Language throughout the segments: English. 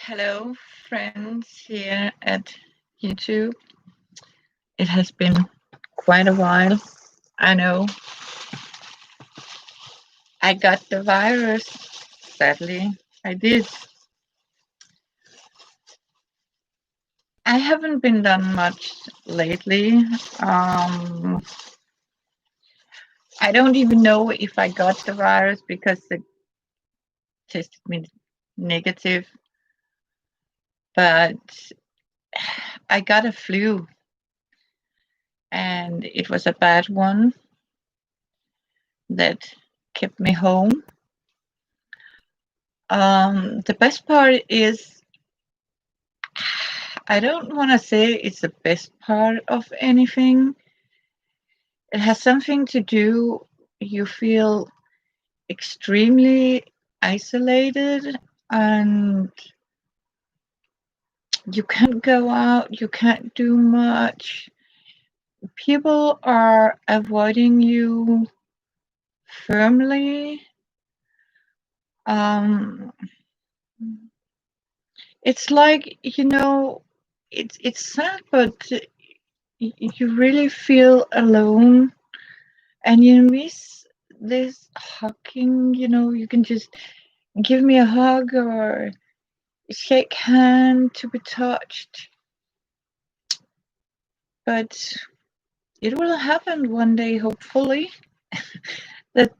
Hello, friends here at YouTube. It has been quite a while. I know I got the virus. Sadly, I did. I haven't been done much lately. I don't even know if I got the virus because it tested me negative, but I got a flu and it was a bad one that kept me home. The best part is I don't want to say it's the best part of anything. It has something to do, you feel extremely isolated and you can't go out, you can't do much. People are avoiding you firmly. Um, it's like, it's sad, but you really feel alone and you miss this hugging. You can just give me a hug or shake hand to be touched, but it will happen one day, hopefully. that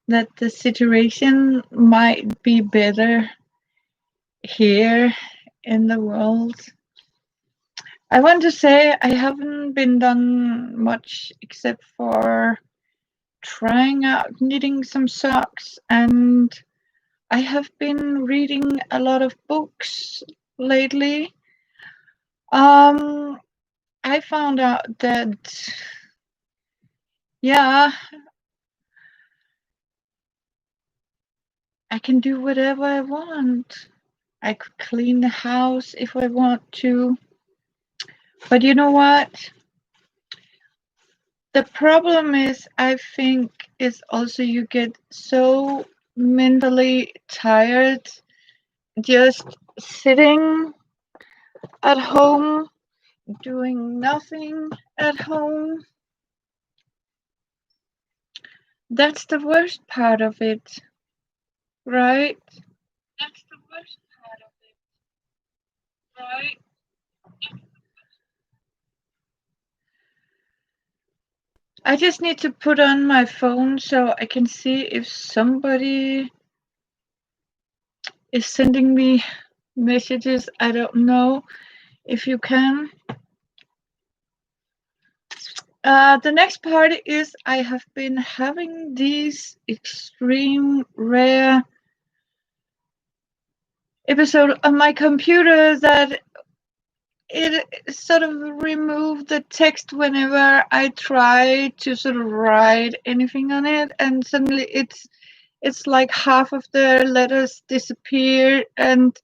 that the situation might be better here in the world. I want to say I haven't been done much except for trying out knitting some socks, and I have been reading a lot of books lately. I found out that, yeah, I can do whatever I want. I could clean the house if I want to. But you know what? The problem is, I think, is also you get so mentally tired just sitting at home, doing nothing at home. That's the worst part of it, right? That's the worst part of it, right? I just need to put on my phone so I can see if somebody is sending me messages. I don't know if you can. The next part is I have been having these extreme rare episode on my computer that it sort of removed the text whenever I try to sort of write anything on it, and suddenly it's like half of the letters disappeared, and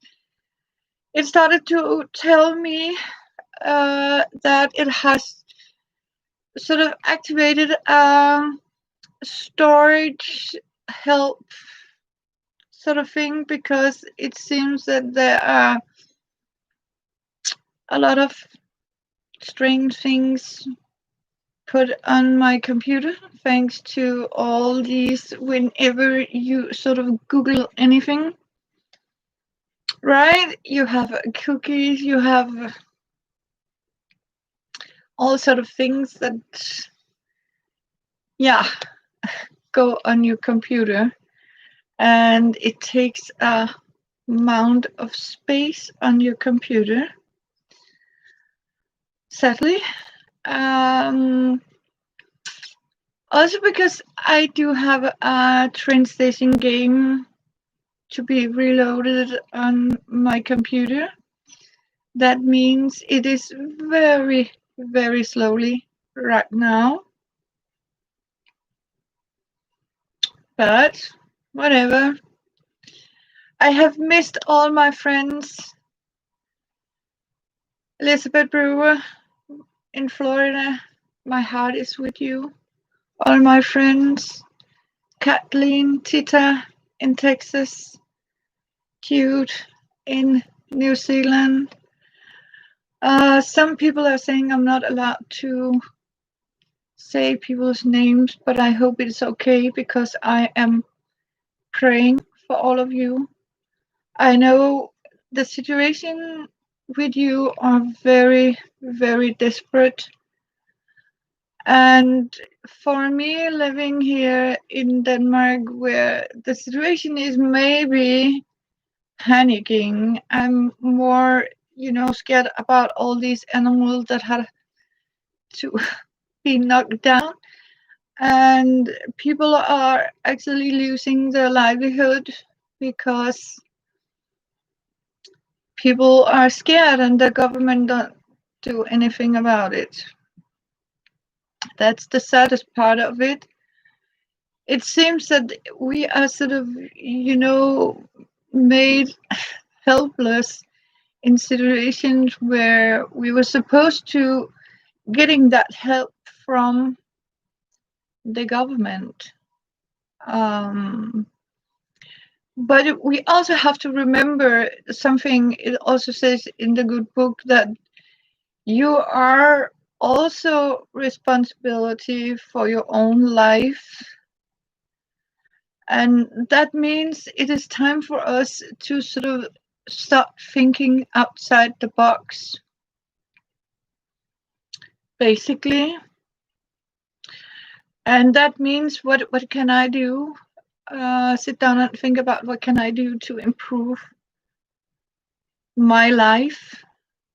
it started to tell me that it has sort of activated storage help sort of thing, because it seems that there are a lot of strange things put on my computer thanks to all these, whenever you sort of Google anything, right? You have cookies, you have all sort of things that, yeah, go on your computer, and it takes a amount of space on your computer, sadly. Also because I do have a train station game to be reloaded on my computer. That means it is very, very slowly right now. But whatever. I have missed all my friends. Elizabeth Brewer in Florida, my heart is with you. All my friends. Kathleen Tita in Texas. Jude in New Zealand. Some people are saying I'm not allowed to say people's names, but I hope it's okay because I am praying for all of you. I know the situation with you are very, very desperate. And for me, living here in Denmark, where the situation is maybe panicking, I'm more, scared about all these animals that had to be knocked down. And people are actually losing their livelihood because people are scared and the government don't do anything about it. That's the saddest part of it. It seems that we are sort of, made helpless in situations where we were supposed to getting that help from the government. But we also have to remember something. It also says in the good book that you are also responsibility for your own life. And that means it is time for us to sort of start thinking outside the box, basically. And that means what can I do? Sit down and think about what can I do to improve my life?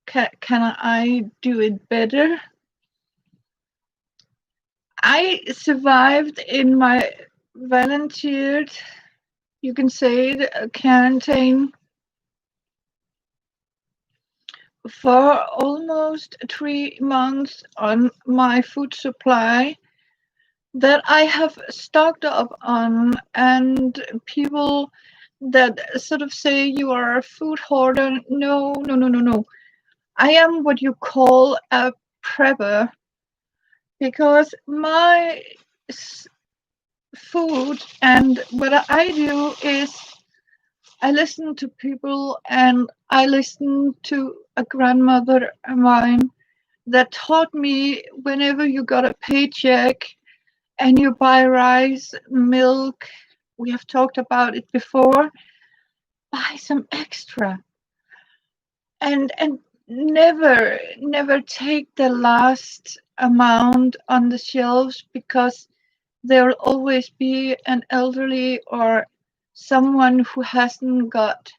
Can I do it better? I survived in my volunteered, you can say, quarantine for almost 3 months on my food supply that I have stocked up on, and people that sort of say you are a food hoarder. No, no, no, no, no. I am what you call a prepper because my food and what I do is I listen to people, and I listen to a grandmother of mine that taught me whenever you got a paycheck and you buy rice, milk, we have talked about it before, buy some extra and never take the last amount on the shelves, because there will always be an elderly or someone who hasn't got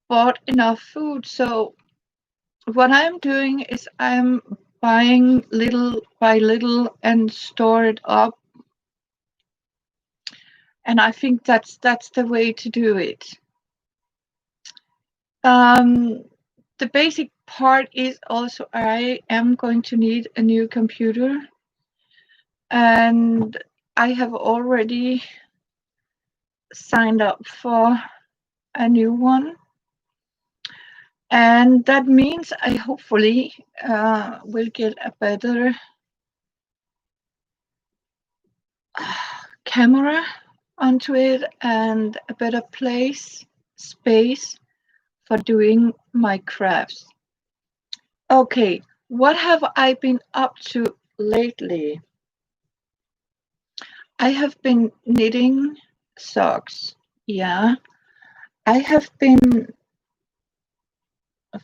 bought enough food. So what I'm doing is I'm buying little by little and store it up. And I think that's the way to do it. The basic part is also I am going to need a new computer, and I have already signed up for a new one. And that means I hopefully will get a better camera onto it and a better space for doing my crafts. Okay, what have I been up to lately? I have been knitting socks. Yeah, I have been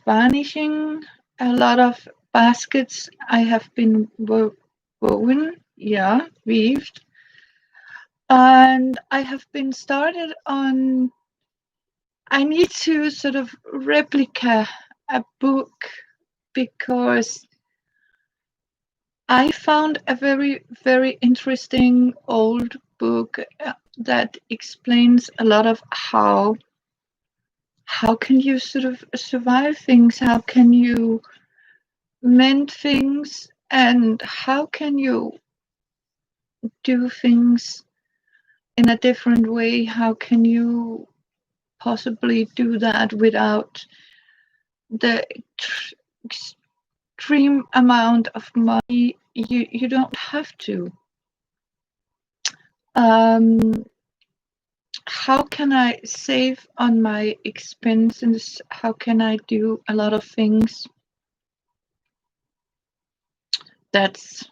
varnishing a lot of baskets. I have been woven, yeah, weaved. And I have been started on, I need to sort of replica a book because I found a very, very interesting old book that explains a lot of how can you sort of survive things, how can you mend things, and how can you do things in a different way, how can you possibly do that without the extreme amount of money. You don't have to. how can I save on my expenses? How can I do a lot of things? That's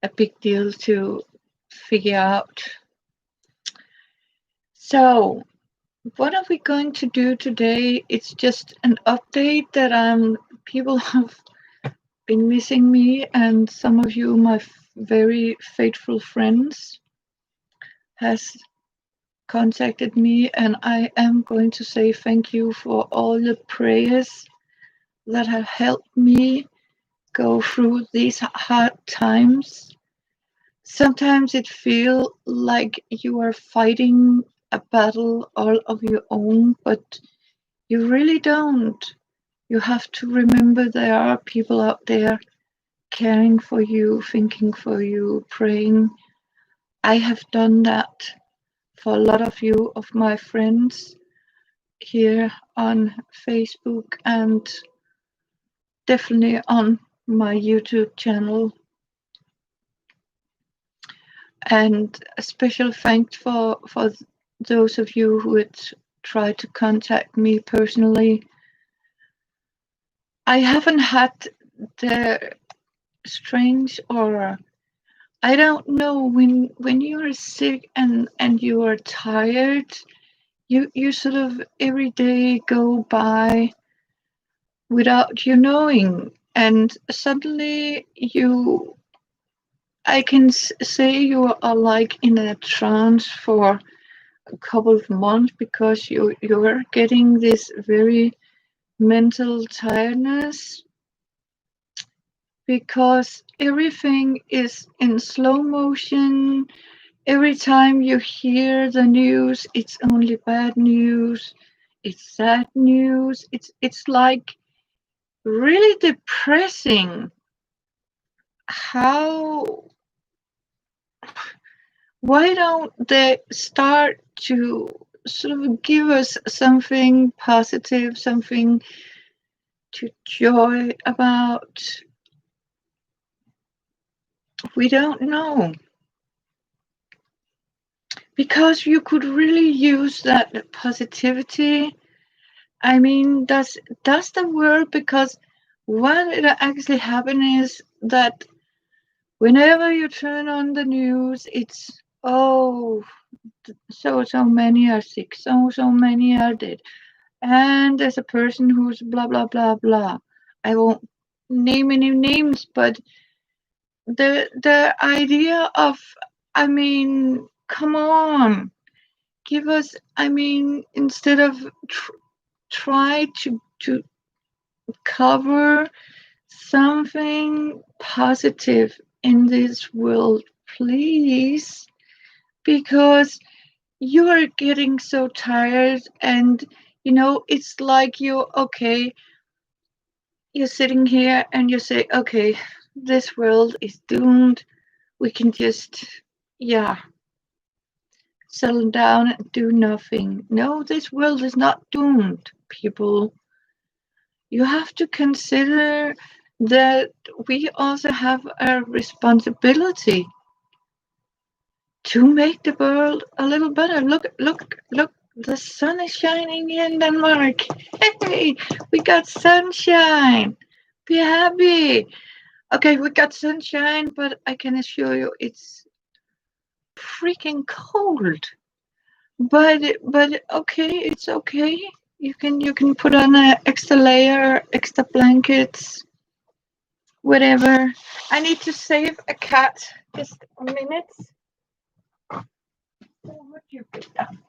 a big deal to figure out. So, what are we going to do today? It's just an update that people have been missing me, and some of you, my very faithful friends, has contacted me, and I am going to say thank you for all the prayers that have helped me go through these hard times. Sometimes it feels like you are fighting a battle all of your own, but you really don't. You have to remember there are people out there caring for you, thinking for you, praying. I have done that for a lot of you, of my friends here on Facebook and definitely on my YouTube channel. And a special thanks for those of you who had tried to contact me personally. I haven't had the strange, or I don't know, when you're sick and you are tired, you sort of every day go by without you knowing, and suddenly I can say you are like in a trance for a couple of months because you're getting this very mental tiredness because everything is in slow motion. Every time you hear the news, it's only bad news. It's sad news. It's like really depressing how why don't they start to sort of give us something positive, something to joy about? We don't know. Because you could really use that positivity. I mean, does the world, because what it actually happen is that whenever you turn on the news, it's oh, so many are sick, so many are dead, and there's a person who's blah blah blah blah. I won't name any names, but the idea of, I mean, come on, give us, I mean, instead of try to cover something positive in this world, please, because you are getting so tired, and it's like you're okay, you're sitting here and you say, okay, this world is doomed, we can just, yeah, settle down and do nothing. No, this world is not doomed, people. You have to consider that we also have a responsibility to make the world a little better. Look, the sun is shining in Denmark. Hey, we got sunshine. Be happy. Okay, we got sunshine, but I can assure you it's freaking cold. But okay, it's okay. You can put on an extra layer, extra blankets, whatever. I need to save a cat. Just a minute. Oh, would you be done?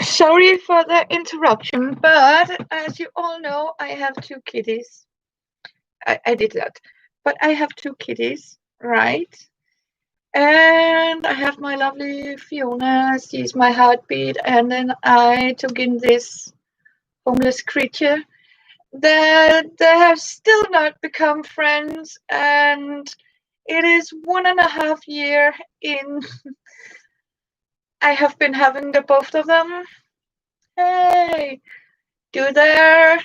Sorry for the interruption, but as you all know, I have two kitties. I did that, but I have two kitties, right? And I have my lovely Fiona. She's my heartbeat, and then I took in this homeless creature that they have still not become friends, and it is 1.5 years in. I have been having the both of them. Hey, do there.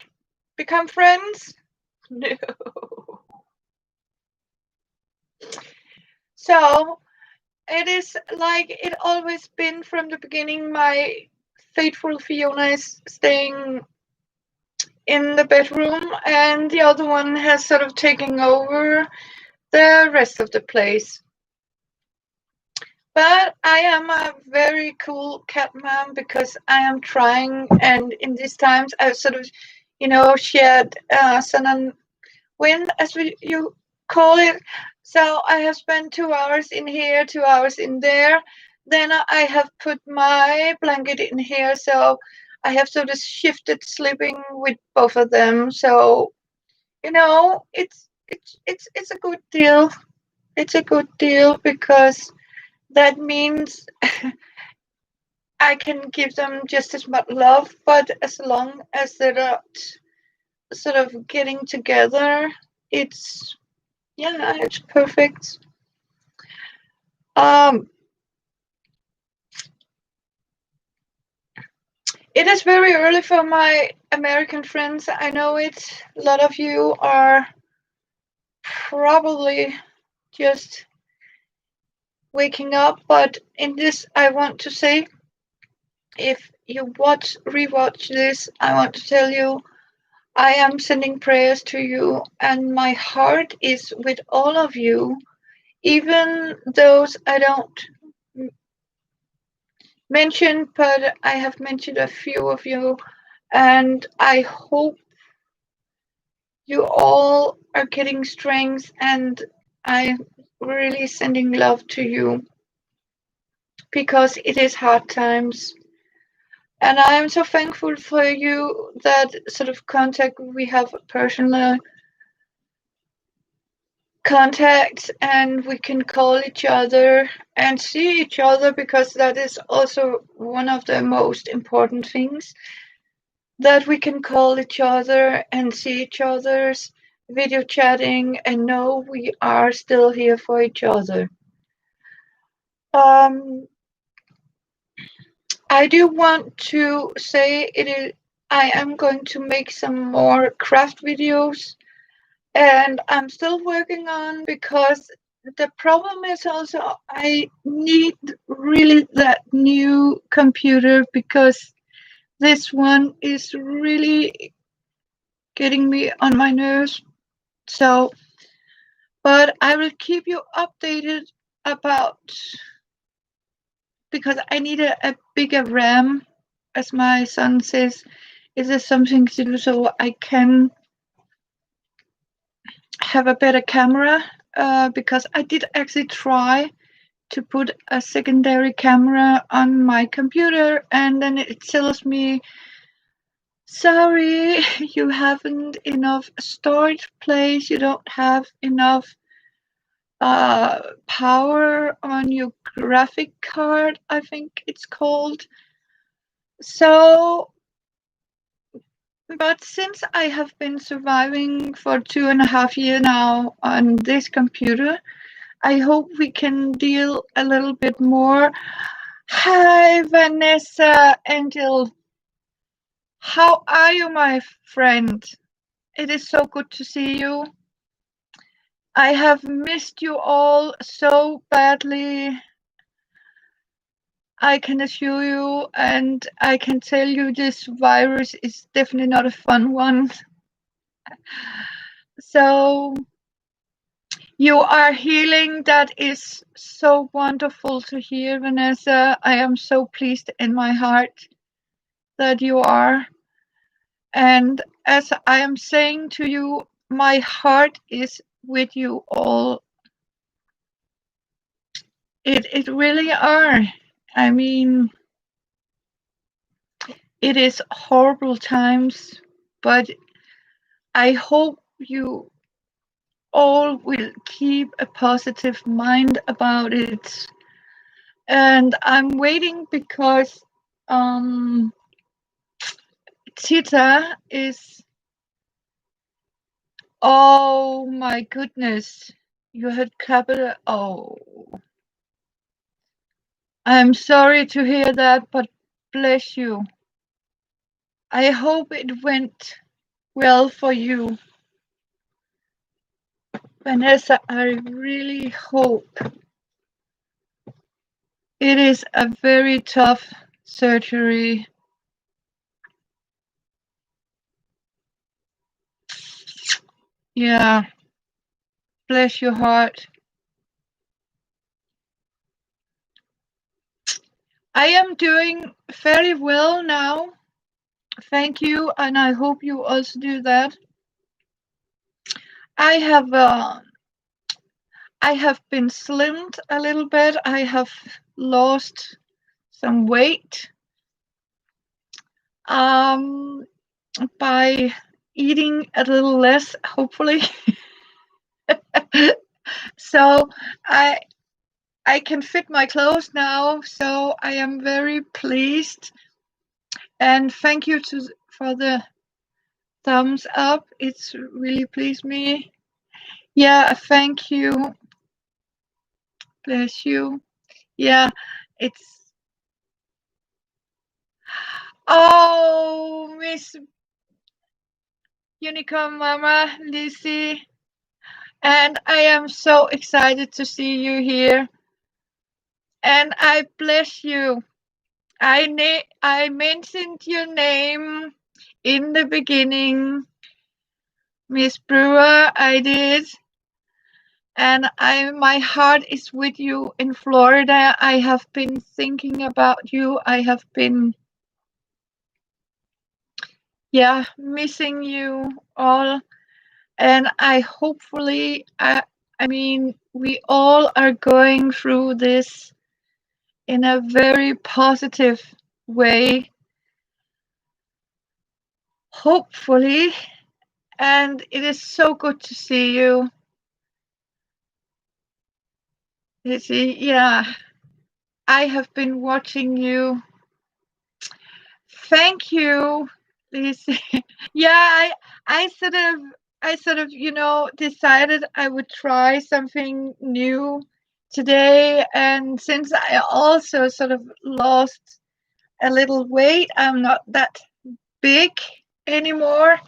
become friends? No. So it is like it always been from the beginning. My faithful Fiona is staying in the bedroom, and the other one has sort of taken over the rest of the place. But I am a very cool cat mom because I am trying, and in these times I've sort of, shared sun and wind, as you call it. So I have spent 2 hours in here, 2 hours in there. Then I have put my blanket in here, so I have sort of shifted sleeping with both of them. So it's a good deal. It's a good deal because that means I can give them just as much love, but as long as they're not sort of getting together, it's yeah, it's perfect. Um, it is very early for my American friends. I know it. A lot of you are probably just waking up, but in this, I want to say, if you rewatch this, I want to tell you I am sending prayers to you, and my heart is with all of you, even those I don't mention, but I have mentioned a few of you, and I hope you all are getting strength, and I'm really sending love to you because it is hard times. And I am so thankful for you that sort of contact we have personal contact and we can call each other and see each other because that is also one of the most important things that we can call each other and see each other's video chatting and know we are still here for each other. Um, I do want to say I am going to make some more craft videos and I'm still working on because the problem is also I need really that new computer because this one is really getting me on my nerves. So, but I will keep you updated about because I need a bigger RAM, as my son says. Is there something to do so I can have a better camera? Because I did actually try to put a secondary camera on my computer and then it tells me, sorry, you haven't enough storage place, you don't have enough power on your graphic card, I think it's called. So, but since I have been surviving for 2.5 years now on this computer, I hope we can deal a little bit more. Hi, Vanessa Angel. How are you, my friend? It is so good to see you. I have missed you all so badly. I can assure you, and I can tell you this virus is definitely not a fun one. So, you are healing. That is so wonderful to hear, Vanessa. I am so pleased in my heart that you are. And as I am saying to you, my heart is with you all. It really are. I mean, it is horrible times, but I hope you all will keep a positive mind about it. And I'm waiting because Tita is. Oh my goodness, you had capital. Oh, I'm sorry to hear that, but bless you. I hope it went. well for you. Vanessa, I really hope it is a very tough surgery. Yeah, bless your heart. I am doing very well now. Thank you, and I hope you also do that. I have uh, I have been slimmed a little bit. I have lost some weight um, by eating a little less, hopefully. So I I can fit my clothes now, so I am very pleased. And thank you for the thumbs up. It's really pleased me. Yeah, thank you. Bless you. Yeah, it's oh, Miss Unicorn Mama Lucy, and I am so excited to see you here. And I bless you. I mentioned your name in the beginning, Miss Brewer. I did, and my heart is with you in Florida. I have been thinking about you. I have been, yeah, missing you all. And I mean, we all are going through this in a very positive way, hopefully. And it is so good to see you. Lizzie, yeah, I have been watching you. Thank you, Lizzie. Yeah, I sort of, decided I would try something new today. And since I also sort of lost a little weight, I'm not that big anymore,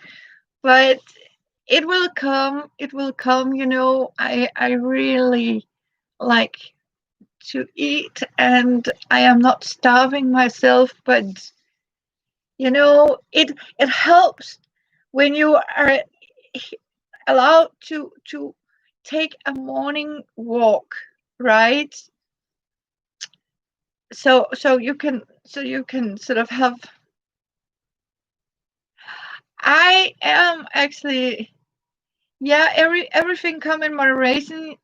but it will come, I really like to eat, and I am not starving myself, but it helps when you are allowed to take a morning walk, right? So you can sort of have. I am actually, yeah, everything come in moderation.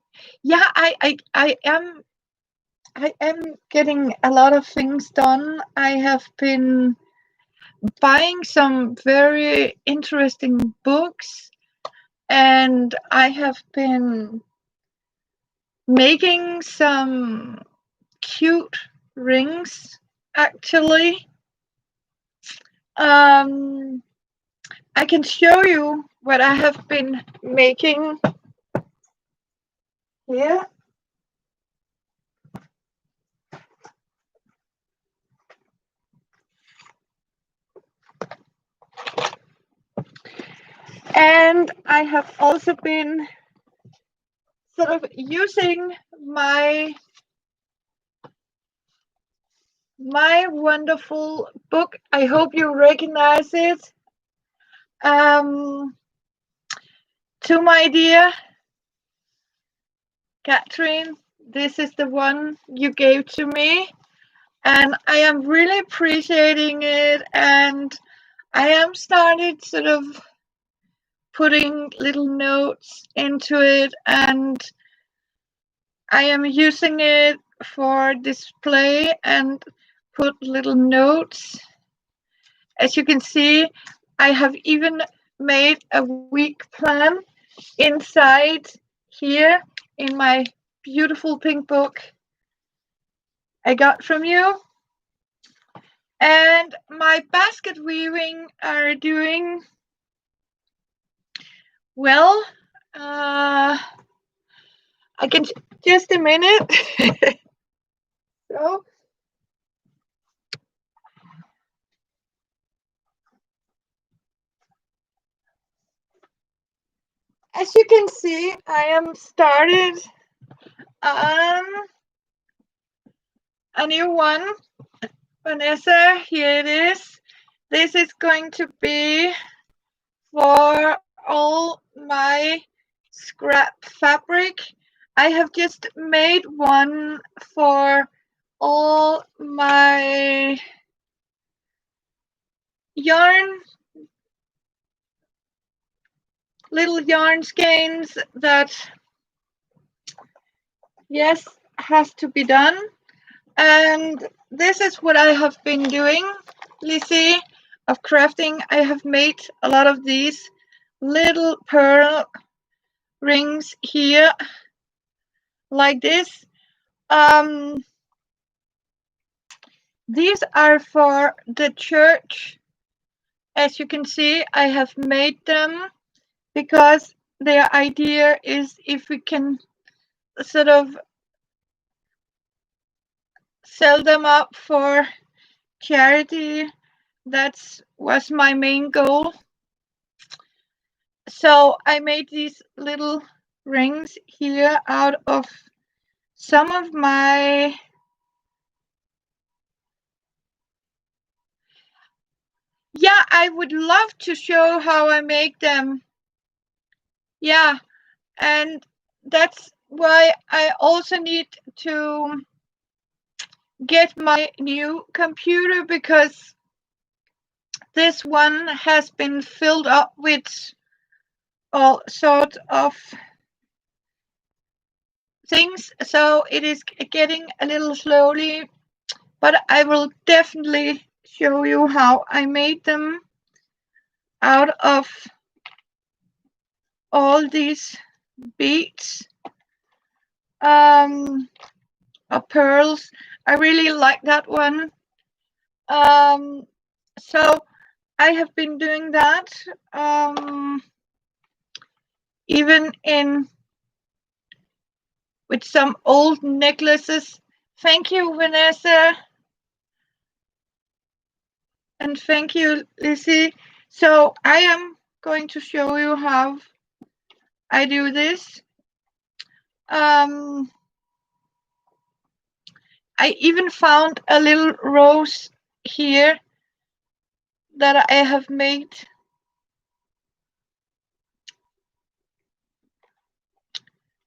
Yeah, I am getting a lot of things done. I have been buying some very interesting books, and I have been making some cute rings, actually. Um, I can show you what I have been making here. And I have also been sort of using my wonderful book. I hope you recognize it. Um, to my dear Catherine, this is the one you gave to me, and I am really appreciating it. And I am started sort of putting little notes into it, and I am using it for display and put little notes. As you can see, I have even made a week plan inside here in my beautiful pink book I got from you. And my basket weaving are doing well. I can just a minute. So as you can see, I am started on a new one. Vanessa, here it is. This is going to be for all my scrap fabric. I have just made one for all my yarn, little yarn skeins that, yes, has to be done. And this is what I have been doing, Lizzie, of crafting. I have made a lot of these little pearl rings here, like this. These are for the church. As you can see, I have made them because their idea is if we can sort of sell them up for charity. That was my main goal. So I made these little rings here out of some of my, yeah, I would love to show how I make them. Yeah, and that's why I also need to get my new computer, because this one has been filled up with all sorts of things, so it is getting a little slowly, but I will definitely show you how I made them out of all these beads of pearls. I really like that one. So I have been doing that even in with some old necklaces. Thank you, Vanessa. And thank you, Lizzie. So I am going to show you how I do this. I even found a little rose here that I have made.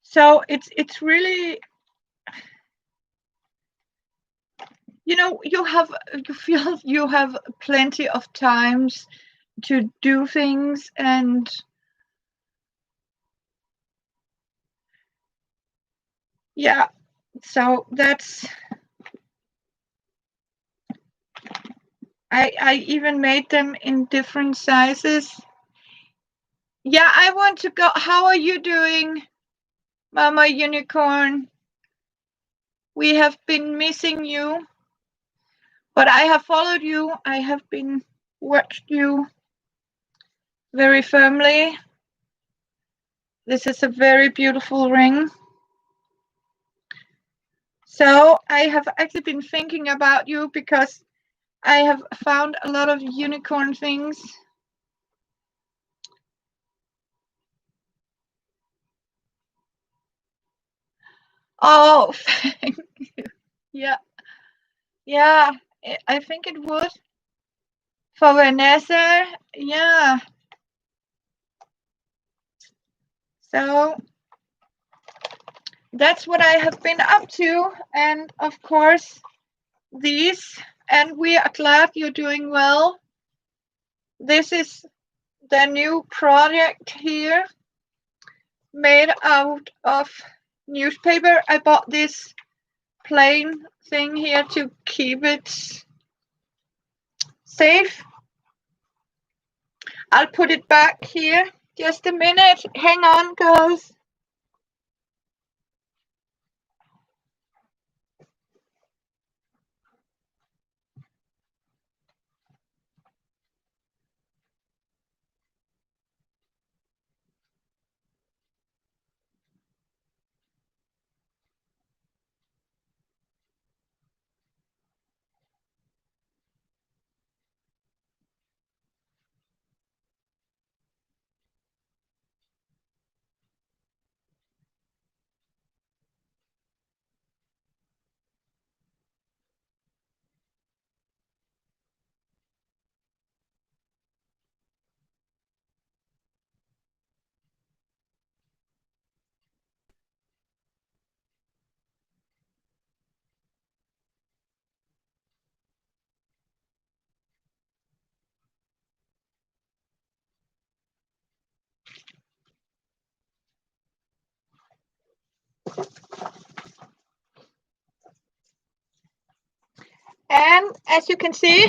So it's really, you feel you have plenty of times to do things, and yeah, so that's, I even made them in different sizes. Yeah, I want to go. How are you doing, Mama Unicorn? We have been missing you, but I have followed you. I have been watched you very firmly. This is a very beautiful ring. So I have actually been thinking about you because I have found a lot of unicorn things. Oh, thank you. Yeah, yeah, I think it would. For Vanessa, yeah. So that's what I have been up to. And of course, these, and we are glad you're doing well. This is the new project here, made out of newspaper. I bought this plain thing here to keep it safe. I'll put it back here. Just a minute. Hang on, girls. as you can see,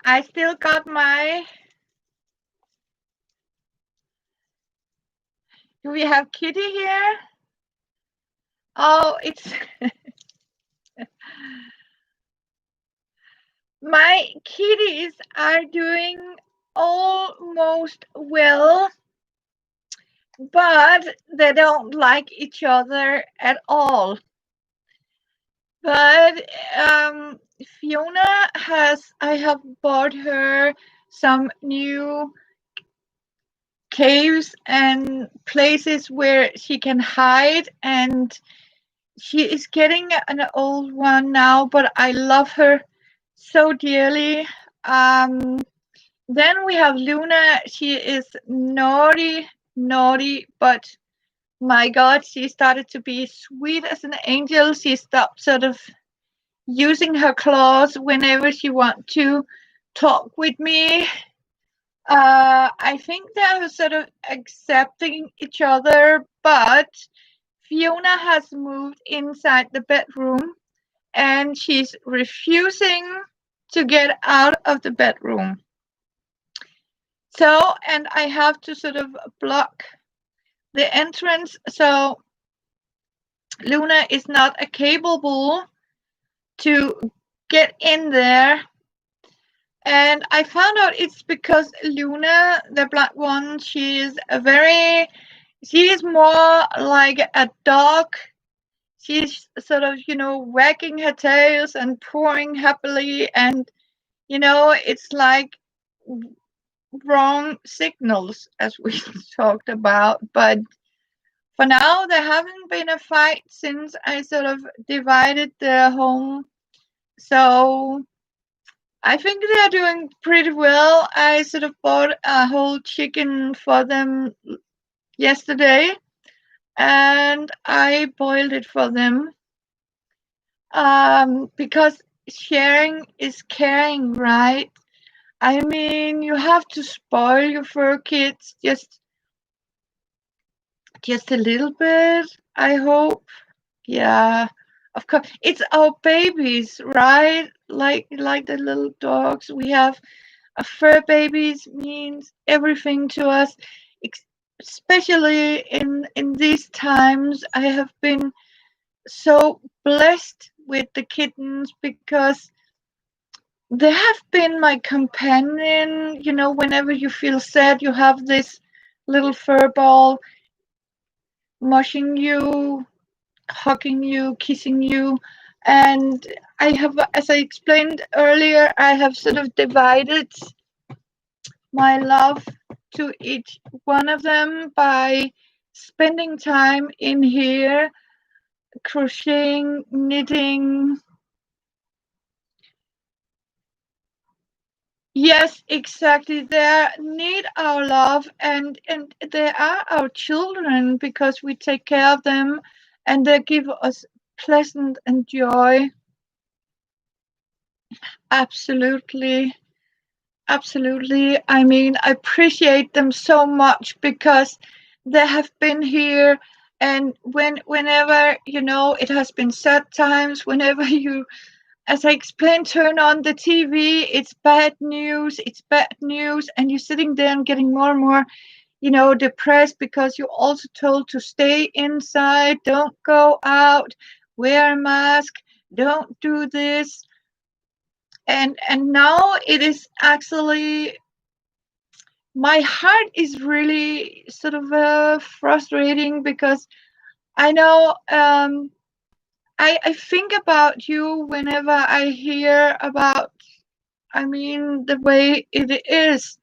I still got my. Do we have Kitty here? Oh, it's my kitties are doing almost well, but they don't like each other at all. But Fiona I have bought her some new caves and places where she can hide, and she is getting an old one now, but I love her so dearly. Um, then we have Luna. She is naughty, but my God, she started to be sweet as an angel. She stopped sort of using her claws whenever she wants to talk with me. I think they're sort of accepting each other, but Fiona has moved inside the bedroom and she's refusing to get out of the bedroom. So, and I have to sort of block the entrance. So Luna is not capable to get in there. And I found out it's because Luna, the black one, she is more like a dog. She's sort of, wagging her tails and purring happily. And, it's like wrong signals, as we talked about. But for now, there haven't been a fight since I sort of divided the home. So I think they are doing pretty well. I sort of bought a whole chicken for them yesterday and I boiled it for them because sharing is caring, right? I mean, you have to spoil your fur kids just a little bit, I hope. Yeah, of course. It's our babies, right? Like the little dogs we have. Fur babies means everything to us, especially in these times. I have been so blessed with the kittens because they have been my companion. Whenever you feel sad, you have this little fur ball mushing you, hugging you, kissing you. And I have, as I explained earlier, I have sort of divided my love to each one of them by spending time in here, crocheting, knitting. Yes, exactly. They need our love, and they are our children because we take care of them, and they give us pleasant and joy. Absolutely. Absolutely. I mean, I appreciate them so much because they have been here, and whenever, it has been sad times, whenever you, as I explained, turn on the TV, it's bad news, and you're sitting there and getting more and more, depressed because you're also told to stay inside, don't go out, wear a mask, don't do this. And now it is actually, my heart is really sort of frustrating because I know, I think about you whenever I hear about, I mean, the way it is.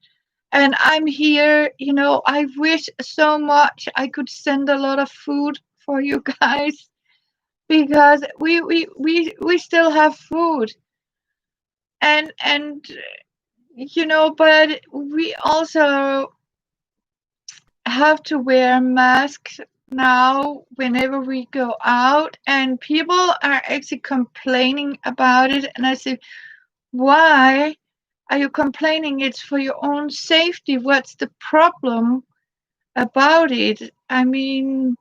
And I'm here, I wish so much I could send a lot of food for you guys because we still have food. And but we also have to wear masks now whenever we go out, and people are actually complaining about it. And I say, why are you complaining? It's for your own safety. What's the problem about it? I mean,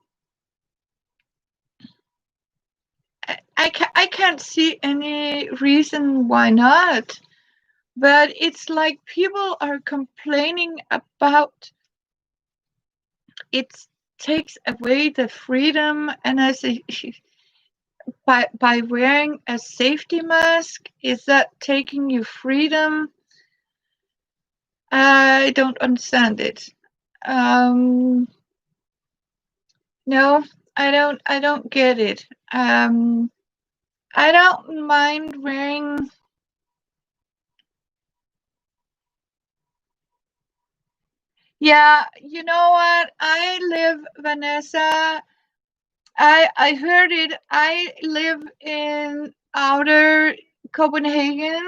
I can't see any reason why not. But it's like people are complaining about it takes away the freedom. And I say, by wearing a safety mask, is that taking you freedom? I don't understand it. Um, no, I don't get it. I don't mind wearing. Yeah, you know what? I live, Vanessa. I heard it. I live in outer Copenhagen,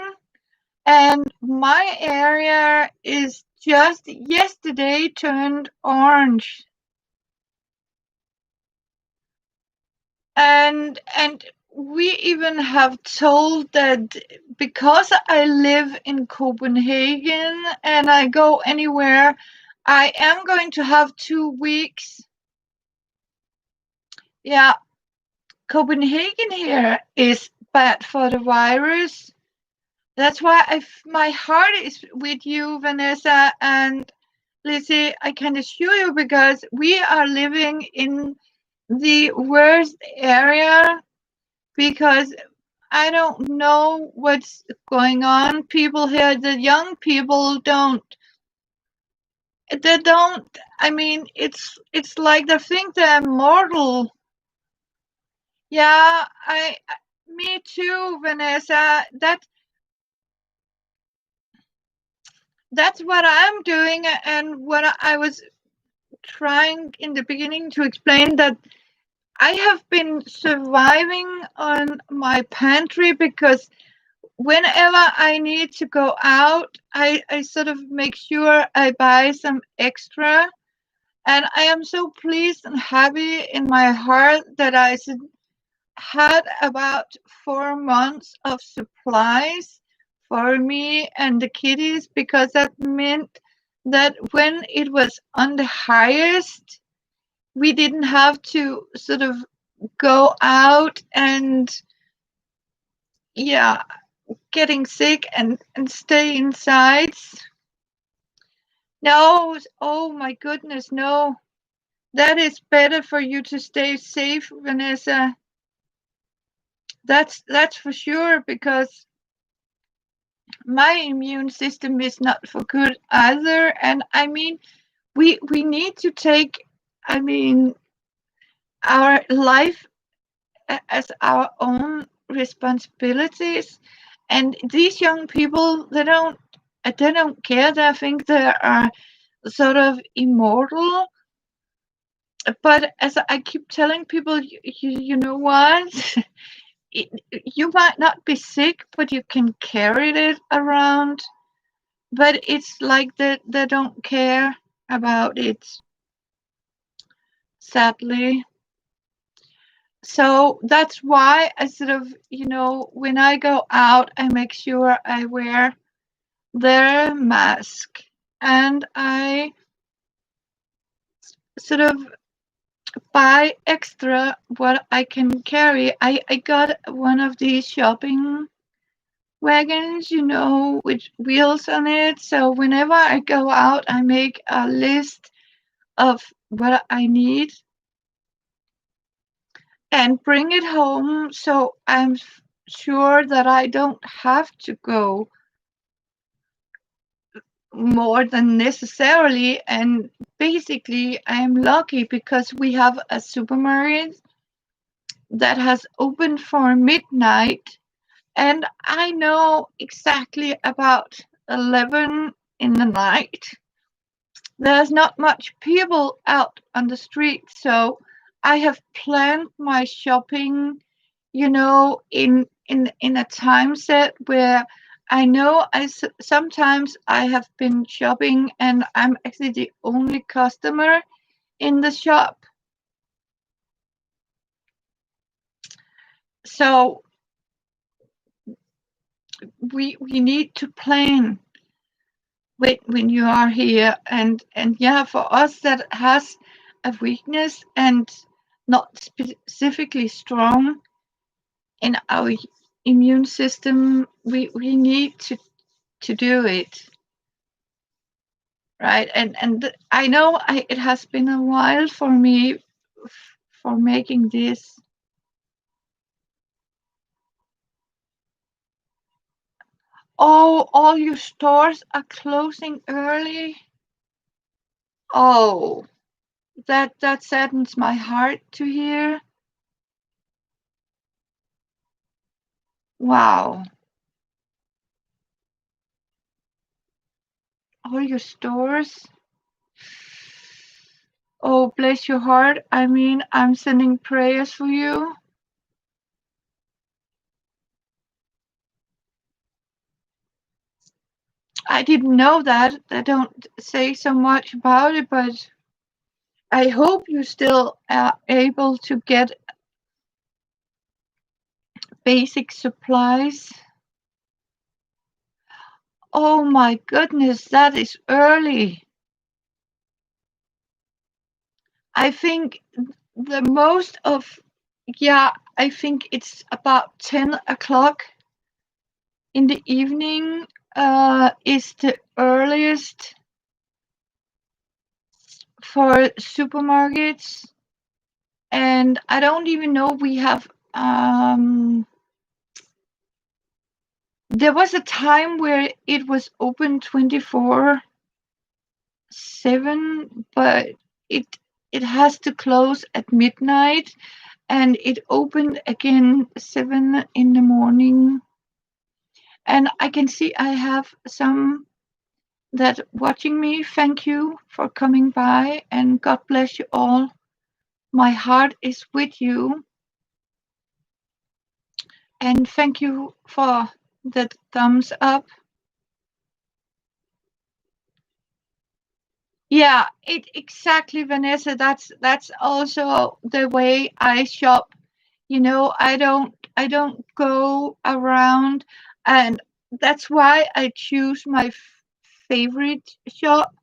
and my area is just yesterday turned orange. And we even have told that because I live in Copenhagen and I go anywhere, I am going to have 2 weeks. Yeah, Copenhagen here is bad for the virus. That's why my heart is with you, Vanessa and Lizzie. I can assure you, because we are living in the worst area, because I don't know what's going on. People here, the young people they don't, I mean, it's like they think they're mortal. Yeah, me too, Vanessa. That's what I'm doing, and what I was trying in the beginning to explain, that I have been surviving on my pantry, because whenever I need to go out, I sort of make sure I buy some extra. And I am so pleased and happy in my heart that I had about 4 months of supplies for me and the kitties, because that meant that when it was on the highest, we didn't have to sort of go out and, yeah, getting sick and stay inside. No, oh my goodness, no. That is better for you to stay safe, Vanessa. That's for sure, because my immune system is not for good either. And I mean, we need to take, I mean, our life as our own responsibilities. And these young people, they don't care. They think they are sort of immortal. But as I keep telling people, you know what? You might not be sick, but you can carry it around. But it's like they don't care about it, sadly. So that's why I sort of, when I go out, I make sure I wear their mask, and I sort of buy extra what I can carry. I got one of these shopping wagons, with wheels on it. So whenever I go out, I make a list of what I need and bring it home, so I'm sure that I don't have to go more than necessarily. And basically, I'm lucky because we have a supermarket that has opened for midnight, and I know exactly about 11 in the night there's not much people out on the street. So I have planned my shopping, in a time set where I know sometimes I have been shopping and I'm actually the only customer in the shop. So we need to plan when you are here, and yeah, for us that has a weakness and not specifically strong in our immune system, we need to do it right. And I know it has been a while for me for making this. Oh, all your stores are closing early. Oh, that saddens my heart to hear. Wow. All your stores. Oh, bless your heart. I mean, I'm sending prayers for you. I didn't know that. They don't say so much about it, but I hope you still are able to get basic supplies. Oh my goodness, that is early. I think the most of, yeah, I think it's about 10 o'clock in the evening is the earliest for supermarkets. And I don't even know we have, there was a time where it was open 24/7, but it has to close at midnight, and it opened again 7 in the morning. And I can see I have some that watching me. Thank you for coming by, and God bless you all. My heart is with you, and thank you for the thumbs up. Yeah, it exactly, Vanessa. That's also the way I shop. I don't go around, and that's why I choose my favorite shop,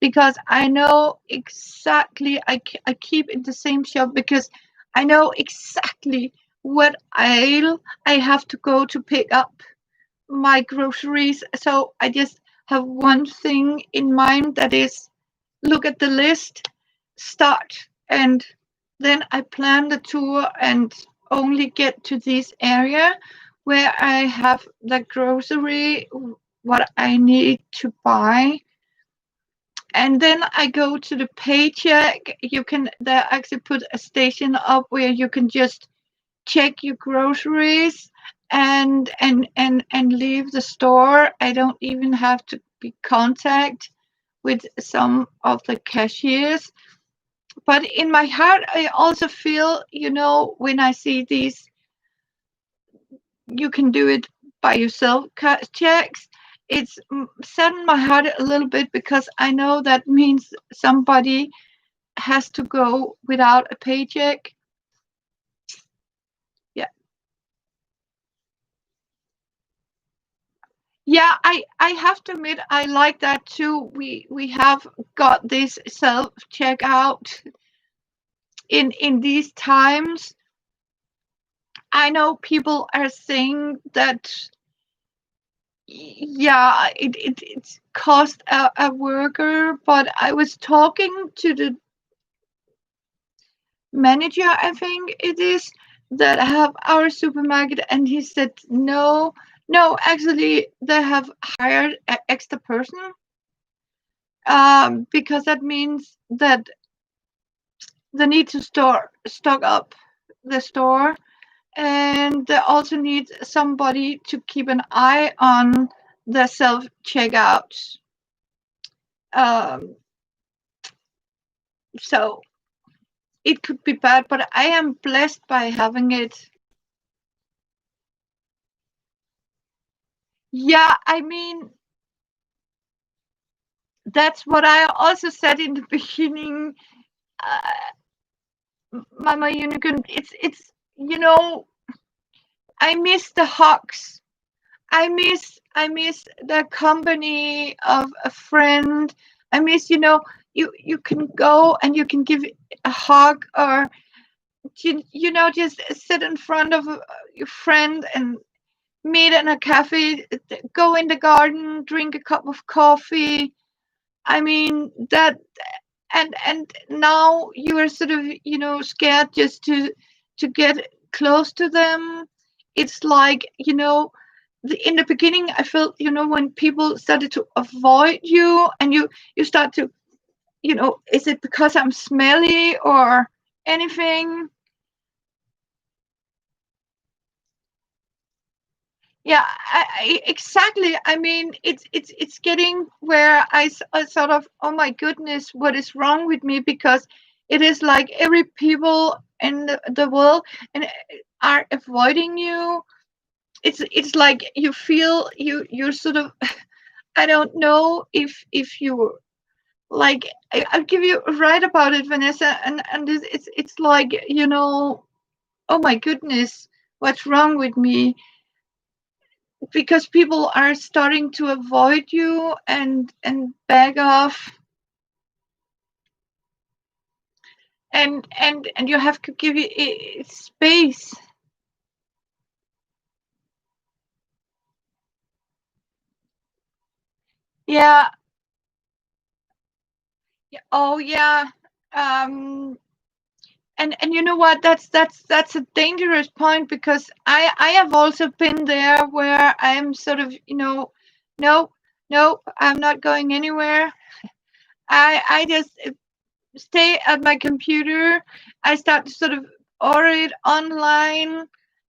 because I know exactly. I keep in the same shop because I know exactly what aisle I have to go to pick up my groceries. So I just have one thing in mind, that is look at the list, start, and then I plan the tour and only get to this area where I have the grocery, what I need to buy. And then I go to the paycheck. They actually put a station up where you can just check your groceries and leave the store. I don't even have to be contact with some of the cashiers. But in my heart, I also feel, when I see these, you can do it by yourself checks. It's saddened my heart a little bit, because I know that means somebody has to go without a paycheck. Yeah. Yeah, I have to admit I like that too. We have got this self checkout in these times. I know people are saying that, yeah, it's cost a worker, but I was talking to the manager, I think it is, that have our supermarket, and he said no, no, actually they have hired an extra person, because that means that they need to stock up the store, and they also need somebody to keep an eye on the self checkouts. So it could be bad, but I am blessed by having it. Yeah, I mean, that's what I also said in the beginning. Mama Unicorn, it's I miss the hugs. I miss the company of a friend. I miss, you can go and you can give a hug, or just sit in front of your friend and meet in a cafe, go in the garden, drink a cup of coffee. I mean that, and now you are sort of, scared just to get close to them. It's like, in the beginning I felt, when people started to avoid you, and you start to, is it because I'm smelly or anything? Yeah, exactly. I mean, it's getting where I sort of, oh my goodness, what is wrong with me? Because it is like every people in the world and are avoiding you. It's like you feel you're sort of, I don't know if you like, I'll give you right about it, Vanessa, and it's like, oh my goodness, what's wrong with me? Because people are starting to avoid you and back off, and you have to give it space. Yeah, yeah, oh yeah. Um and and you know what, that's a dangerous point, because I have also been there where I am sort of, no, no, I'm not going anywhere. I just stay at my computer. I start to sort of order it online,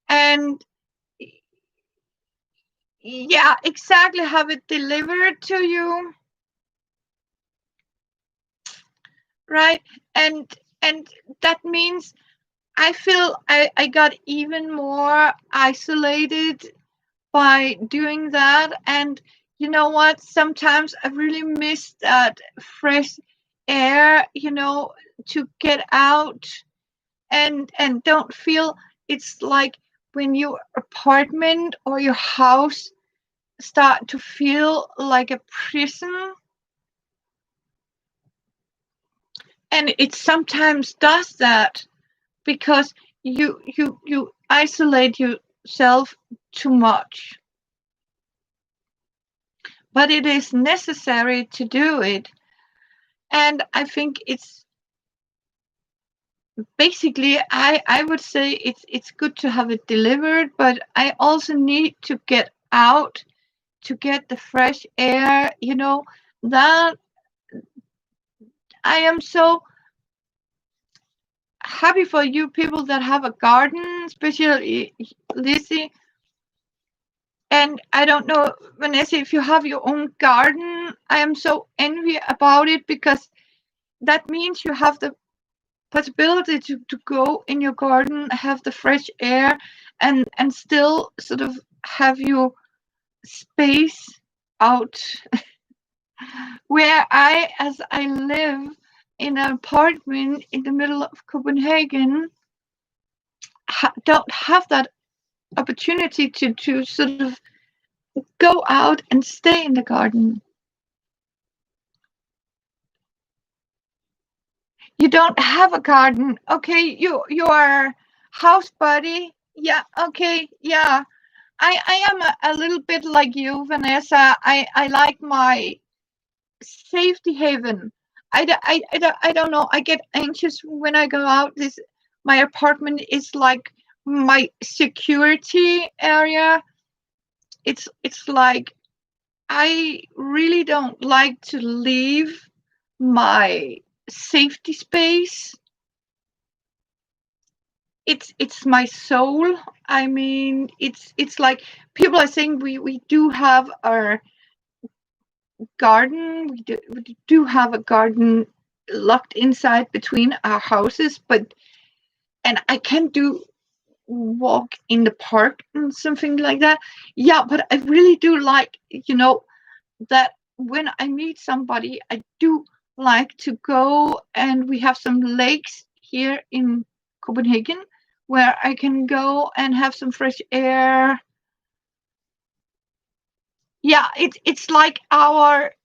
and yeah, exactly, have it delivered to you, right? And and that means I feel I got even more isolated by doing that. And you know what, sometimes I really miss that fresh air, to get out and don't feel, it's like when your apartment or your house start to feel like a prison. And it sometimes does that because you isolate yourself too much, but it is necessary to do it. And I think it's basically, I would say it's good to have it delivered, but I also need to get out to get the fresh air, that I am so happy for you people that have a garden, especially Lizzie. And I don't know, Vanessa, if you have your own garden, I am so envy about it, because that means you have the possibility to go in your garden, have the fresh air, and still sort of have your space out. Where as I live in an apartment in the middle of Copenhagen, don't have that opportunity to sort of go out and stay in the garden. You don't have a garden. Okay, you are house buddy. Yeah, okay, yeah. I am a little bit like you, Vanessa. I like my safety haven. I don't know. I get anxious when I go out. This My apartment is like my security area. It's like I really don't like to leave my safety space. It's my soul. I mean, it's like people are saying we do have our garden. We do have a garden locked inside between our houses, but and I can do walk in the park and something like that. Yeah, but I really do like, that when I meet somebody, I do like to go, and we have some lakes here in Copenhagen where I can go and have some fresh air. Yeah, it's like our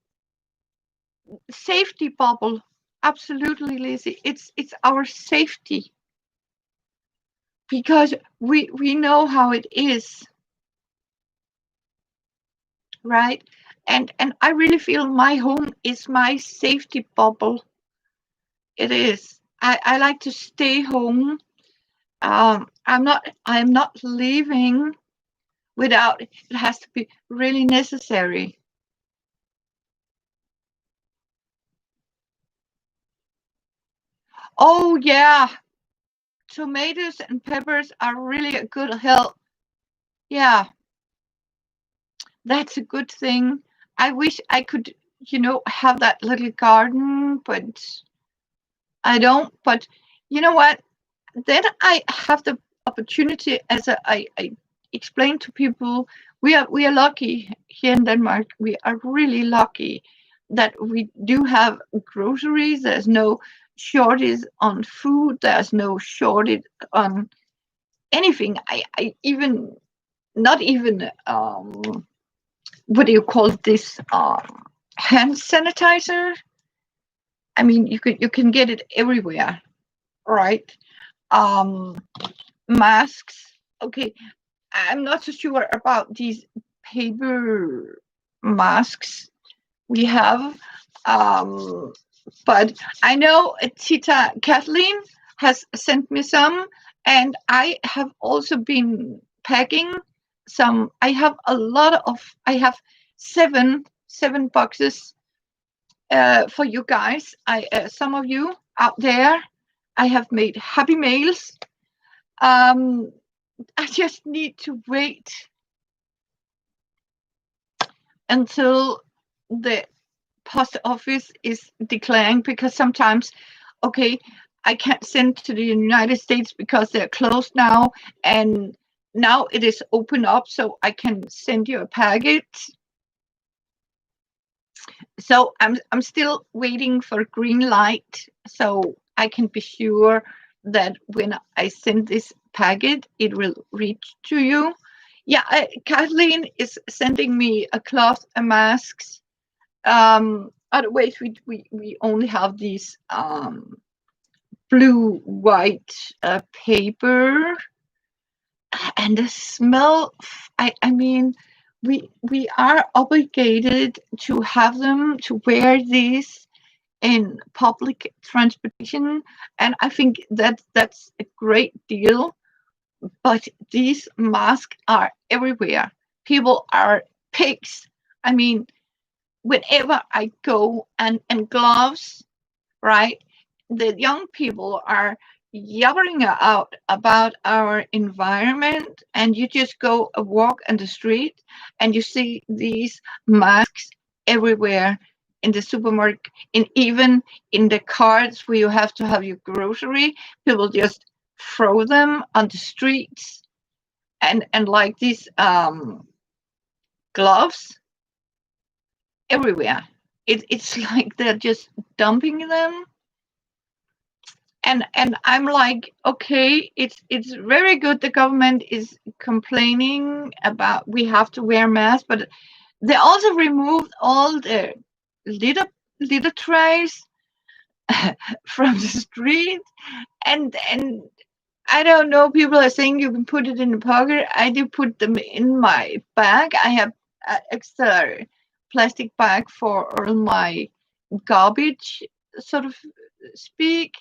safety bubble. Absolutely, Lizzie. It's our safety because we know how it is, right? And I really feel my home is my safety bubble. It is. I like to stay home. I'm not leaving without it has to be really necessary. Oh yeah, tomatoes and peppers are really a good help. Yeah, that's a good thing. I wish I could, have that little garden, but I don't. But you know what? Then I have the opportunity, as I explain to people, we are lucky here in Denmark. We are really lucky that we do have groceries. There's no shortage on food. There's no shortage on anything. I even not even what do you call this hand sanitizer? I mean, you can get it everywhere, right? Um, Masks. Okay, I'm not so sure about these paper masks we have, um, but I know Tita Kathleen has sent me some, and I have also been packing some. I have seven boxes for you guys. Some of you out there, I have made happy mails. Um, I just need to wait until the post office is declaring, because sometimes, okay, I can't send to the United States because they're closed now, and now it is open up so I can send you a packet. So I'm still waiting for green light so I can be sure that when I send this packet, it will reach to you. Yeah, Kathleen is sending me a cloth and masks. Otherwise, we only have these blue white paper, and the smell. I mean, we are obligated to have them, to wear these in public transportation, and I think that that's a great deal. But these masks are everywhere. People are pigs. I mean, whenever I go, and gloves, right? The young people are yabbering out about our environment, and you just go a walk on the street and you see these masks everywhere, in the supermarket, and even in the carts where you have to have your grocery. People just throw them on the streets, and like these gloves everywhere. It's like they're just dumping them, and I'm like, okay, it's very good the government is complaining about we have to wear masks, but they also removed all the litter litter trays from the street, and I don't know. People are saying you can put it in the pocket. I do put them in my bag. I have an extra plastic bag for all my garbage, sort of speak.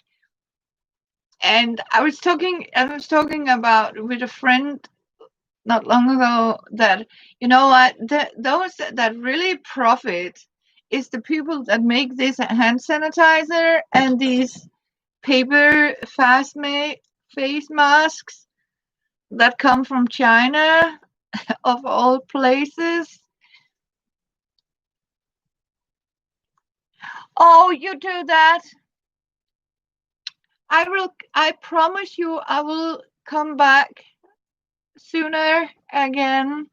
And I was talking about with a friend not long ago that, you know what, those that really profit is the people that make this hand sanitizer and these paper face masks that come from China, of all places. Oh, you do that. I promise you I will come back sooner again.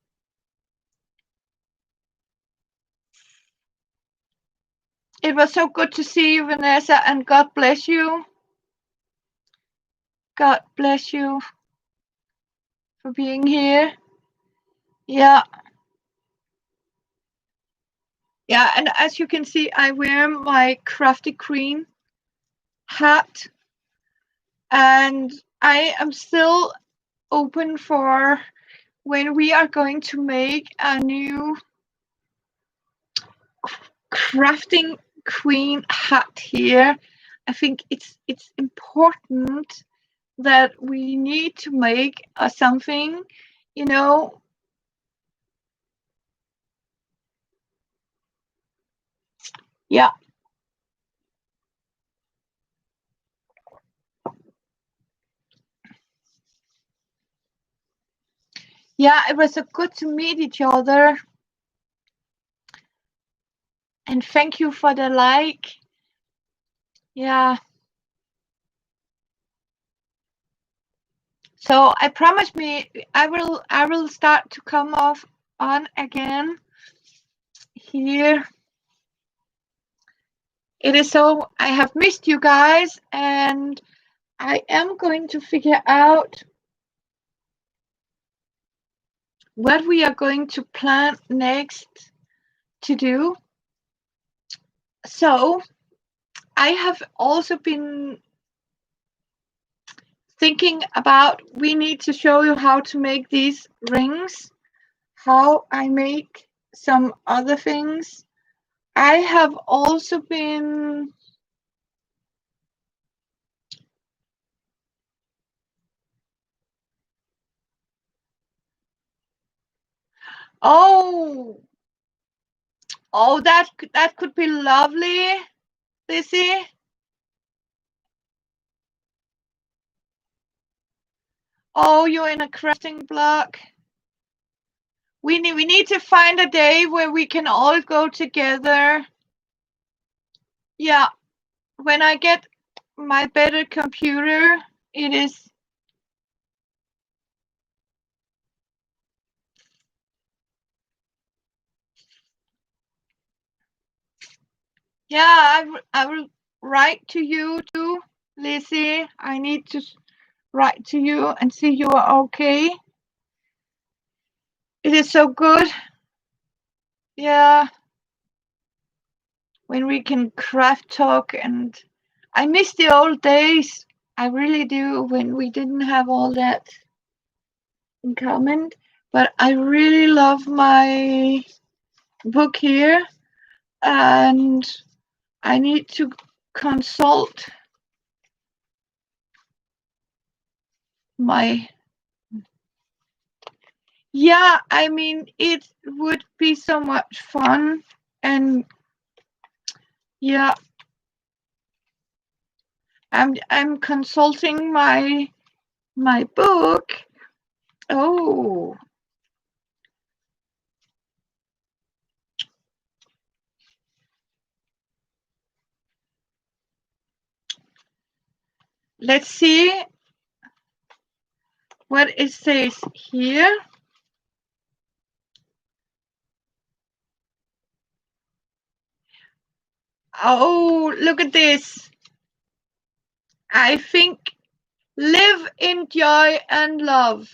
It was so good to see you, Vanessa, and God bless you. God bless you. for being here. Yeah. Yeah, and as you can see, I wear my Crafty Queen hat, and I am still open for when we are going to make a new Crafting Queen hat here. I think it's important that we need to make something, you know. Yeah. Yeah, it was so good to meet each other. And thank you for the like. Yeah. So I promise me I will start to come off on again here. It is so I have missed you guys, and I am going to figure out what we are going to plan next to do. So I have also been thinking about we need to show you how to make these rings, how I make some other things. I have also been oh that could be lovely, Lizzie. Oh, you're in a crafting block. We need to find a day where we can all go together. Yeah, when I get my better computer, it is. Yeah, I will write to you too, Lizzie. I need to write to you and see you are okay. It is so good. Yeah, when we can craft talk, and I miss the old days. I really do, when we didn't have all that in common. But I really love my book here, and I need to consult my. Yeah, I mean, it would be so much fun, and yeah, I'm consulting my book. Oh, let's see what it says here. Oh, look at this. I think live in joy and love,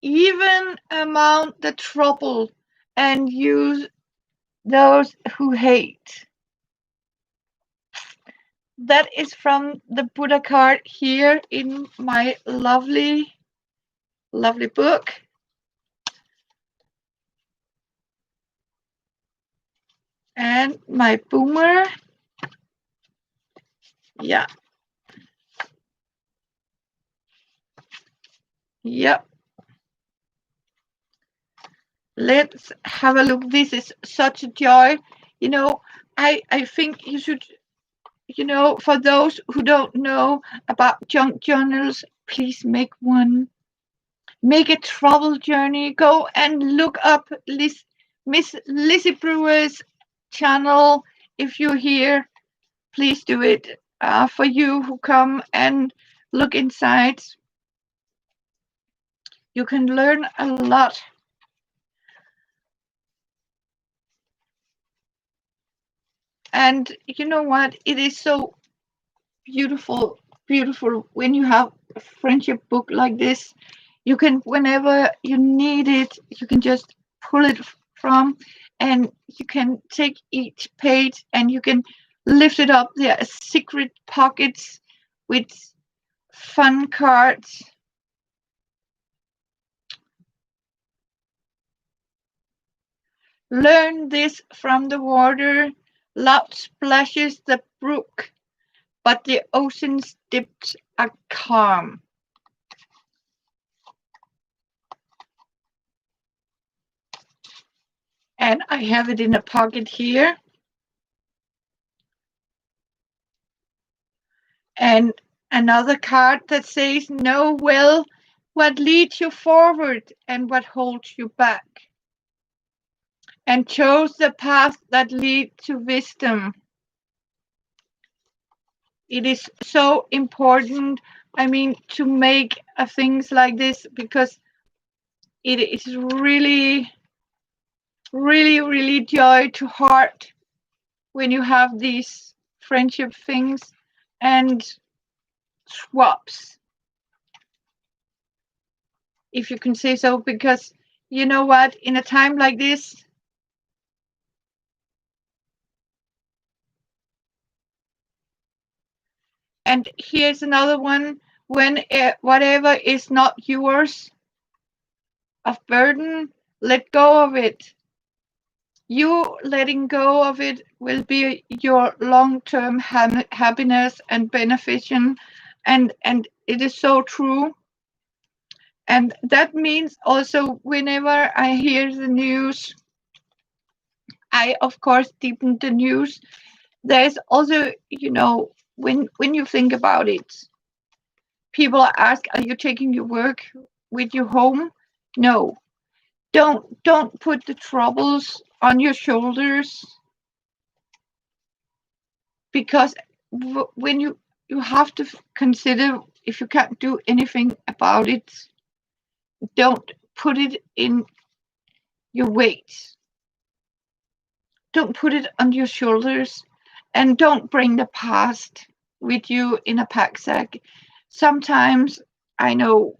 even among the trouble, and use those who hate. That is from the Buddha card here in my lovely book. And my boomer. Yeah. Yep. Let's have a look. This is such a joy. You know, I think you should, for those who don't know about junk journals, please make one. Make a travel journey. Go and look up Miss Lizzie Brewer's channel. If you're here, please do it. For you who come and look inside, you can learn a lot. And you know what? It is so beautiful when you have a friendship book like this. You can, whenever you need it, you can just pull it from, and you can take each page and you can lift it up. There are secret pockets with fun cards. Learn this from the water. Loud splashes the brook, but the ocean's depths are calm. And I have it in a pocket here. And another card that says, know well what leads you forward and what holds you back, and chose the path that leads to wisdom. It is so important, I mean, to make things like this, because it is really, really, really joy to heart when you have these friendship things and swaps, if you can say so, because you know what, in a time like this, and here's another one, when whatever is not yours of burden, let go of it. You letting go of it will be your long-term happiness and beneficial, and it is so true. And that means also, whenever I hear the news, I of course deepen the news. There's also, when you think about it, people ask, are you taking your work with you home? No. Don't put the troubles on your shoulders, because when you have to consider, if you can't do anything about it, don't put it in your weight. Don't put it on your shoulders, and don't bring the past with you in a pack sack. Sometimes I know,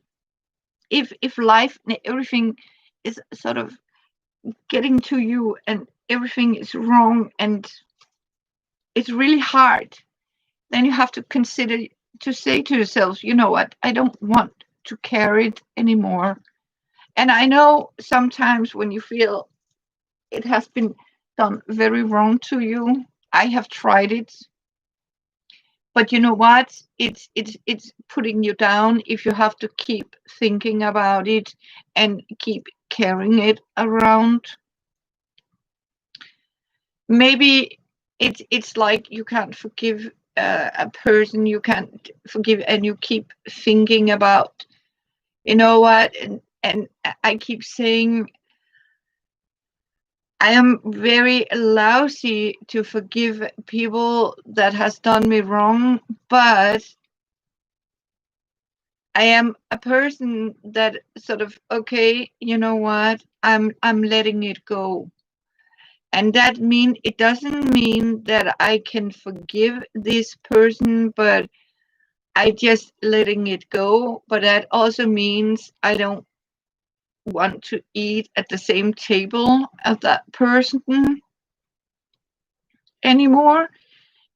if life and everything is sort of getting to you and everything is wrong and it's really hard, then you have to consider to say to yourself, you know what, I don't want to carry it anymore. And I know sometimes when you feel it has been done very wrong to you, I have tried it, but you know what, it's putting you down if you have to keep thinking about it and keep carrying it around. Maybe it's like you can't forgive a person, you can't forgive, and you keep thinking about, you know what, and I keep saying I am very lousy to forgive people that has done me wrong, but I am a person that sort of, okay, you know what, I'm letting it go. And that mean, it doesn't mean that I can forgive this person, but I just letting it go. But that also means I don't want to eat at the same table as that person anymore.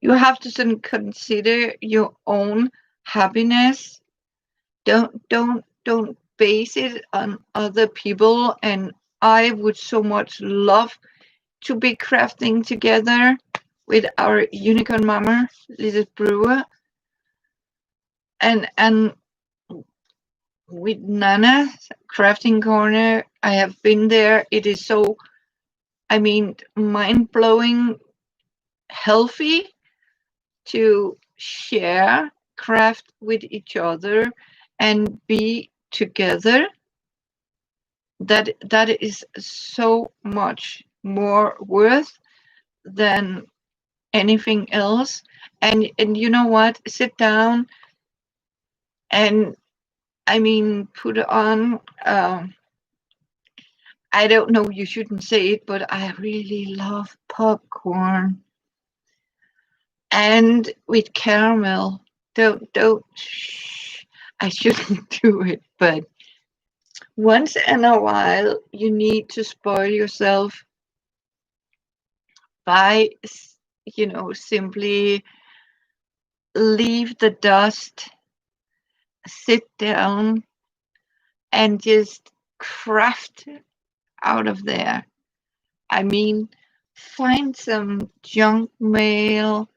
You have to then consider your own happiness. Don't base it on other people. And I would so much love to be crafting together with our unicorn mama, Lizzie Brewer, and with Nana crafting corner. I have been there. It is so, I mean, mind blowing, healthy to share craft with each other and be together. That is so much more worth than anything else. And you know what, sit down and, I mean, put on, I don't know, you shouldn't say it, but I really love popcorn, and with caramel. Don't shh, I shouldn't do it, but Once in a while, you need to spoil yourself by, simply leave the dust, sit down, and just craft out of there. I mean, find some junk mail,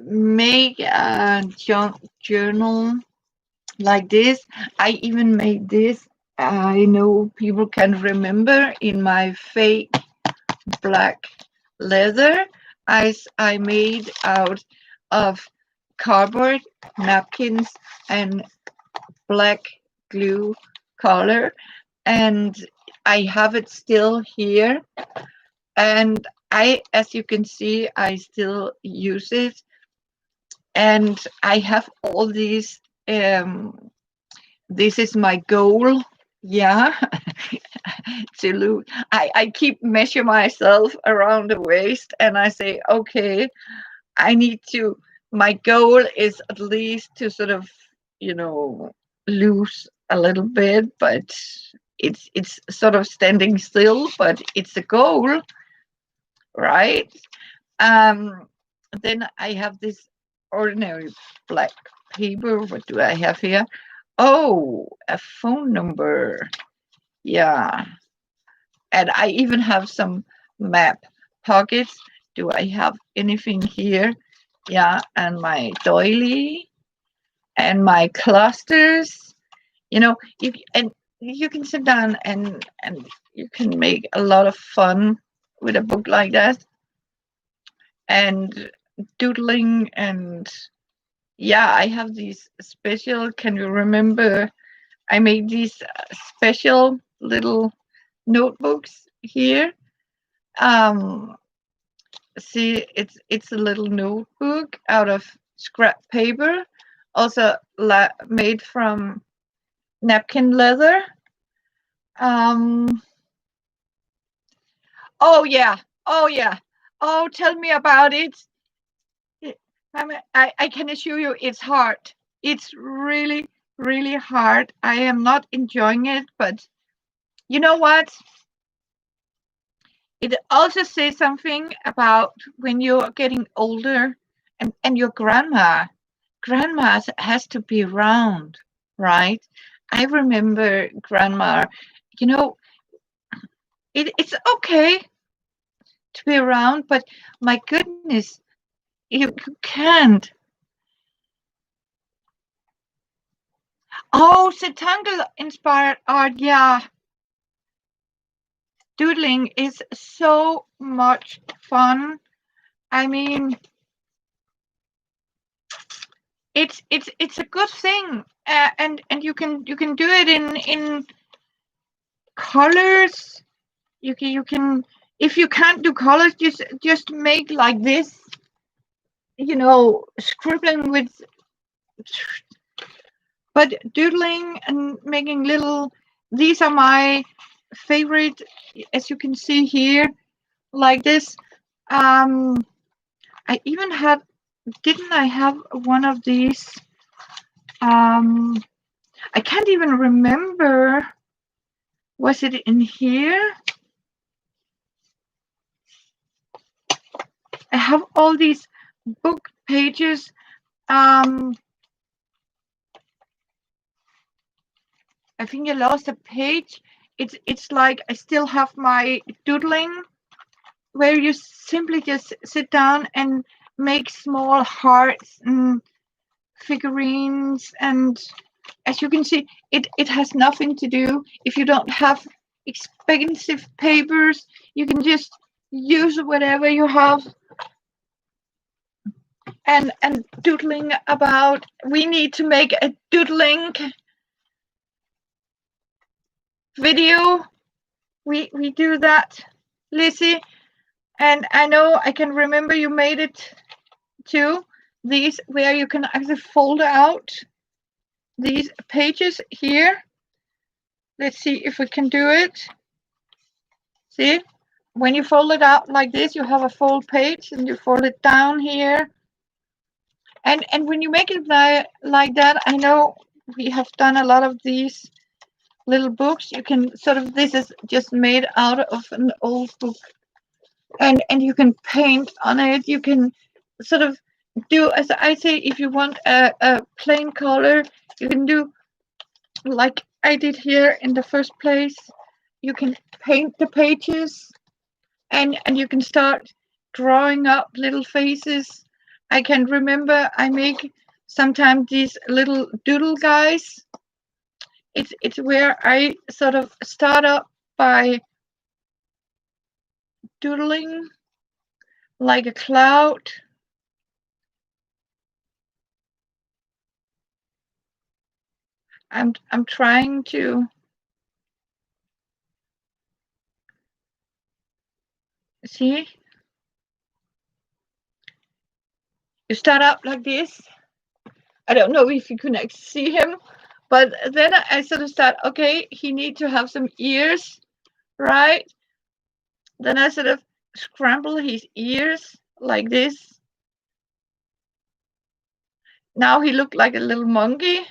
make a junk journal like this. I even made this. I know people can remember in my fake black leather I made out of cardboard, napkins, and black glue color. And I have it still here. And as you can see, I still use it. And I have all these. This is my goal. Yeah, to lose. I keep measure myself around the waist, and I say, okay, I need to. My goal is at least to sort of, you know, lose a little bit, but it's sort of standing still, but it's a goal, right? Um, then I have this ordinary black paper. What do I have here? Oh, a phone number. Yeah. And I even have some map pockets. Do I have anything here? Yeah. And my doily and my clusters. And you can sit down and you can make a lot of fun with a book like that, and doodling. And yeah, I have these special, can you remember, I made these special little notebooks here. um See, it's a little notebook out of scrap paper, also made from napkin leather. um oh yeah, oh yeah, oh, tell me about it. I can assure you it's hard. It's really, really hard. I am not enjoying it, but you know what? It also says something about when you're getting older, and your grandma has to be around, right? I remember grandma, you know, it's okay to be around, but my goodness, you can't. Oh, Setangel inspired art, yeah. Doodling is so much fun. I mean, it's a good thing, and you can do it in colors. You can, if you can't do colors, just make like this, scribbling with, but doodling and making little. These are my favorite, as you can see here, like this. um I even have, didn't I have one of these? um I can't even remember. Was it in here? I have all these book pages. um I think I lost a page. It's like I still have my doodling, where you simply just sit down and make small hearts and figurines. And as you can see, it has nothing to do. If you don't have expensive papers, you can just use whatever you have, and doodling about. We need to make a doodling video. We do that, Lizzie. And I know, I can remember you made it too. These, where you can actually fold out these pages here. Let's see if we can do it. See, when you fold it out like this, you have a full page, and you fold it down here. And when you make it like that, I know we have done a lot of these little books. You can sort of, this is just made out of an old book, and you can paint on it. You can sort of do, as I say, if you want a plain color, you can do like I did here in the first place. You can paint the pages, and you can start drawing up little faces. I can remember I make sometimes these little doodle guys. It's where I sort of start up by doodling like a cloud. I'm trying to see. You start up like this. I don't know if you can actually see him, but then I sort of start, okay, he needs to have some ears, right? Then I sort of scramble his ears like this. Now he looked like a little monkey.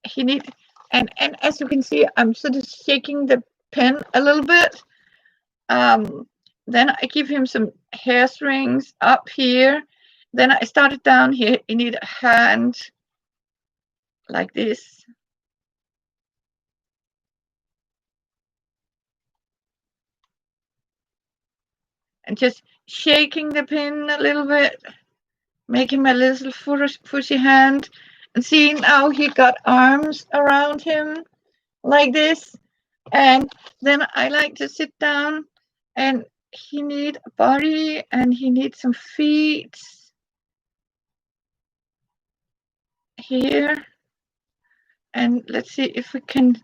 He need, and as you can see, I'm sort of shaking the pen a little bit. Then I give him some hair strings up here. Then I started down here. You need a hand like this. And just shaking the pen a little bit, making my little fushy hand. And see, now he got arms around him like this. And then I like to sit down, and he need a body, and he needs some feet here. And let's see if we can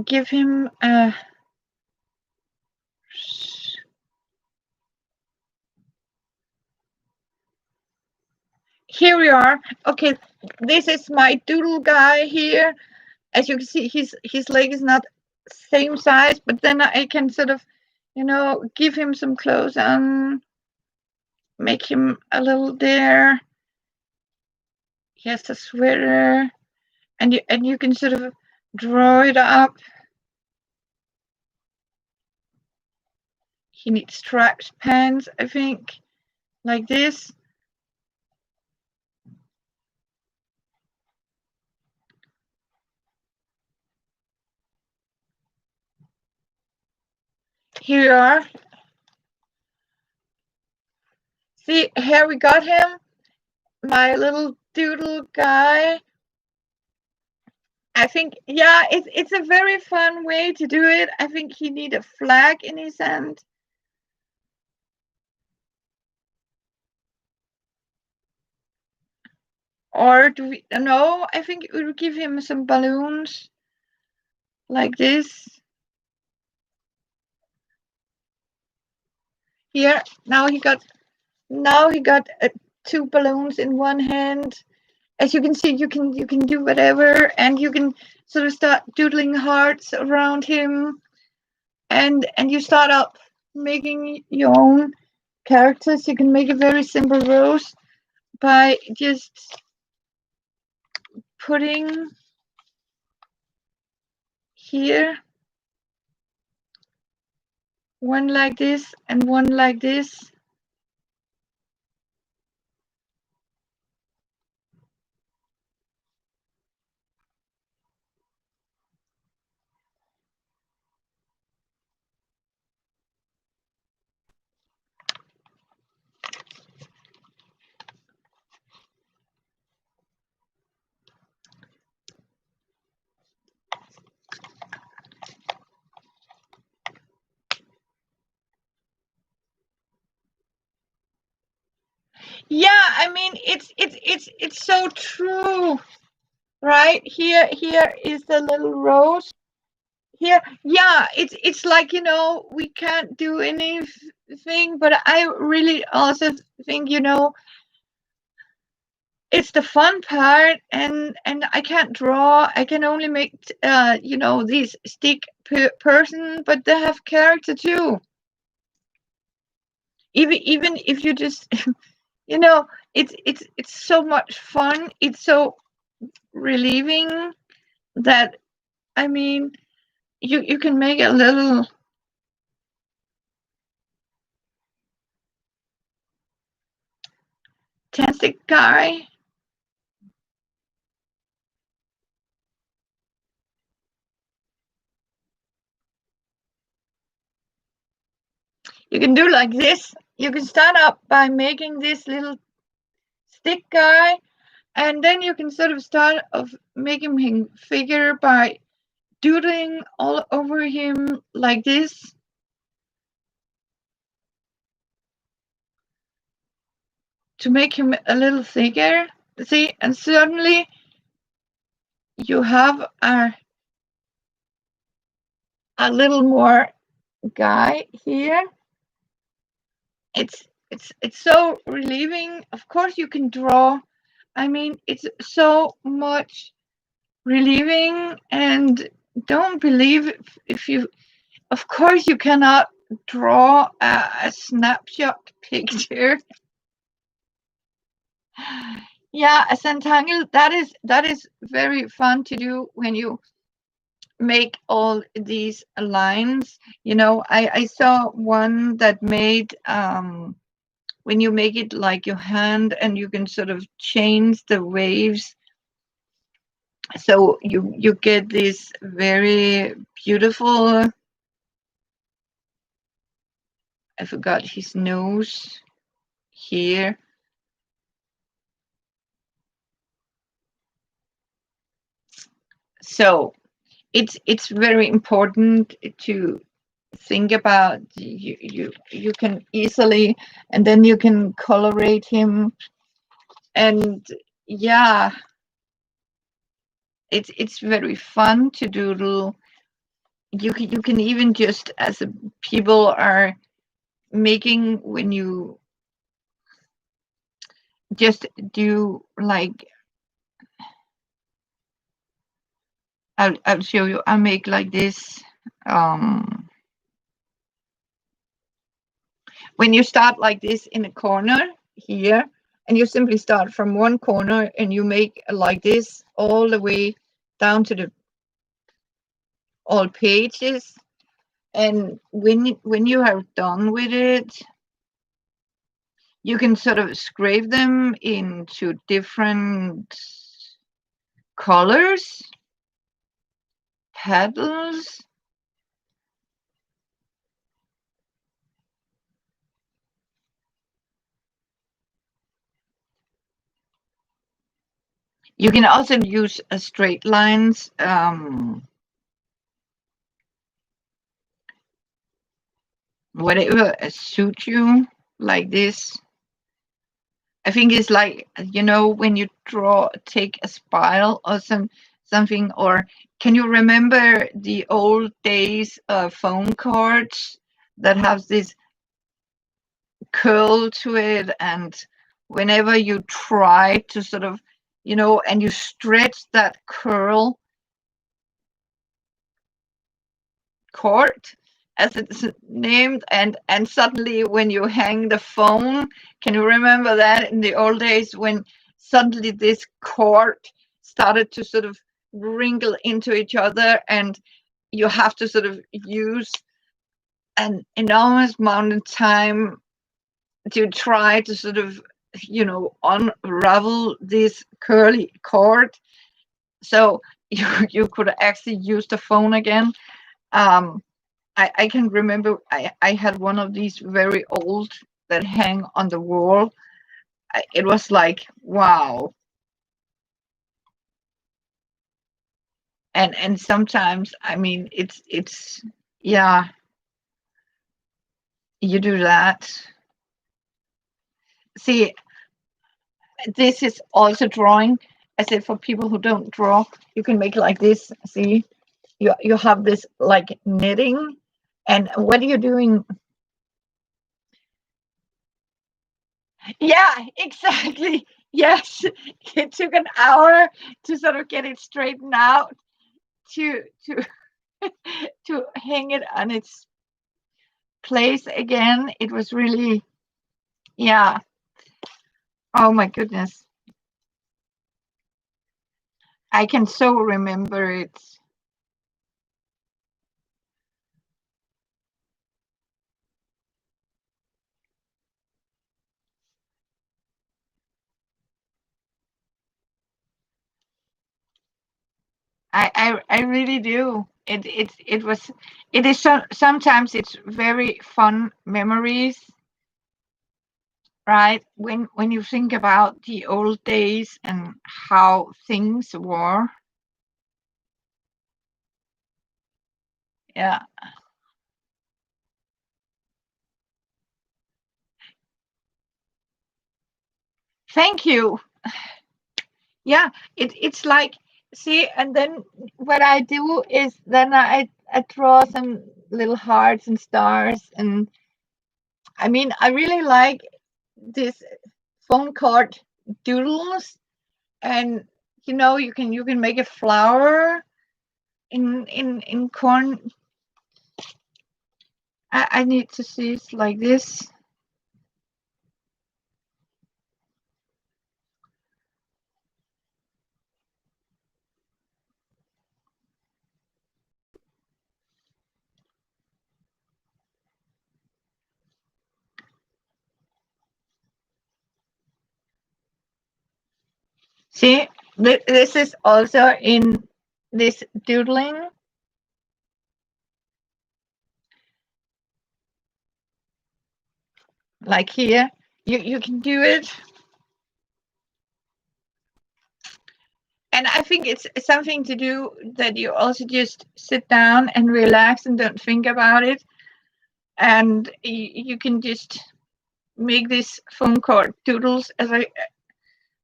give him a, here we are. Okay, this is my doodle guy here. As you can see, his leg is not same size, but then I can sort of, give him some clothes on, make him a little there. He has a sweater, and you can sort of draw it up. He needs striped pants, I think, like this. Here we are. See, here we got him, my little doodle guy. I think, yeah, it's a very fun way to do it. I think he need a flag in his hand. Or do we, no, I think we will give him some balloons like this. Here, now he got 2 balloons in one hand. As you can see, you can do whatever, and you can sort of start doodling hearts around him, and you start up making your own characters. You can make a very simple rose by just putting here one like this and one like this. Yeah, I mean, it's so true, right? Here is the little rose. Here, yeah, it's like, we can't do anything, but I really also think, it's the fun part, and I can't draw. I can only make these stick person, but they have character too. Even if you just it's so much fun. It's so relieving that I mean, you can make a little tansic guy. You can do like this. You can start up by making this little stick guy, and then you can sort of start of making him figure by doodling all over him like this. To make him a little thicker. See, and suddenly you have a little more guy here. It's so relieving. Of course you can draw. I mean, it's so much relieving, and don't believe if you, of course you cannot draw a snapshot picture. Yeah, a centennial, that is very fun to do when you make all these lines. I saw one that made when you make it like your hand, and you can sort of change the waves, so you get this very beautiful. I forgot his nose here. So it's very important to think about. You can easily, and then you can colorate him, and yeah, it's very fun to doodle. You can even just, as people are making, when you just do like, I'll show you. I make like this. When you start like this in a corner here, and you simply start from one corner, and you make like this all the way down to the all pages, and when you are done with it, you can sort of scrape them into different colors, petals. You can also use straight lines, whatever suits you, like this. I think it's like, when you take a spiral or something, or can you remember the old days of phone cards that have this curl to it, and whenever you try to sort of, and you stretch that curl cord, as it's named, and suddenly when you hang the phone, can you remember that in the old days when suddenly this cord started to sort of wrinkle into each other, and you have to sort of use an enormous amount of time to try to sort of, unravel this curly cord, so you could actually use the phone again. I can remember I had one of these very old that hang on the wall. It was like, wow. And sometimes, I mean, it's yeah, you do that. See, this is also drawing. I said, for people who don't draw, you can make like this. See, you have this like knitting, and what are you doing? Yeah, exactly. Yes, it took an hour to sort of get it straightened out, to to hang it on its place again. It was really, yeah. Oh my goodness. I can so remember it. I really do. It is sometimes it's very fun memories, right? When you think about the old days and how things were. Yeah. Thank you. Yeah, it's like, see, and then what I do is then I draw some little hearts and stars, and I mean I really like this phone card doodles, and you can make a flower in corn. I need to see it like this. See, this is also in this doodling, like here. You can do it. And I think it's something to do that you also just sit down and relax and don't think about it. And you can just make this phone card doodles. As I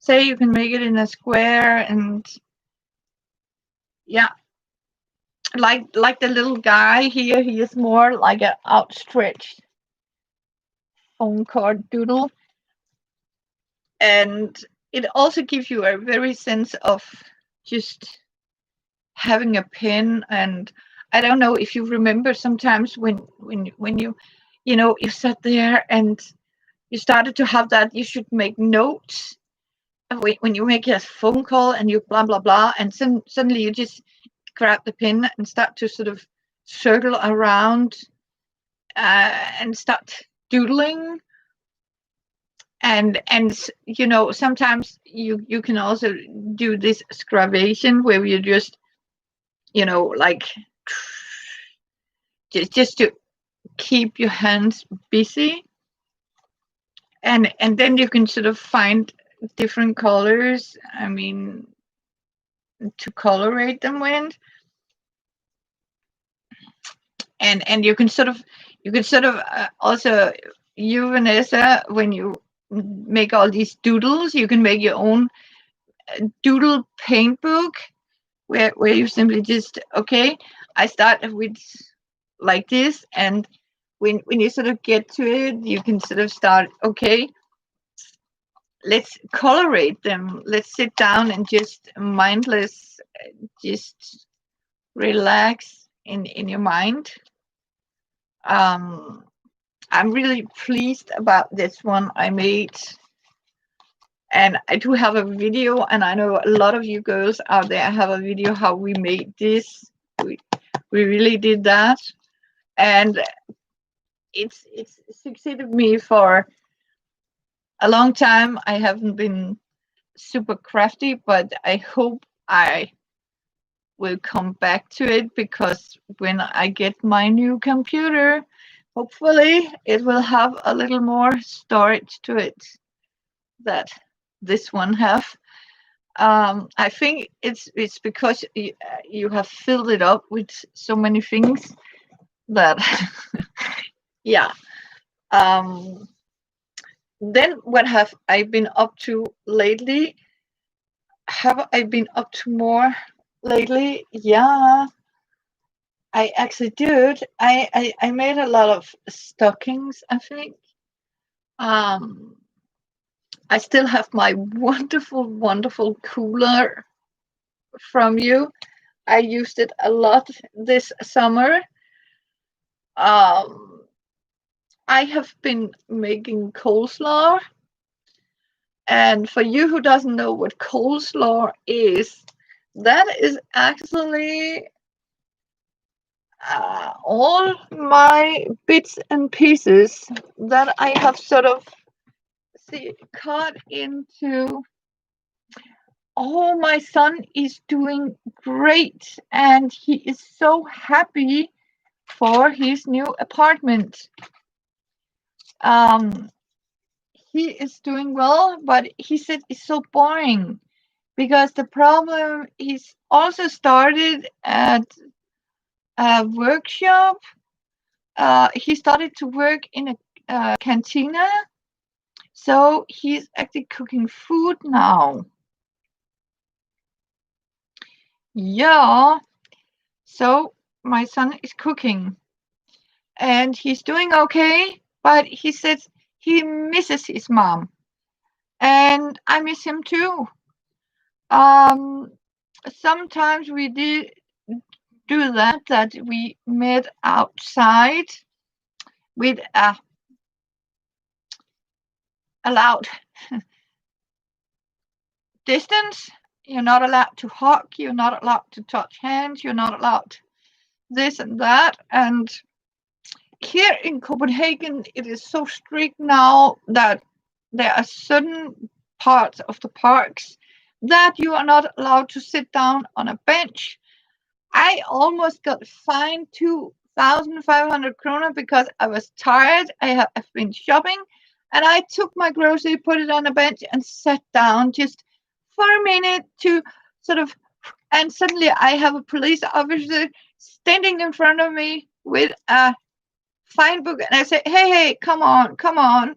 say, you can make it in a square, and yeah, like the little guy here, he is more like an outstretched phone card doodle. And it also gives you a very sense of just having a pen. And I don't know if you remember sometimes when you sat there and you started to have that you should make notes when you make a phone call and you blah blah blah, and suddenly you just grab the pen and start to sort of circle around and start doodling. And sometimes you can also do this scravation where you just like just to keep your hands busy, and then you can sort of find different colors, I mean, to colorate them with. And you can sort of also, you, Vanessa, when you make all these doodles, you can make your own doodle paint book where you simply just, okay, I start with like this, and when you sort of get to it, you can sort of start, okay, let's colorate them, let's sit down and just mindless, just relax in your mind. um I'm really pleased about this one I made, and I do have a video, and I know a lot of you girls out there have a video how we made this. We really did that, and it's succeeded me for a long time. I haven't been super crafty, but I hope I will come back to it, because when I get my new computer, hopefully it will have a little more storage to it that this one have. I think it's because you have filled it up with so many things that yeah. Um, then what have I been up to lately? Have I been up to more lately? Yeah, I actually did. I made a lot of stockings, I think. Um, I still have my wonderful, wonderful cooler from you. I used it a lot this summer. Um, I have been making coleslaw. And for you who doesn't know what coleslaw is, that is actually all my bits and pieces that I have sort of cut into oh, my son is doing great, and he is so happy for his new apartment. Um, he is doing well, but he said it's so boring because the problem is also started at a workshop. He started to work in a cantina, so he's actually cooking food now. Yeah, so my son is cooking and he's doing okay, but he says he misses his mom, and I miss him too. Um, Sometimes we did do that we met outside with a loud distance. You're not allowed to hug, you're not allowed to touch hands, you're not allowed this and that. And here in Copenhagen, it is so strict now that there are certain parts of the parks that you are not allowed to sit down on a bench. I almost got fined 2,500 kroner because I was tired. I've been shopping, and I took my grocery, put it on a bench, and sat down just for a minute to sort of. And suddenly, I have a police officer standing in front of me with a fine book, and I say, "Hey, come on, come on!"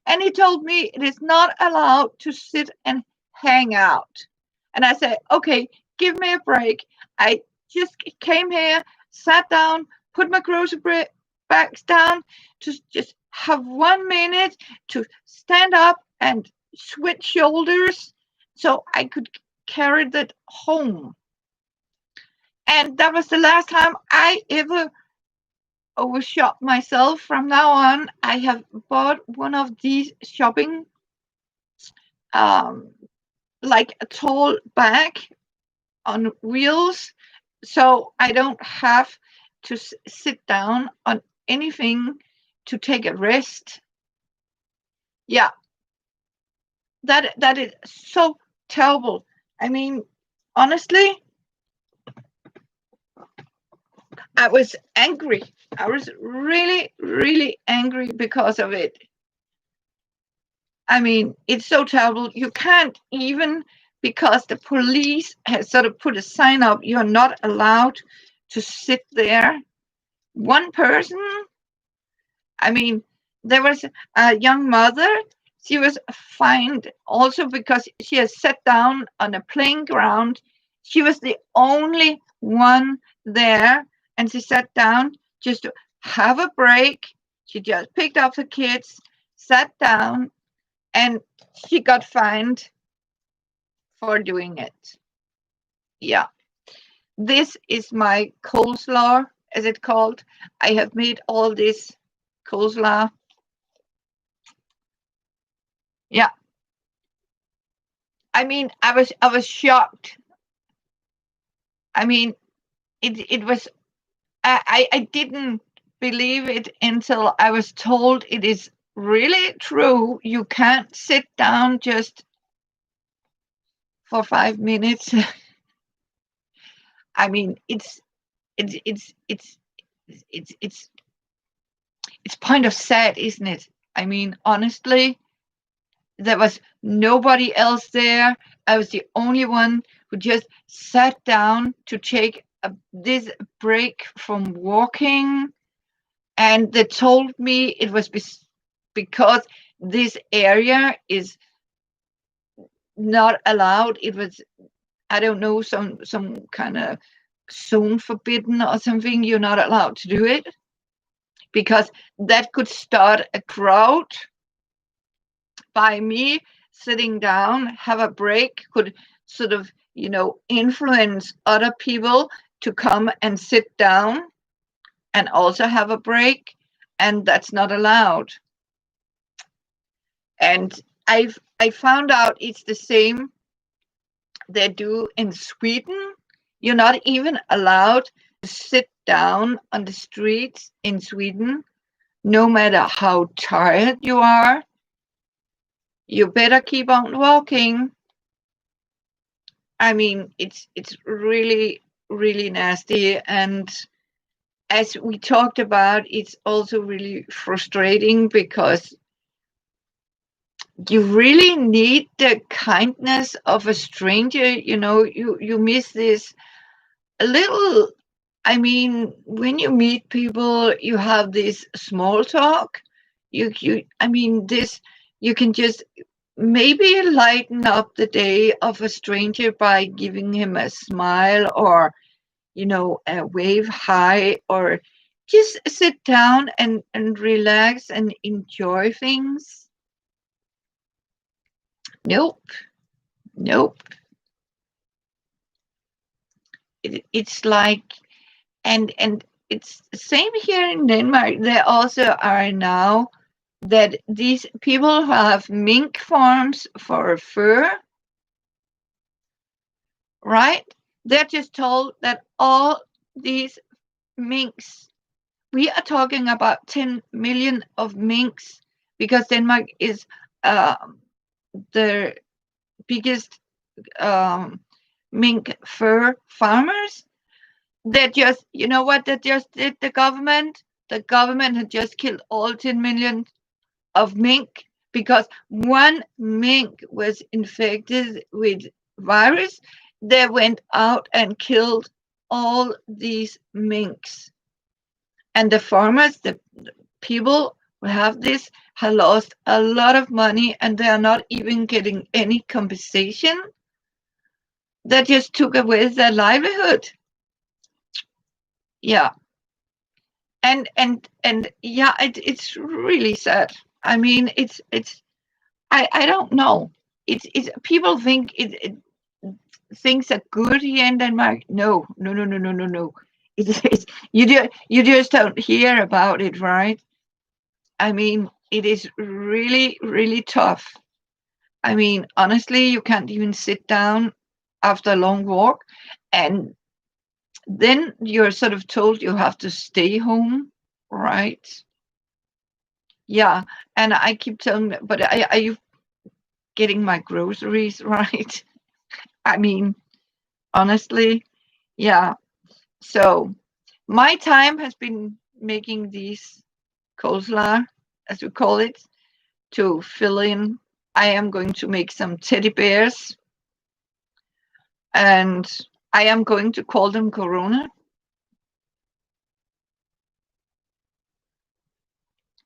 And he told me it is not allowed to sit and hang out. And I said, okay, give me a break. I just came here, sat down, put my grocery bags down to just have 1 minute to stand up and switch shoulders so I could carry that home. And that was the last time I ever overshot myself. From now on, I have bought one of these shopping um, like a tall bag on wheels, so I don't have to sit down on anything to take a rest. Yeah, that is so terrible. I mean, honestly, I was angry. I was really, really angry because of it. I mean, it's so terrible. You can't even, because the police has sort of put a sign up, you're not allowed to sit there. One person, I mean, there was a young mother. She was fined also because she has sat down on a playground. She was the only one there, and she sat down just to have a break. She just picked up the kids, sat down, and she got fined for doing it. Yeah. This is my coleslaw, as it's called. I have made all this coleslaw. Yeah. I mean, I was shocked. I mean, it was I didn't believe it until I was told it is really true. You can't sit down just for 5 minutes. I mean, it's it's kind of sad, isn't it? I mean, honestly, there was nobody else there. I was the only one who just sat down to take this break from walking. And they told me it was because this area is not allowed. It was, I don't know, some kind of zone forbidden or something. You're not allowed to do it because that could start a crowd. By me sitting down, have a break, could sort of, influence other people to come and sit down and also have a break, and that's not allowed. And I found out it's the same they do in Sweden. You're not even allowed to sit down on the streets in Sweden, no matter how tired you are. You better keep on walking. I mean, it's really, really nasty. And as we talked about, it's also really frustrating because you really need the kindness of a stranger. You miss this a little. I mean, when you meet people, you have this small talk. I mean, this, you can just maybe lighten up the day of a stranger by giving him a smile, or, a wave hi, or just sit down and relax and enjoy things. Nope, nope. It's like, and it's the same here in Denmark. There also are now that these people who have mink farms for fur, right? They're just told that all these minks, we are talking about 10 million of minks, because Denmark is the biggest mink fur farmers. That just, you know what that just did, the government? The government had just killed all 10 million of mink, because one mink was infected with virus. They went out and killed all these minks. And the farmers, the people who have this, have lost a lot of money, and they are not even getting any compensation. That just took away their livelihood. Yeah. And yeah, it's really sad. I mean, it's I don't know. It's people think things are good here in Denmark. No, no, no, no, no, no, no. It's you just don't hear about it, right? I mean, it is really, really tough. I mean, honestly, you can't even sit down after a long walk, and then you're sort of told you have to stay home, right? Yeah, and I keep telling them, but are you getting my groceries right? I mean, honestly, yeah. So my time has been making these coleslaw, as we call it, to fill in. I am going to make some teddy bears, and I am going to call them Corona.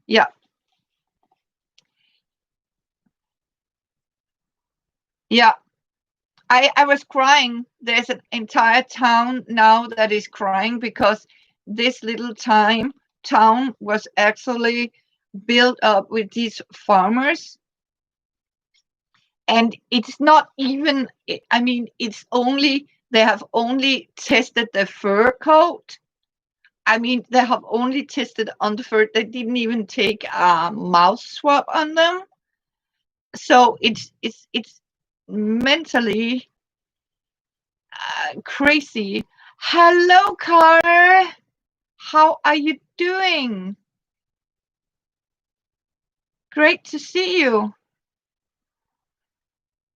Yeah, yeah. I was crying. There's an entire town now that is crying because this little town was actually built up with these farmers, and it's not even, I mean, it's only, they have only tested the fur coat. I mean, they have only tested on the fur. They didn't even take a mouth swab on them. So it's mentally crazy. Hello, Carter. How are you doing? Great to see you.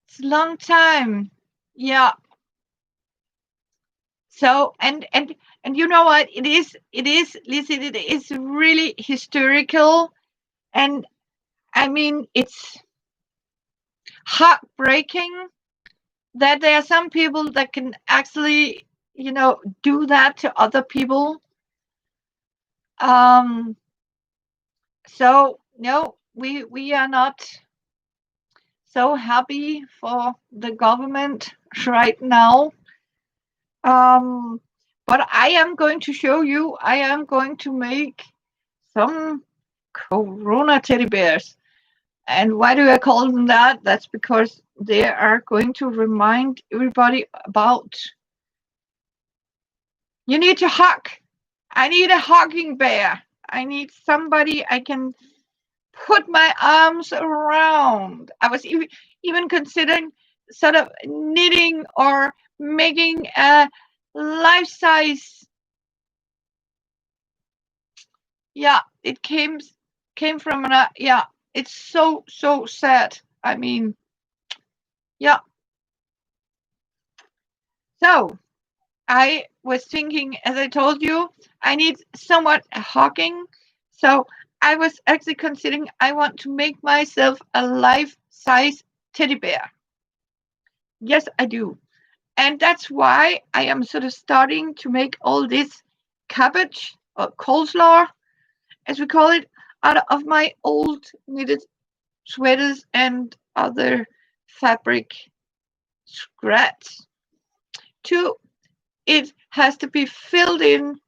It's a long time. Yeah. So and you know what? It is, listen, it is really historical, and I mean, it's heartbreaking that there are some people that can actually, do that to other people. Um so no, we are not so happy for the government right now. Um, but I am going to show you, I am going to make some Corona teddy bears. And why do I call them that? That's because they are going to remind everybody about, you need to hug. I need a hugging bear. I need somebody I can put my arms around. I was even considering sort of knitting or making a life size. Yeah, it came from an, yeah. It's so sad. I mean, yeah. So I was thinking, as I told you, I need somewhat hawking. So I was actually considering I want to make myself a life-size teddy bear. Yes, I do. And that's why I am sort of starting to make all this cabbage or coleslaw, as we call it, out of my old knitted sweaters and other fabric scraps. To it has to be filled in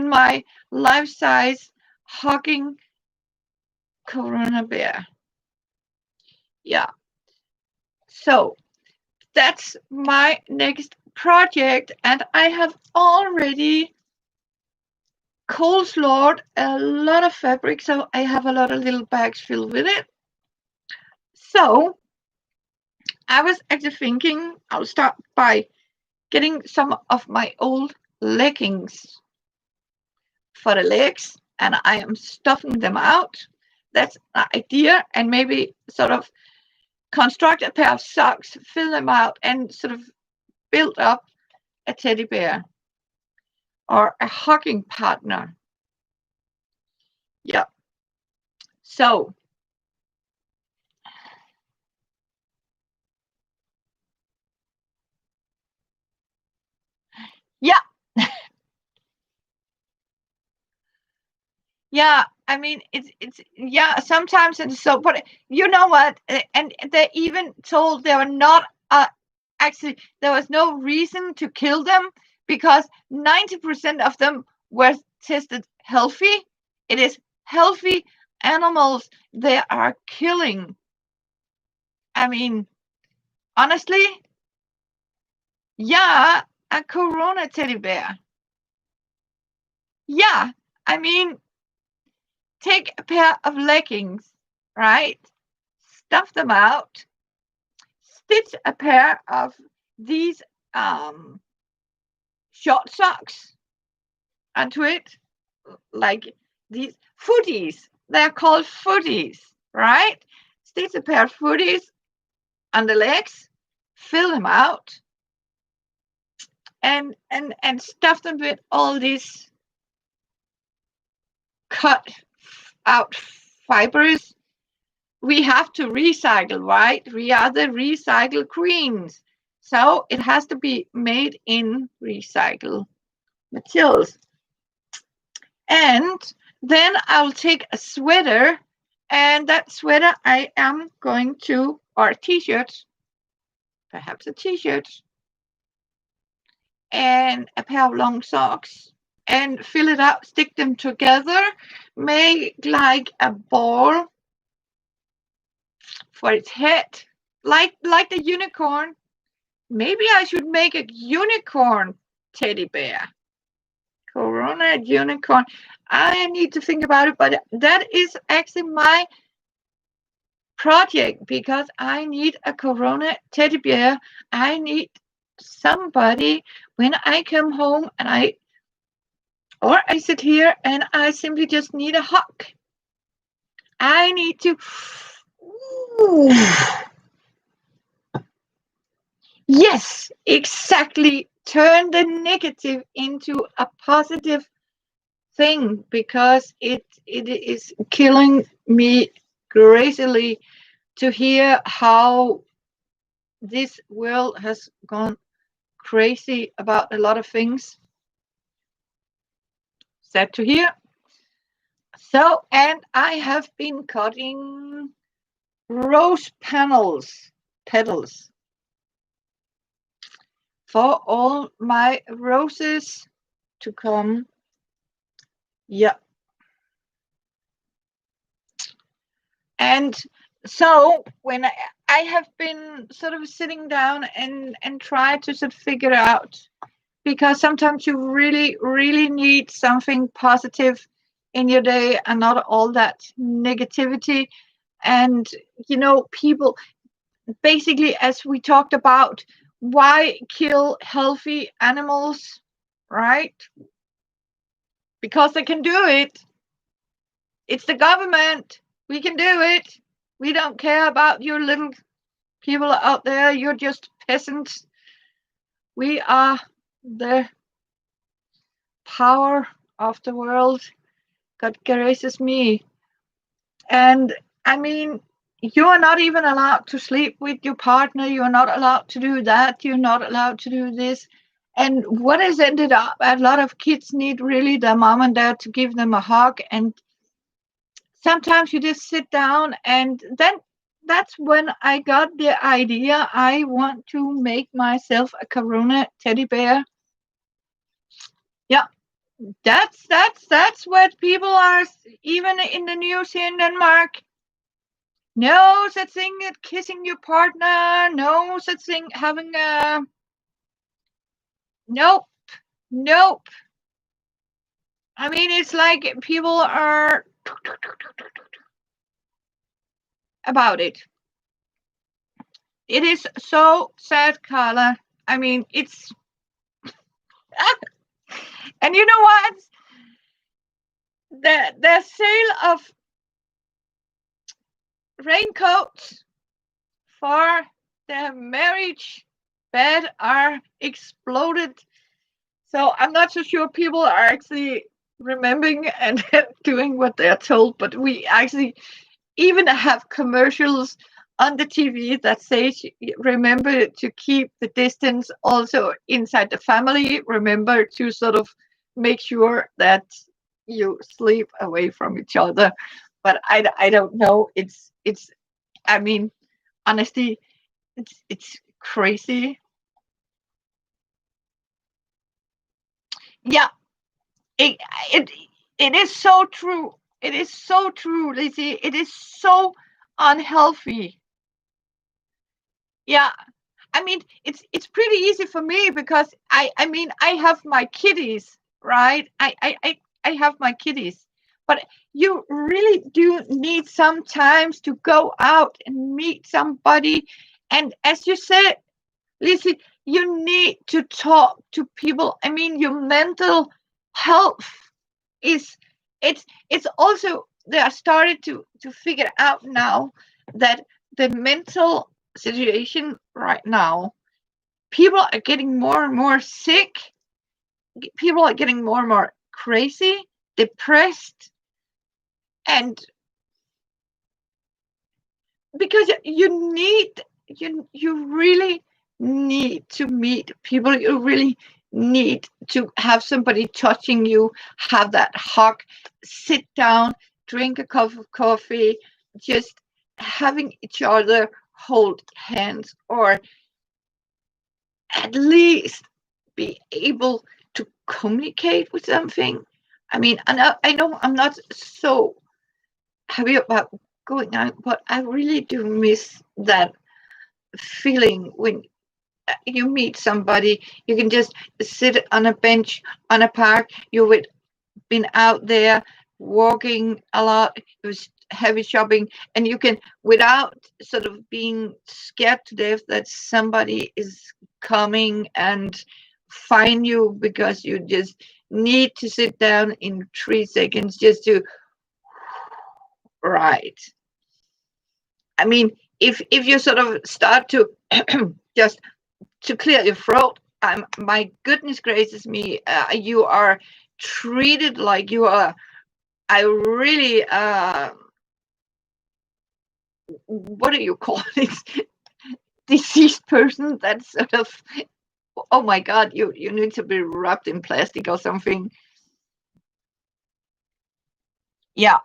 my life-size hugging Corona bear. Yeah. So that's my next project, and I have already coleslawed a lot of fabric, so I have a lot of little bags filled with it. So I was actually thinking I'll start by getting some of my old leggings for the legs, and I am stuffing them out. That's the idea, and maybe sort of construct a pair of socks, fill them out, and sort of build up a teddy bear or a hugging partner. Yeah. So yeah, yeah. I mean, it's yeah. Sometimes it's so, but you know what? And they even told they were not. Actually, there was no reason to kill them because 90% of them were tested healthy. It is healthy animals they are killing. I mean, honestly, yeah, a Corona teddy bear. Yeah, I mean, take a pair of leggings, right? Stuff them out, stitch a pair of these um, short socks onto it, like these footies. They're called footies, right? Stitch a pair of footies on the legs, fill them out, and stuff them with all these cut out fibers. We have to recycle, right? We are the recycle queens. So it has to be made in recycled materials. And then I'll take a sweater, and that sweater I am going to, or a t-shirt, perhaps a t-shirt, and a pair of long socks, and fill it out, stick them together, make like a ball for its head, like the unicorn. Maybe I should make a unicorn teddy bear. Corona unicorn. I need to think about it, but that is actually my project because I need a Corona teddy bear. I need somebody when I come home and I sit here and I simply just need a hug. I need to. Ooh. Yes, exactly. Turn the negative into a positive thing because it is killing me crazily to hear how this world has gone crazy about a lot of things. Sad to hear. So, and I have been cutting rose petals for all my roses to come. Yeah. And so when I have been sort of sitting down and try to sort of figure out, because sometimes you really, really need something positive in your day and not all that negativity. And, you know, people basically, as we talked about, why kill healthy animals, right? Because they can do it. It's the government. We can do it. We don't care about your little people out there. You're just peasants. We are the power of the world. God graces me. And I mean, you are not even allowed to sleep with your partner. You are not allowed to do that. You're not allowed to do this. And what has ended up, a lot of kids need really their mom and dad to give them a hug. And sometimes you just sit down, and then that's when I got the idea I want to make myself a Corona teddy bear. Yeah, that's what people are, even in the news here in Denmark. No such thing as kissing your partner. No such thing having a. Nope, nope. I mean, it's like people are about it. It is so sad, Carla. I mean, it's. And you know what? The sale of raincoats for the marriage bed are exploded. So I'm not so sure people are actually remembering and doing what they're told, but we actually even have commercials on the TV that say, remember to keep the distance also inside the family. Remember to sort of make sure that you sleep away from each other. But I don't know. It's I mean, honestly, it's crazy. Yeah, it it it is so true. It is so true, Lizzie. It is so unhealthy. Yeah, I mean, it's pretty easy for me because I mean I have my kitties, right? I have my kitties, but you really do need sometimes to go out and meet somebody, and as you said, Lizzie, you need to talk to people. I mean, your mental health is it's also they are started to figure out now that the mental situation right now, people are getting more and more sick, people are getting more and more crazy, depressed, and because you really need to meet people, you really need to have somebody touching you, have that hug, sit down, drink a cup of coffee, just having each other hold hands, or at least be able to communicate with something. I mean, I know I'm not so happy about going out, but I really do miss that feeling when you meet somebody. You can just sit on a bench on a park. You've been out there walking a lot. It was heavy shopping, and you can, without sort of being scared to death that somebody is coming and find you because you just need to sit down in 3 seconds just to write. I mean, if you sort of start to just to clear your throat, my goodness gracious me, you are treated like you are. I really, what do you call it? Deceased person. That's sort of, oh my God, you need to be wrapped in plastic or something. Yeah,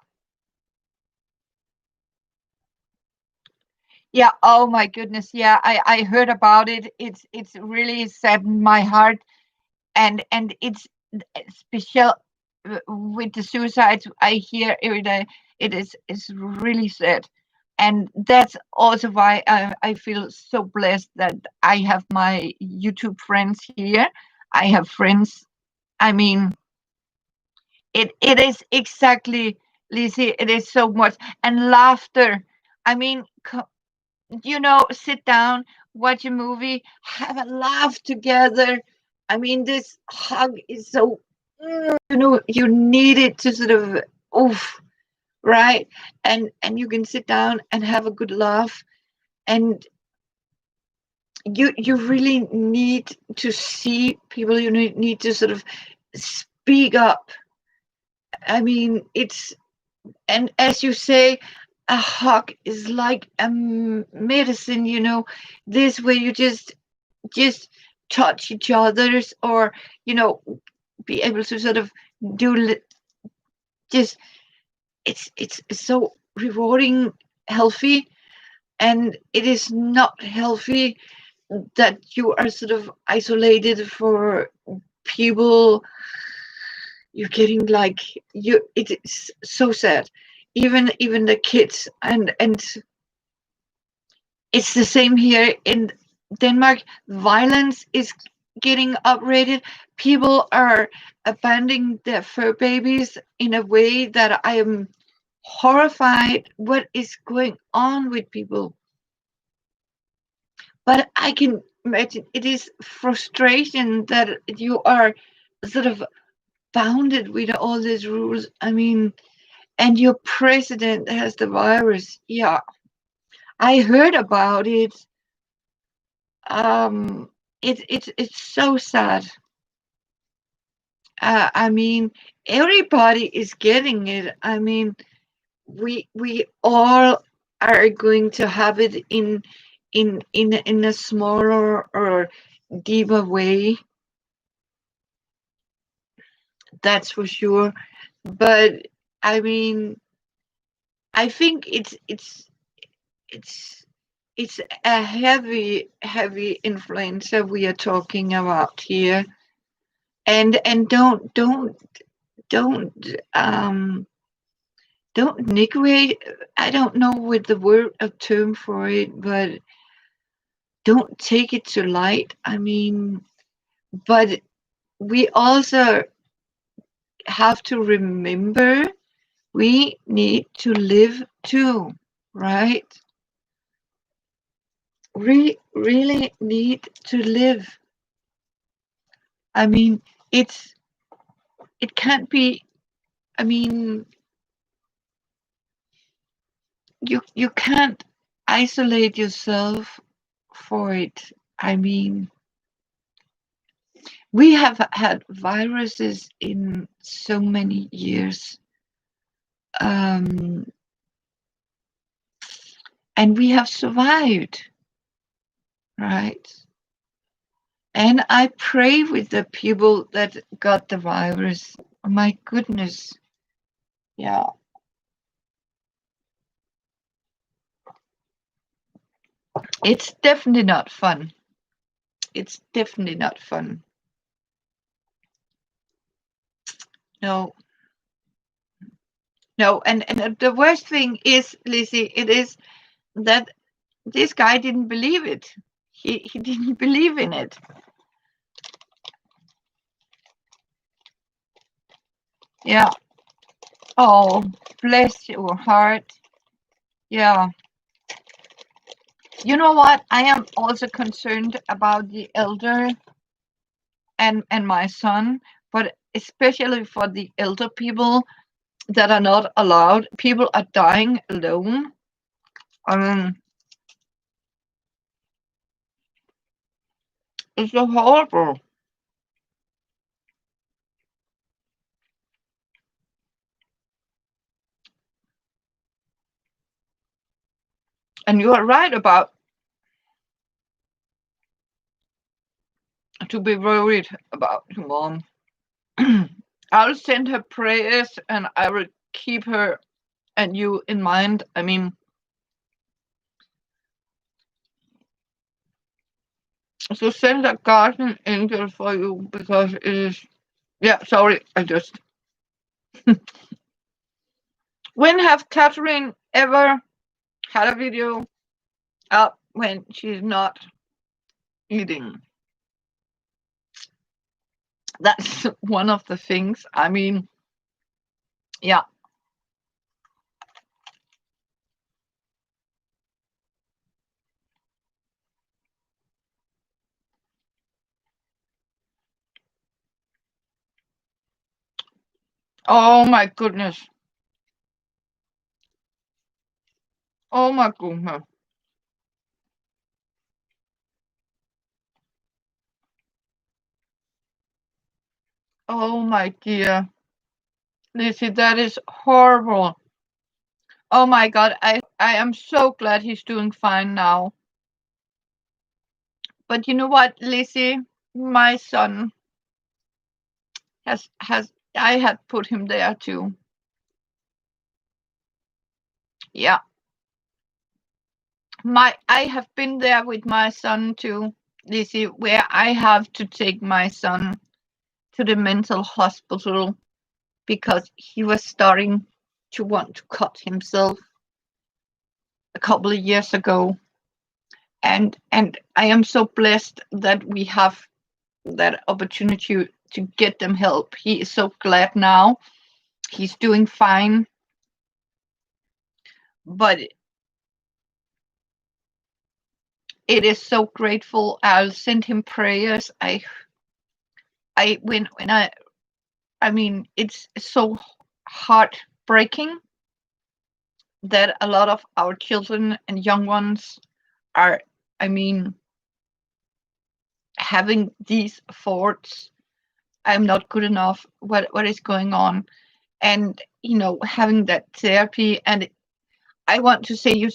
yeah. Oh my goodness. Yeah, I heard about it. It's really saddened my heart, and it's special with the suicides I hear every day. It is really sad, and that's also why I feel so blessed that I have my YouTube friends here. I have friends. I mean, it is exactly, Lizzie. It is so much, and laughter. I mean, sit down, watch a movie, have a laugh together. I mean, this hug is so, you need it to sort of, oof, right? And you can sit down and have a good laugh. And you really need to see people. You need to sort of speak up. I mean, it's, and as you say, a hug is like a medicine. This way you just touch each other's, or be able to sort of do just, it's so rewarding, healthy. And it is not healthy that you are sort of isolated for people. You're getting like, it is so sad. Even the kids, and it's the same here in Denmark. Violence is getting uprated. People are abandoning their fur babies in a way that I am horrified. What is going on with people? But I can imagine it is frustration that you are sort of bounded with all these rules. I mean, and your president has the virus. Yeah, I heard about it. It's so sad. I mean, everybody is getting it. I mean, we all are going to have it in a smaller or deeper way. That's for sure. But I mean, I think it's it's a heavy influencer we are talking about here. And don't don't neglect. I don't know with the word a term for it, but don't take it to light. I mean, but we also have to remember we need to live too, right? We really need to live. I mean, it can't be. I mean, you can't isolate yourself for it. I mean, we have had viruses in so many years, um, and we have survived, right? And I pray with the people that got the virus. My goodness, yeah. It's definitely not fun. It's definitely not fun. No, no. And the worst thing is, Lizzie, it is that this guy didn't believe it. He didn't believe in it. Yeah. Oh, bless your heart. Yeah. You know what? I am also concerned about the elder and my son, but especially for the elder people that are not allowed. People are dying alone. Um, it's so horrible. And you are right about to be worried about your mom. I'll send her prayers and I will keep her and you in mind. I mean, so send a guardian angel for you because it is. Yeah, sorry, I just. When have Catherine ever had a video up when she's not eating? That's one of the things. I mean, yeah. Oh my goodness. Oh my goodness. Oh my dear. Lizzie, that is horrible. Oh my God, I am so glad he's doing fine now. But you know what, Lizzie? My son has I had put him there too. Yeah. I have been there with my son too, Lizzie, where I have to take my son to the mental hospital because he was starting to want to cut himself a couple of years ago. And I am so blessed that we have that opportunity to get them help. He is so glad now. He's doing fine. But it is so grateful. I'll send him prayers. I when I mean it's so heartbreaking that a lot of our children and young ones are, I mean, having these thoughts. I'm not good enough. What is going on? And having that therapy. And I want to say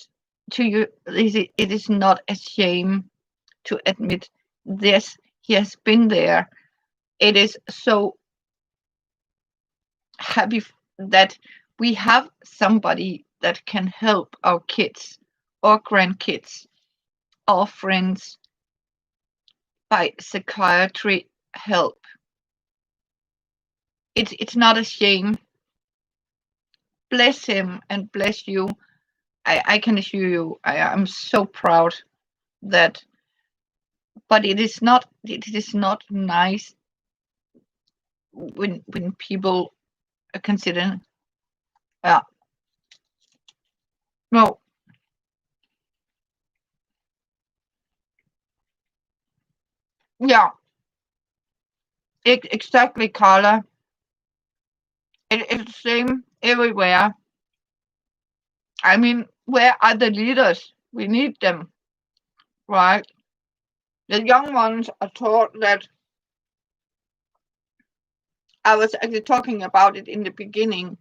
to you, Lizzie, it is not a shame to admit this. He has been there. It is so happy that we have somebody that can help our kids or grandkids or friends by psychiatry help. It's not a shame. Bless him and bless you. I can assure you, I'm so proud that. But it is not nice when people consider. Yeah. No. Yeah. Exactly, Carla. It's the same everywhere. I mean, where are the leaders? We need them, right? The young ones are taught that. I was actually talking about it in the beginning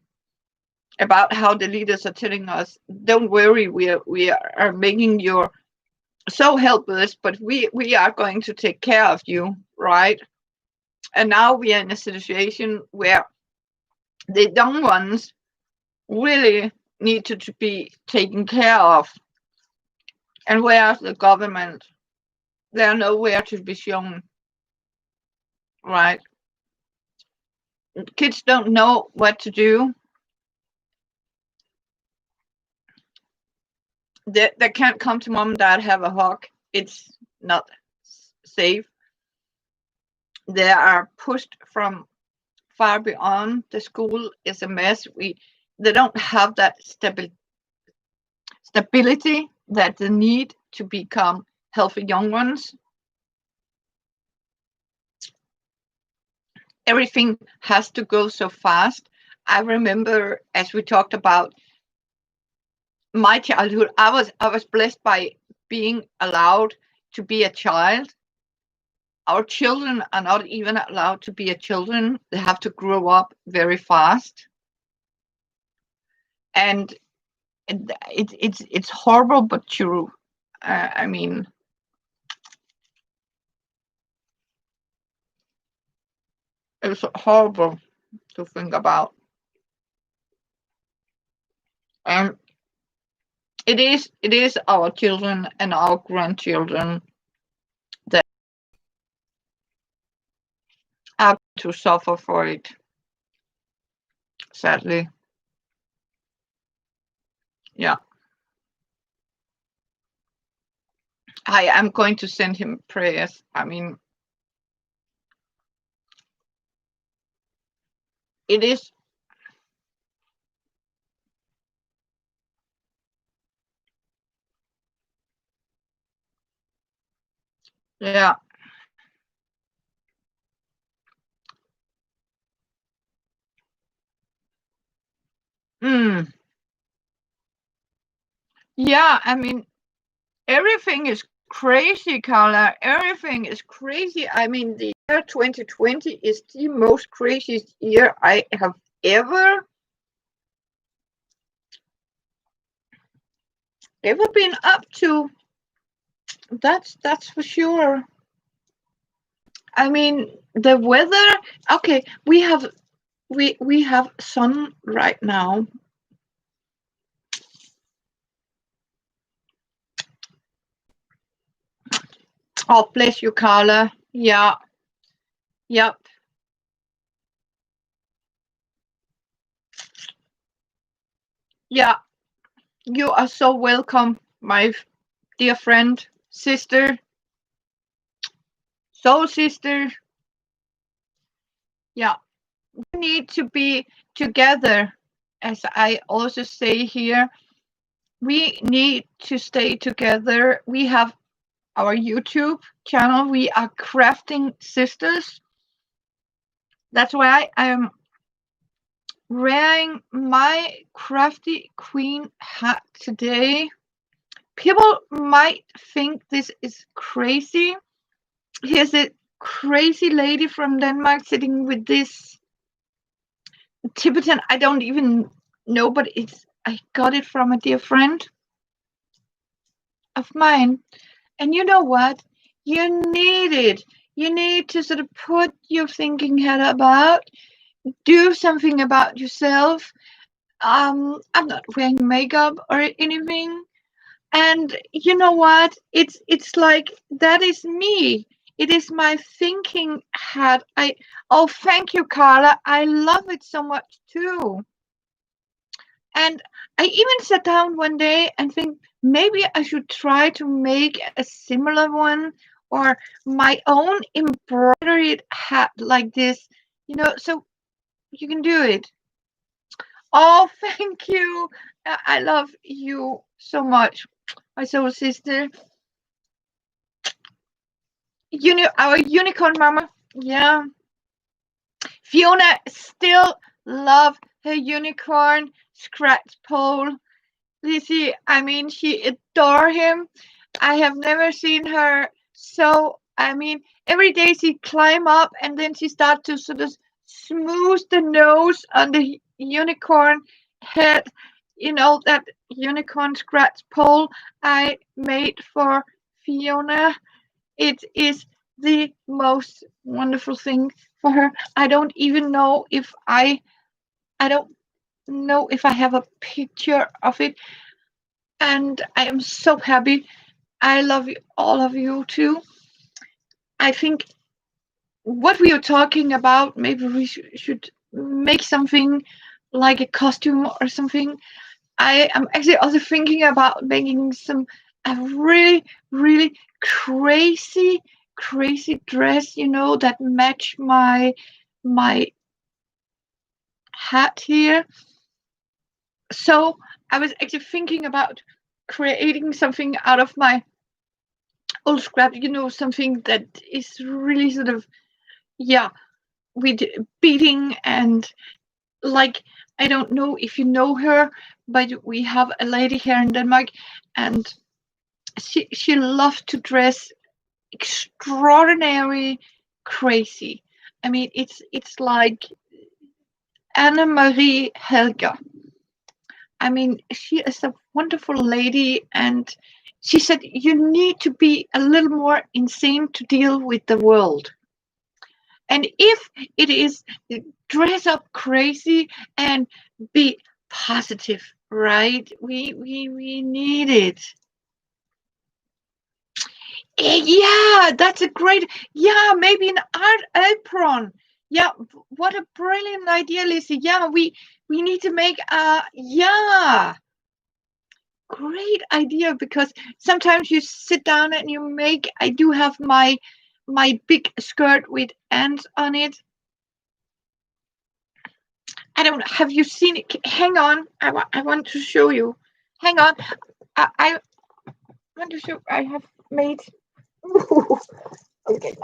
about how the leaders are telling us, "Don't worry, we are making you so helpless, but we are going to take care of you," right? And now we are in a situation where the young ones really need to be taken care of, and whereas the government, they are nowhere to be shown, right? Kids don't know what to do. They can't come to mom and dad, have a hug. It's not safe. They are pushed from far beyond. The school is a mess. They don't have that stability that they need to become healthy young ones. Everything has to go so fast. I remember, as we talked about my childhood, I was blessed by being allowed to be a child. Our children are not even allowed to be a children. They have to grow up very fast. And it's horrible but true. I mean, it's horrible to think about. And it is our children and our grandchildren that have to suffer for it, sadly. Yeah. I am going to send him prayers. I mean, it is. Yeah. Mm. Yeah, I mean, everything is crazy, Carla. Everything is crazy. I mean, the year 2020 is the most craziest year I have ever been up to. That's for sure. I mean, the weather. Okay, we have sun right now. Oh, bless you, Carla. Yeah, yep. Yeah, you are so welcome, my dear friend, sister, soul sister. Yeah, we need to be together, as I also say here. We need to stay together. We have our YouTube channel. We are crafting sisters. That's why I am wearing my crafty queen hat today. People might think this is crazy. Here's a crazy lady from Denmark sitting with this Tibetan. I don't even know, but I got it from a dear friend of mine. And you know what? You need it. You need to sort of put your thinking head about, do something about yourself. I'm not wearing makeup or anything. And you know what? It's like that is me. It is my thinking hat. Oh, thank you, Carla. I love it so much too. And I even sat down one day and think maybe I should try to make a similar one or my own embroidered hat like this, so you can do it. Oh, thank you. I love you so much, my soul sister. Our unicorn mama. Yeah. Fiona still love her unicorn scratch pole. Lizzie, I mean, she adore him. I have never seen her so. I mean, every day she climb up and then she start to sort of smooth the nose on the unicorn head. That unicorn scratch pole I made for Fiona. It is the most wonderful thing for her. I don't even know if I don't know if I have a picture of it, and I am so happy. I love you, all of you too. I think what we are talking about, maybe we should make something like a costume or something. I am actually also thinking about making a really, really crazy dress, that match my hat here. So I was actually thinking about creating something out of my old scrap, something that is really sort of, yeah, with beating and like, I don't know if you know her, but we have a lady here in Denmark, and she loves to dress extraordinary crazy. I mean, it's like Anna Marie Helga. I mean, she is a wonderful lady, and she said you need to be a little more insane to deal with the world. And if it is dress up crazy and be positive, right? We need it. Yeah, that's a great. Yeah, maybe an art apron. Yeah, what a brilliant idea, Lizzie. Yeah, we need to make a yeah. Great idea, because sometimes you sit down and you make. I do have my big skirt with ants on it. I don't. Have you seen it? Hang on. I want to show you. Hang on. I want to show. I have made. Okay.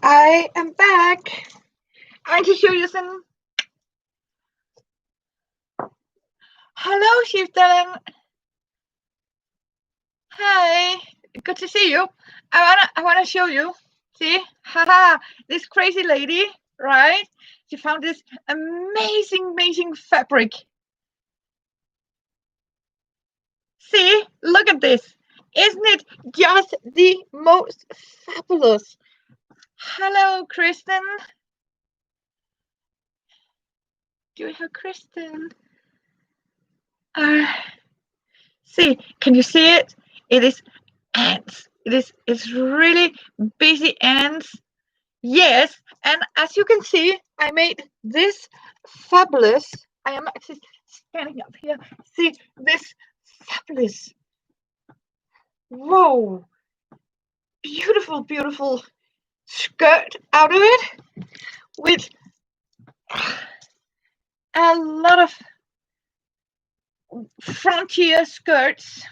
I am back. I want to show you some. Hello, Shifting. Hi, good to see you. I wanna show you. See, haha, this crazy lady, right? She found this amazing fabric. See, look at this. Isn't it just the most fabulous? Hello, Kristen. Do we have Kristen? See, can you see it? It is ants. It's really busy ants. Yes, and as you can see, I made this fabulous. I am actually standing up here. See this fabulous. Whoa, beautiful skirt out of it with a lot of frontier skirts.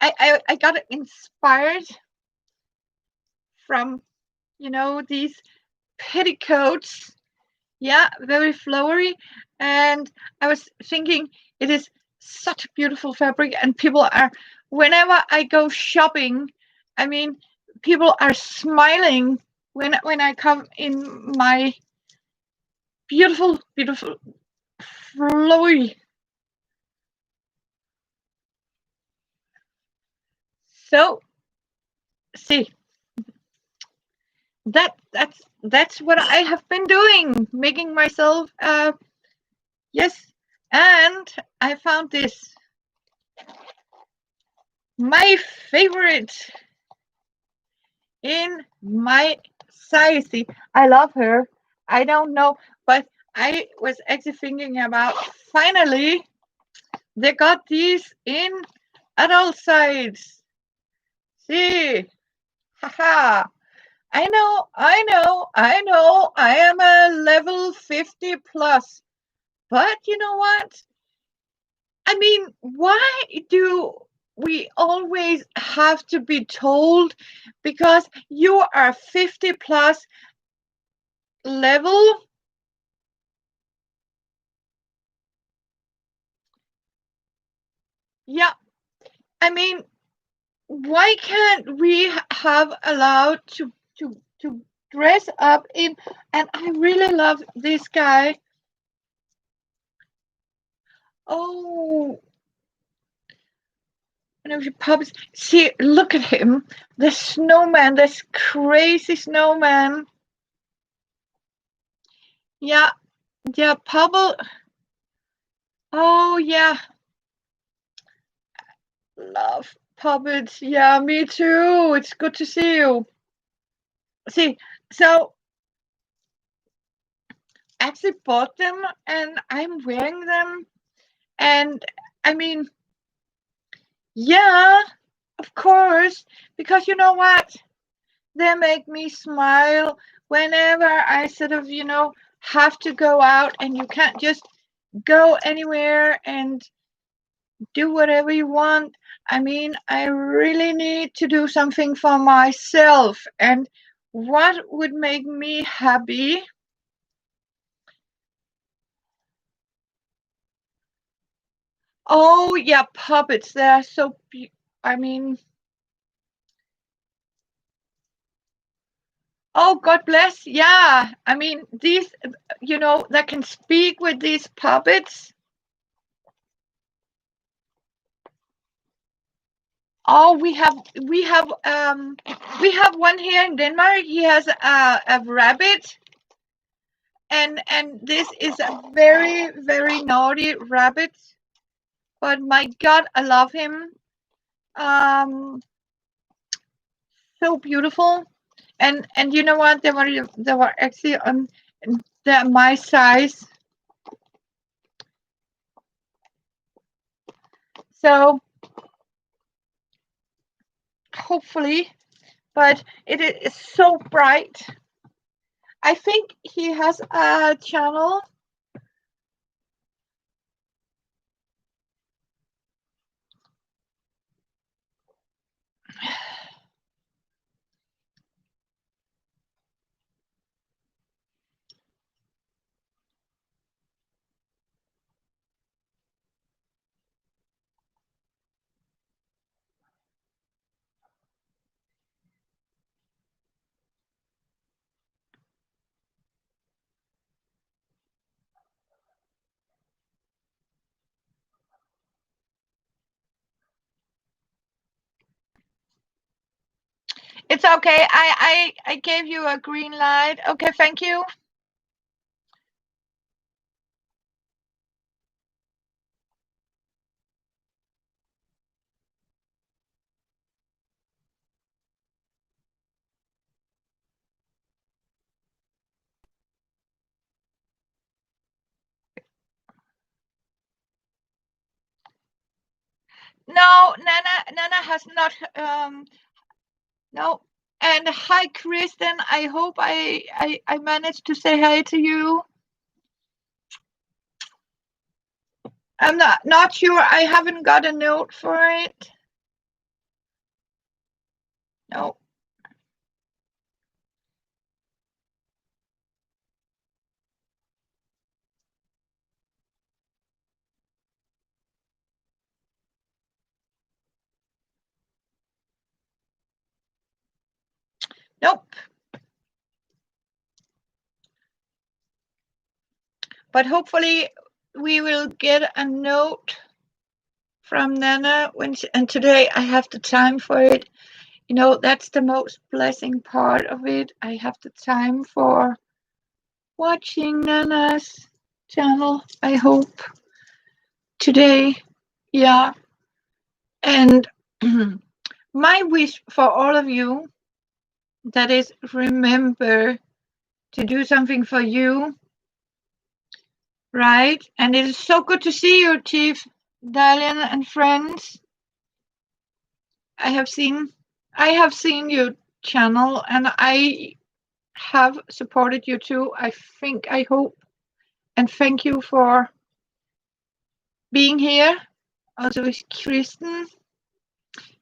I got it inspired from, these petticoats. Yeah, very flowery. And I was thinking it is such a beautiful fabric, and whenever I go shopping, I mean, people are smiling when I come in my beautiful flowy. So see, that's what I have been doing, making myself yes. And I found this, my favorite in my size. See, I love her. I don't know, but I was actually thinking about, finally they got these in adult size. See, haha. I am a level 50 plus. But you know what? I mean, why do we always have to be told because you are 50 plus level? Yeah, I mean, why can't we have allowed to dress up in? And I really love this guy. Oh, pups. See, look at him. The snowman, this crazy snowman. Yeah, yeah, Pablo. Oh, yeah. Love puppets. Yeah, me too. It's good to see you. See, so I actually bought them and I'm wearing them. And I mean, yeah, of course, because you know what? They make me smile whenever I sort of, have to go out and you can't just go anywhere and do whatever you want. I mean, I really need to do something for myself. And what would make me happy? Oh, yeah, puppets. They're so I mean, oh, God bless. Yeah. I mean, these, that can speak with these puppets. Oh, we have one here in Denmark. He has a rabbit, and this is a very naughty rabbit. But my God, I love him. Um, so beautiful, and you know what? They were actually on my size. So hopefully, but it is so bright. I think he has a channel. It's okay. I gave you a green light. Okay, thank you. No, Nana has not. No. And hi, Kristen. I hope I managed to say hi to you. I'm not sure. I haven't got a note for it. No. Nope. But hopefully we will get a note from Nana and today I have the time for it. You know, that's the most blessing part of it. I have the time for watching Nana's channel, I hope, today. Yeah. And my wish for all of you, that is, remember to do something for you, right? And it is so good to see you, Chief Dalian and friends. I have seen your channel and I have supported you too. I hope, and thank you for being here. Also with Kristen,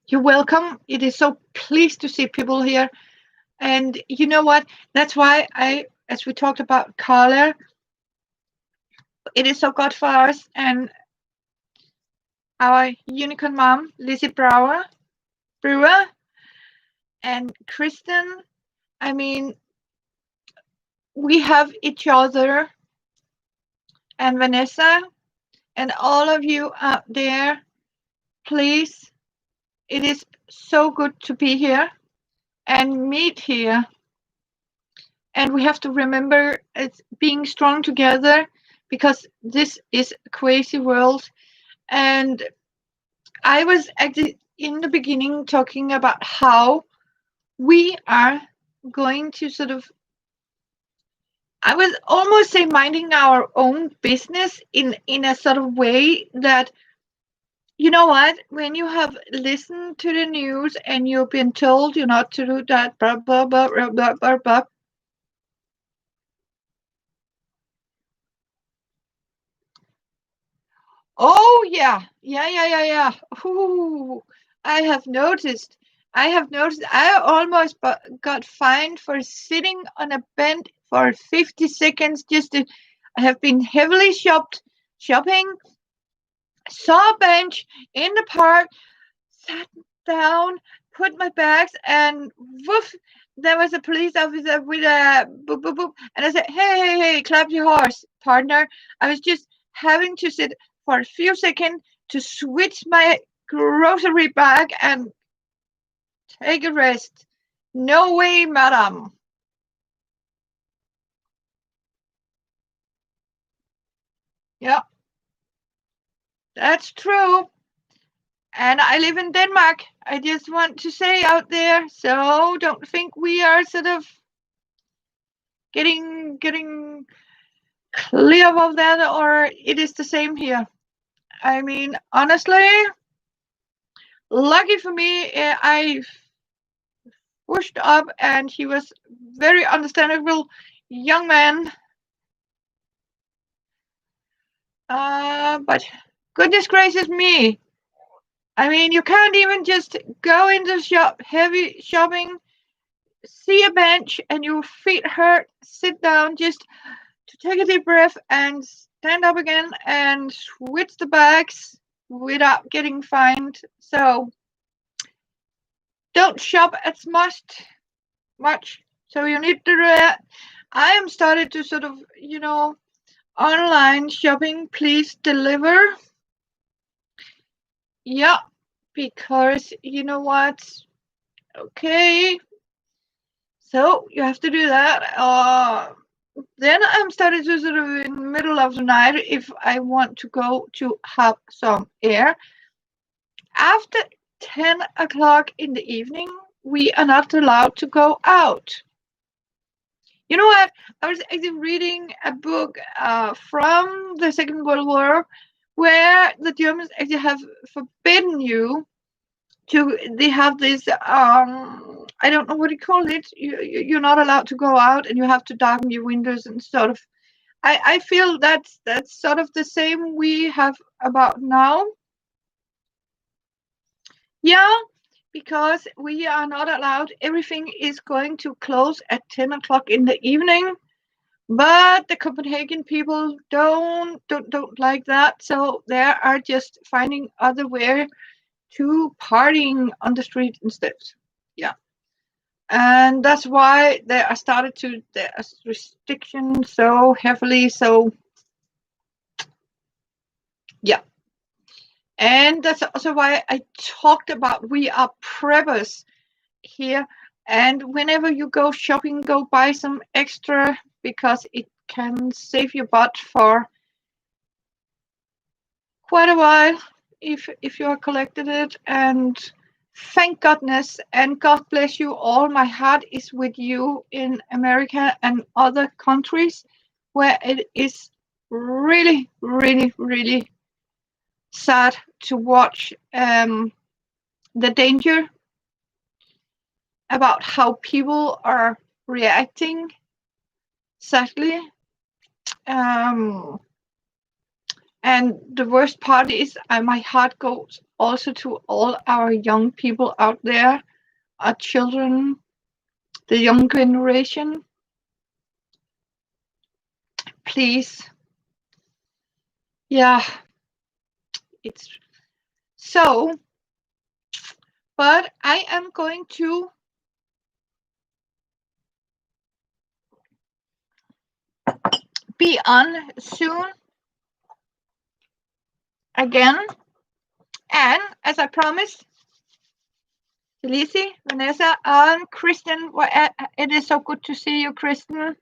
you're welcome. It is so pleased to see people here. And you know what? That's why as we talked about color, it is so good for us and our unicorn mom, Lizzie Brewer, and Kristen. I mean, we have each other and Vanessa and all of you out there. Please, it is so good to be here and meet here. And we have to remember it's being strong together because this is a crazy world. And I was actually in the beginning talking about how we are going to sort of, I was almost say minding our own business in a sort of way that, you know what, when you have listened to the news and you've been told you're not to do that, blah, blah, blah, blah, blah, blah, blah. Oh, yeah. Yeah. Ooh, I have noticed. I almost got fined for sitting on a bench for 50 seconds just to, I have been heavily shopping, saw a bench in the park, sat down, put my bags, and woof, there was a police officer with a boop, boop, boop. And I said, hey, clap your horse, partner. I was just having to sit for a few seconds to switch my grocery bag and take a rest. No way, madam. Yeah, that's true. And I live in Denmark. I just want to say out there, so don't think we are sort of getting clear of that, or it is the same here. I mean, honestly, lucky for me, I pushed up and he was very understandable young man. But goodness gracious me. I mean, you can't even just go into shop, heavy shopping, see a bench and your feet hurt, sit down just to take a deep breath and stand up again and switch the bags without getting fined. So don't shop as much. So you need to do that. I am started to sort of, online shopping, please deliver. Yeah, because you know what? Okay, So you have to do that. Then I'm starting to sort of in the middle of the night if I want to go to have some air. After 10 o'clock in the evening, we are not allowed to go out. You know what? I was actually reading a book from the Second World War where the Germans actually have forbidden you to, they have this, I don't know what you call it. You're not allowed to go out and you have to darken your windows and sort of. I feel that's sort of the same we have about now. Yeah, because we are not allowed. Everything is going to close at 10 o'clock in the evening. But the Copenhagen people don't like that, so they are just finding other way to partying on the street instead. Yeah, and that's why they are started to the restrictions so heavily. So yeah, and that's also why I talked about we are preppers here. And whenever you go shopping, go buy some extra because it can save your butt for quite a while if you are collected it. And thank goodness and God bless you all. My heart is with you in America and other countries where it is really, really, really sad to watch the danger about how people are reacting sadly. Um, and the worst part is my heart goes also to all our young people out there, our children, the young generation. Please. Yeah, it's so. But I am going to be on soon again. And as I promised, Lizzie, Vanessa, and Kristen, it is so good to see you, Kristen.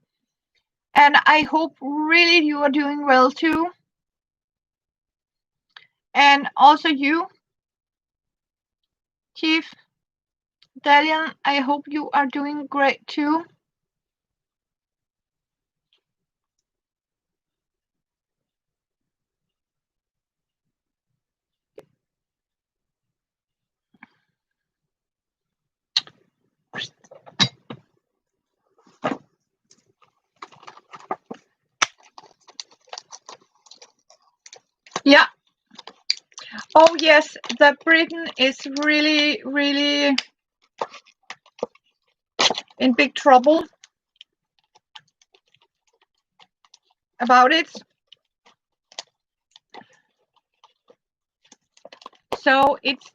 And I hope really you are doing well too. And also you, Chief Dalian, I hope you are doing great too. Yeah. Oh yes, the Britain is really, really in big trouble about it. So it's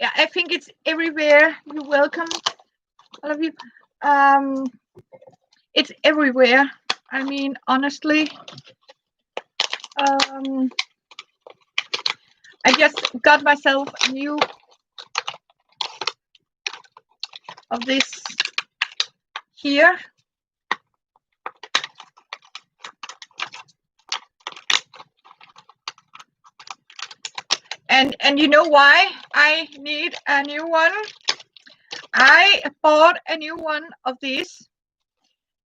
yeah, I think it's everywhere. You're welcome, all of you. It's everywhere. I mean, honestly, I just got myself a new of this here. And you know why I need a new one? I bought a new one of these.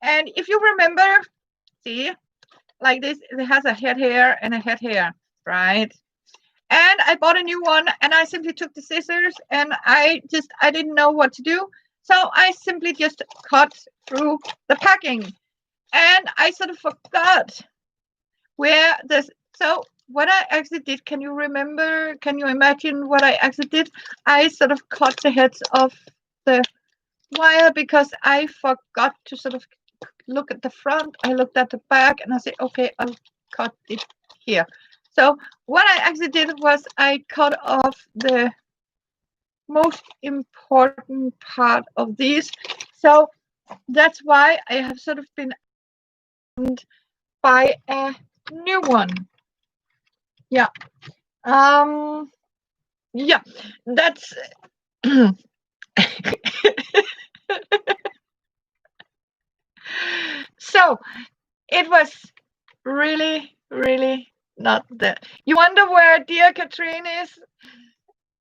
And if you remember, see, like this, it has a head here and a head here, right? And I bought a new one and I simply took the scissors and I didn't know what to do. So I simply just cut through the packing and I sort of forgot where this, so what I actually did, can you remember, can you imagine what I actually did? I sort of cut the heads of the wire because I forgot to sort of look at the front. I looked at the back and I said, okay, I'll cut it here. So what I actually did was I cut off the most important part of these. So that's why I have sort of been by a new one. Yeah. Yeah, that's So it was really, really not the. You wonder where dear Katrine is?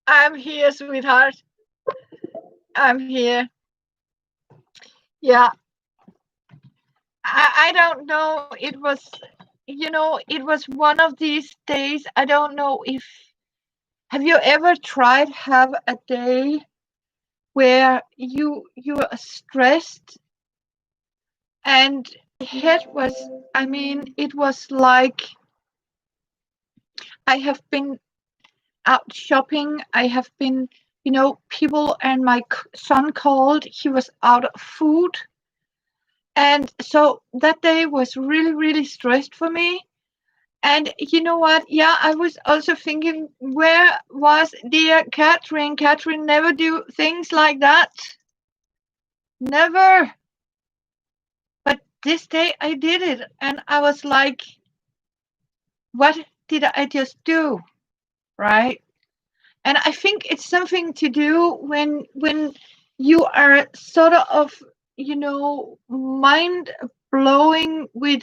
I'm here, sweetheart. I'm here. Yeah. I don't know. It was, it was one of these days. I don't know if. Have you ever tried have a day where you are stressed and it was, I mean, it was like I have been out shopping. I have been, people, and my son called. He was out of food. And so that day was really, really stressed for me. And you know what? Yeah, I was also thinking, where was dear Catherine? Catherine never do things like that. Never. But this day I did it. And I was like, what did I just do? Right? And I think it's something to do when you are sort of, mind blowing with,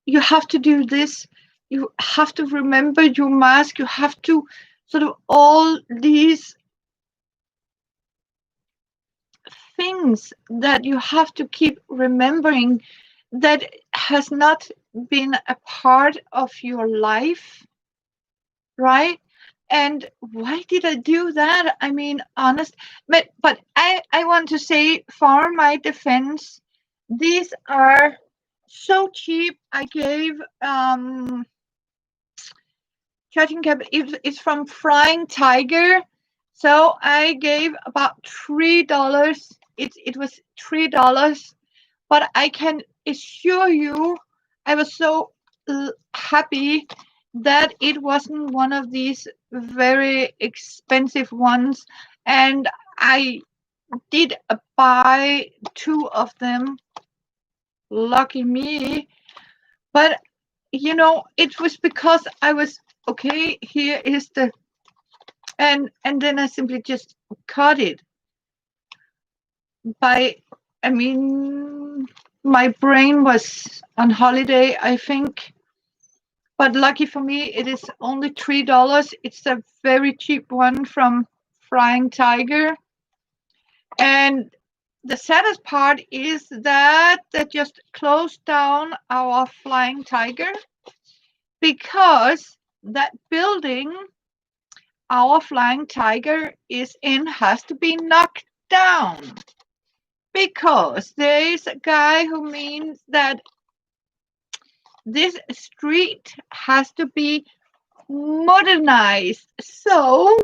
you have to do this, you have to remember your mask, you have to sort of all these things that you have to keep remembering that has not been a part of your life, right? And why did I do that? I mean, honest, but I want to say, for my defense, these are so cheap. I gave cutting cap. It's from Flying Tiger, so I gave about $3. It was $3, but I can assure you, I was so happy that it wasn't one of these very expensive ones, and I did buy two of them. Lucky me. But it was because I was okay. Here is the, and then I simply just cut it by. I mean, my brain was on holiday, I think. But lucky for me, it is only $3. It's a very cheap one from Flying Tiger. And the saddest part is that they just closed down our Flying Tiger, because that building our Flying Tiger is in has to be knocked down, because there is a guy who means that this street has to be modernized. So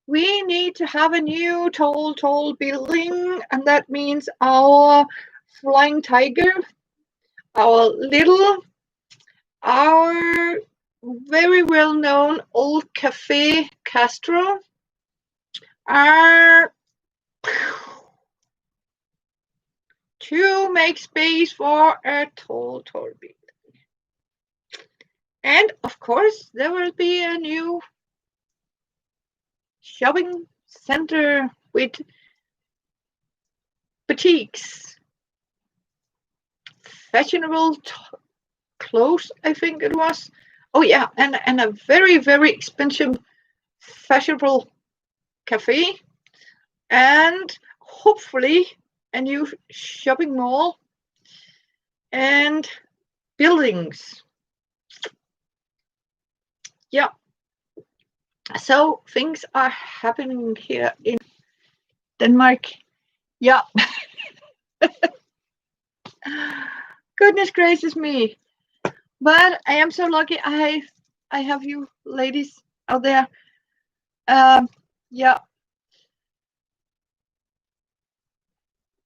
we need to have a new tall building, and that means our Flying Tiger, our our very well-known old Cafe Castro, are to make space for a tall building. And of course, there will be a new shopping center with boutiques, fashionable clothes, I think it was. Oh yeah, and a very, very expensive fashionable cafe, and hopefully a new shopping mall and buildings. Yeah. So things are happening here in Denmark. Yeah. Goodness gracious me. But I am so lucky I have you ladies out there. Yeah.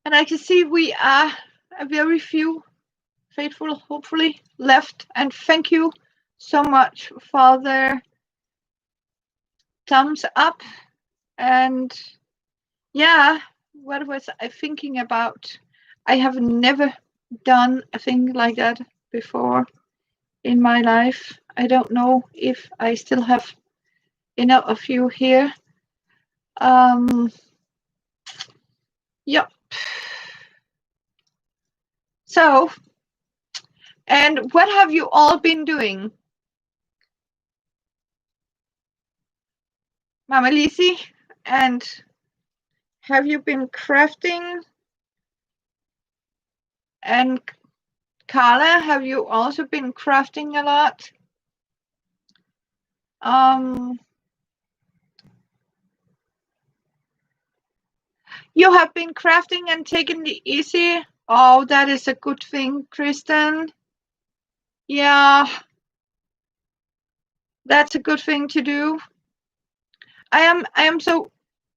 And I can see we are a very few faithful, hopefully, left. And thank you so much for the thumbs up. And yeah, what was I thinking about? I have never done a thing like that before in my life. I don't know if I still have enough of you here. Yep. So, and what have you all been doing? Mama Lisi, and have you been crafting? And Carla, have you also been crafting a lot? You have been crafting and taking it easy. Oh, that is a good thing, Kristen. Yeah, that's a good thing to do. I am so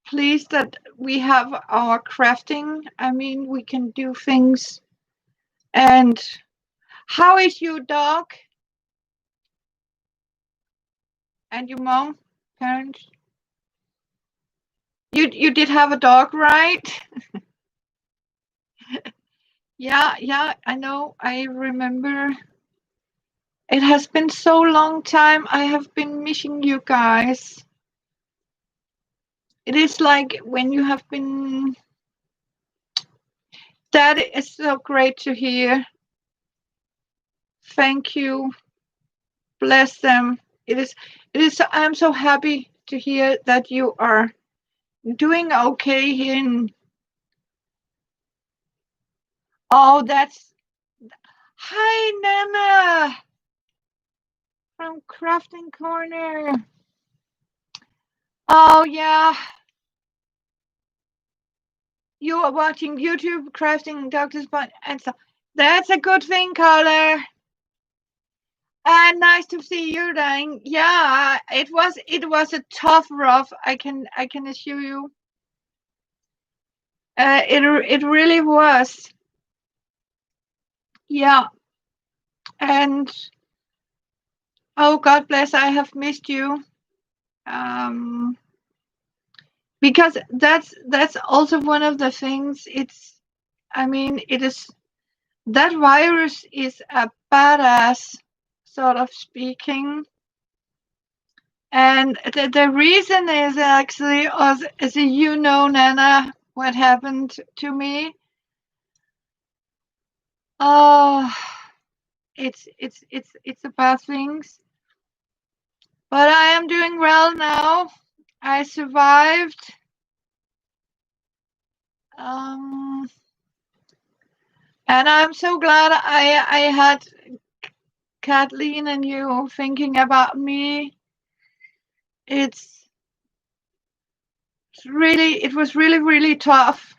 pleased that we have our crafting. I mean, we can do things. And how is your dog and your mom, parents? You did have a dog, right? Yeah, I know. I remember. It has been so long time. I have been missing you guys. It is like when you have been. That is so great to hear. Thank you. Bless them. It is. I am so happy to hear that you are doing okay here in. Oh, that's. Hi, Nana from Crafting Corner. Oh yeah, you are watching YouTube crafting Doctor Spot and stuff. That's a good thing, caller. And nice to see you, dying. Yeah, it was a tough rough. I can assure you. It really was. Yeah, and oh God bless, I have missed you. Um, because that's also one of the things. I mean, it is that virus is a badass, sort of speaking. And the reason is actually, as you know, Nana, what happened to me. Oh, it's about things. But I am doing well now. I survived. Um, and I'm so glad I had Kathleen and you thinking about me. It was really tough.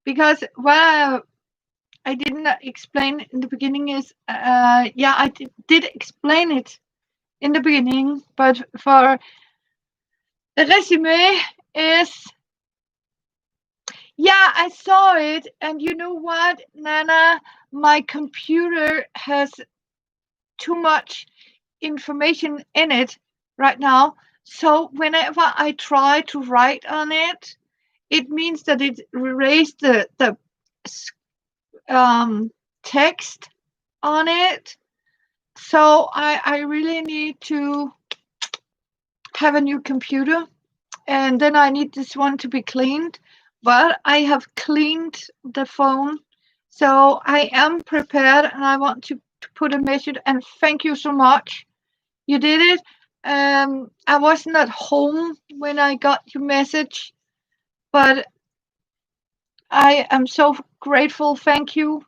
Because what I didn't explain in the beginning is, yeah, I did explain it in the beginning, but for the resume is, yeah, I saw it, and you know what, Nana, my computer has too much information in it right now. So whenever I try to write on it, it means that it erased the text on it. So I really need to have a new computer, and then I need this one to be cleaned. But I have cleaned the phone, so I am prepared, and I want to put a message. And thank you so much. You did it. I wasn't at home when I got your message, but I am so grateful. Thank you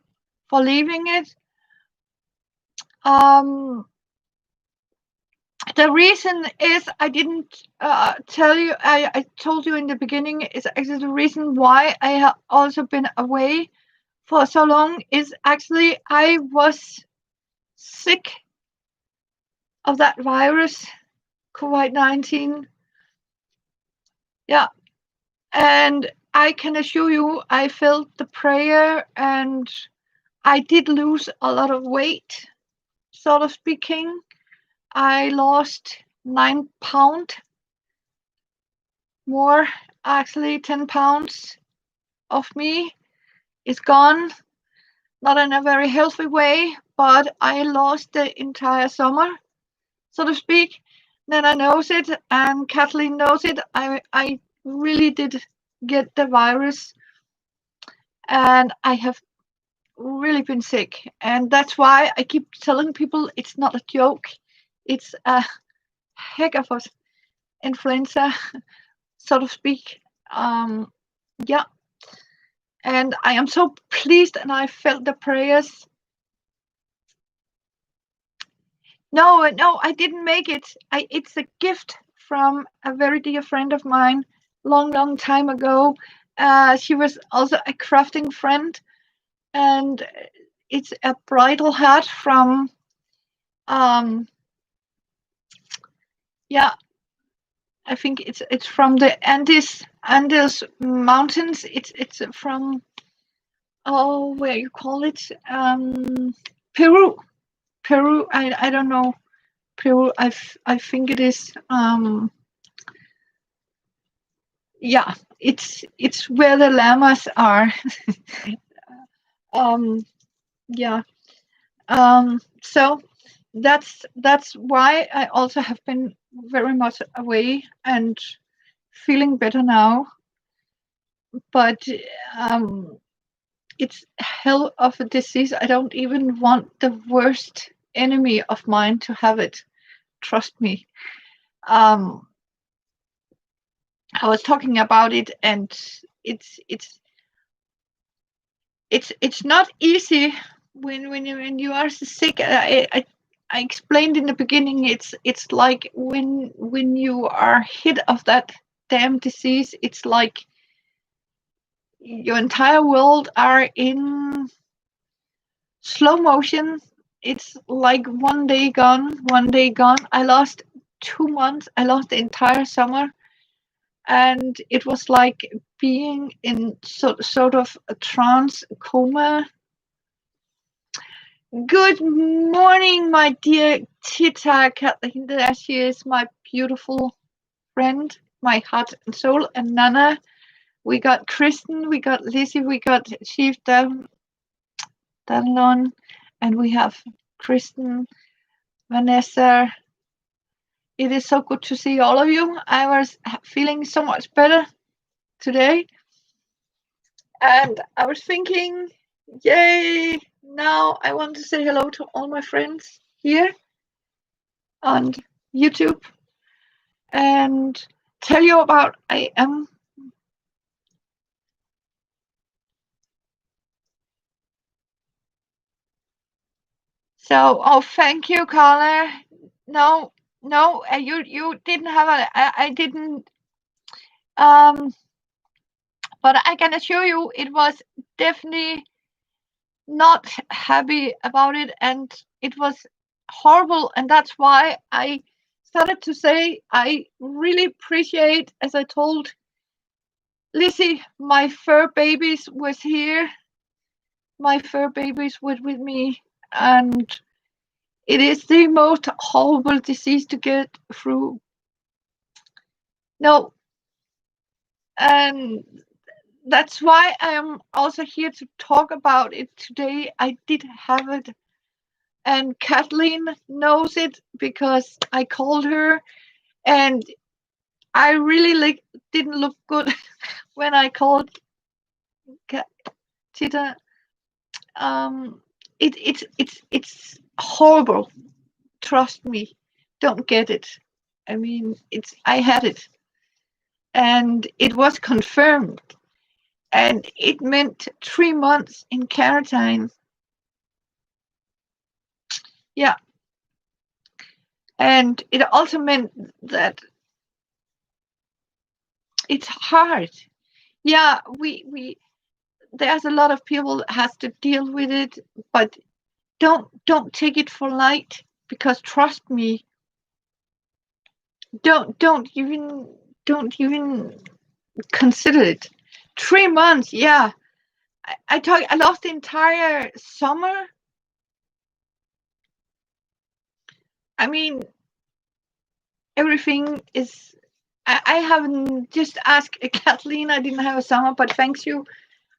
for leaving it. The reason is I didn't tell you. I told you in the beginning is actually the reason why I have also been away for so long is actually I was sick of that virus, COVID-19. Yeah, and I can assure you, I felt the prayer, and I did lose a lot of weight, sort of speaking. I lost 9 pounds more, actually 10 pounds of me is gone. Not in a very healthy way, but I lost the entire summer, so to speak. Then I knows it, and Kathleen knows it. I really did get the virus, and I have really been sick. And that's why I keep telling people it's not a joke. It's a heck of a influenza, so to speak. Yeah, and I am so pleased, and I felt the prayers. No, no, I didn't make it. It's a gift from a very dear friend of mine, long, long time ago. She was also a crafting friend, and it's a bridal hat from, um, yeah, I think it's from the Andes mountains. It's from, oh, where you call it, Peru. Peru. I don't know. Peru. I think it is. Yeah, it's where the llamas are. um, yeah. So that's why I also have been very much away and feeling better now. But um, it's hell of a disease. I don't even want the worst enemy of mine to have it. Trust me. Um, I was talking about it, and it's it's it's not easy when you are sick. I explained in the beginning. It's like when you are hit of that damn disease. It's like your entire world are in slow motion. It's like one day gone, one day gone. I lost 2 months. I lost the entire summer, and it was like being in sort of a trance coma. Good morning, my dear Tita Kathleen. There she is, my beautiful friend, my heart and soul, and Nana. We got Kristen, we got Lizzie, we got Chief Danlon, and we have Kristen, Vanessa. It is so good to see all of you. I was feeling so much better today, and I was thinking, yay! Now I want to say hello to all my friends here on YouTube and tell you about I am. So, oh, thank you, Carla. No, no, you didn't have I didn't. Um, but I can assure you, it was definitely not happy about it, and it was horrible, and that's why I started to say I really appreciate, as I told Lizzie, my fur babies was here. My fur babies were with me, and it is the most horrible disease to get through. No, and that's why I am also here to talk about it today. I did have it, and Kathleen knows it because I called her, and I really didn't look good when I called Tita. Um, it's horrible. Trust me, don't get it. I mean, I had it, and it was confirmed, and it meant 3 months in quarantine. Yeah, and it also meant that it's hard. Yeah, we there's a lot of people that has to deal with it, but don't take it for light, because trust me, don't even consider it. 3 months, yeah. I lost the entire summer. I mean, everything is. I haven't just asked Kathleen. I didn't have a summer, but thanks you.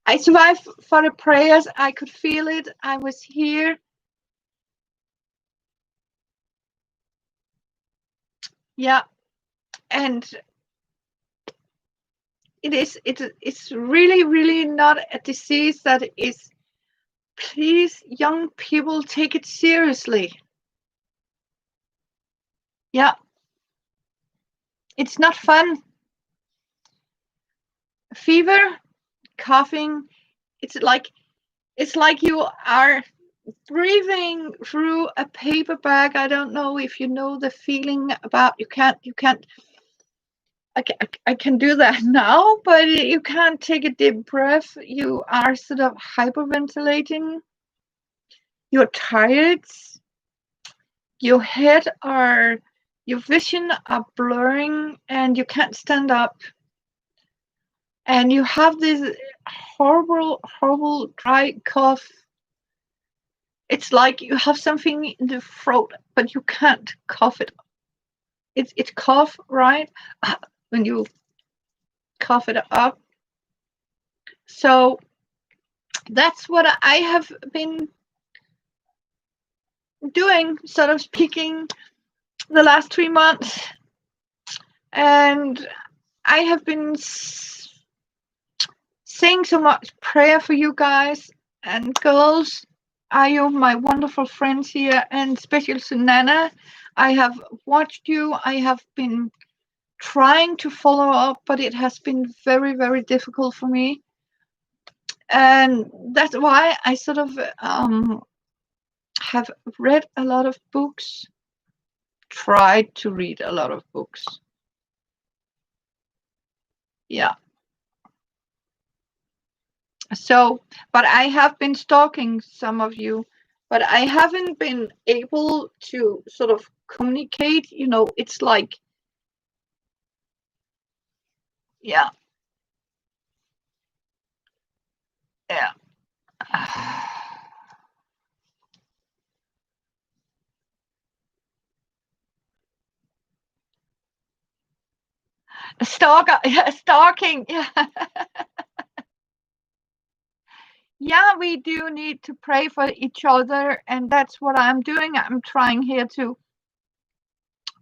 I survived for the prayers. I could feel it. I was here. Yeah, and it's really, really not a disease that is. Please, young people, take it seriously. Yeah, it's not fun. Fever, coughing. It's like you are breathing through a paper bag. I don't know if you know the feeling about you can't. I can do that now, but you can't take a deep breath. You are sort of hyperventilating. You're tired. Your head are your vision are blurring, and you can't stand up. And you have this horrible, horrible dry cough. It's like you have something in the throat, but you can't cough it. It's cough, right? When you cough it up. So that's what I have been doing, sort of speaking, the last 3 months. And I have been saying so much prayer for you guys and girls. Are you my wonderful friends here, and especially Sunana? I have watched you. I have been trying to follow up, but it has been very, very difficult for me. And that's why I sort of have read a lot of books, tried to read a lot of books. Yeah. So, but I have been stalking some of you, but I haven't been able to sort of communicate. It's like, yeah, yeah. Stalker, yeah, stalking, yeah. Yeah, we do need to pray for each other, and that's what I'm doing. I'm trying here to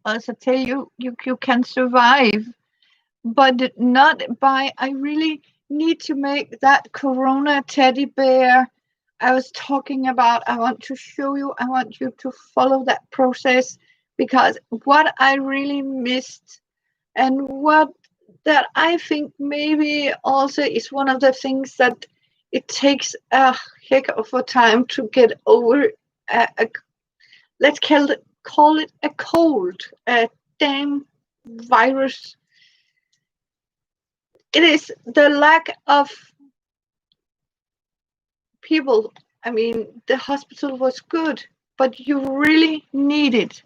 also tell you can survive, but not by. I really need to make that Corona teddy bear I was talking about. I want to show you. I want you to follow that process, because what I really missed, and what that I think maybe also is one of the things that it takes a heck of a time to get over. Let's call it a cold, a damn virus. It is the lack of people. I mean, the hospital was good, but you really need it.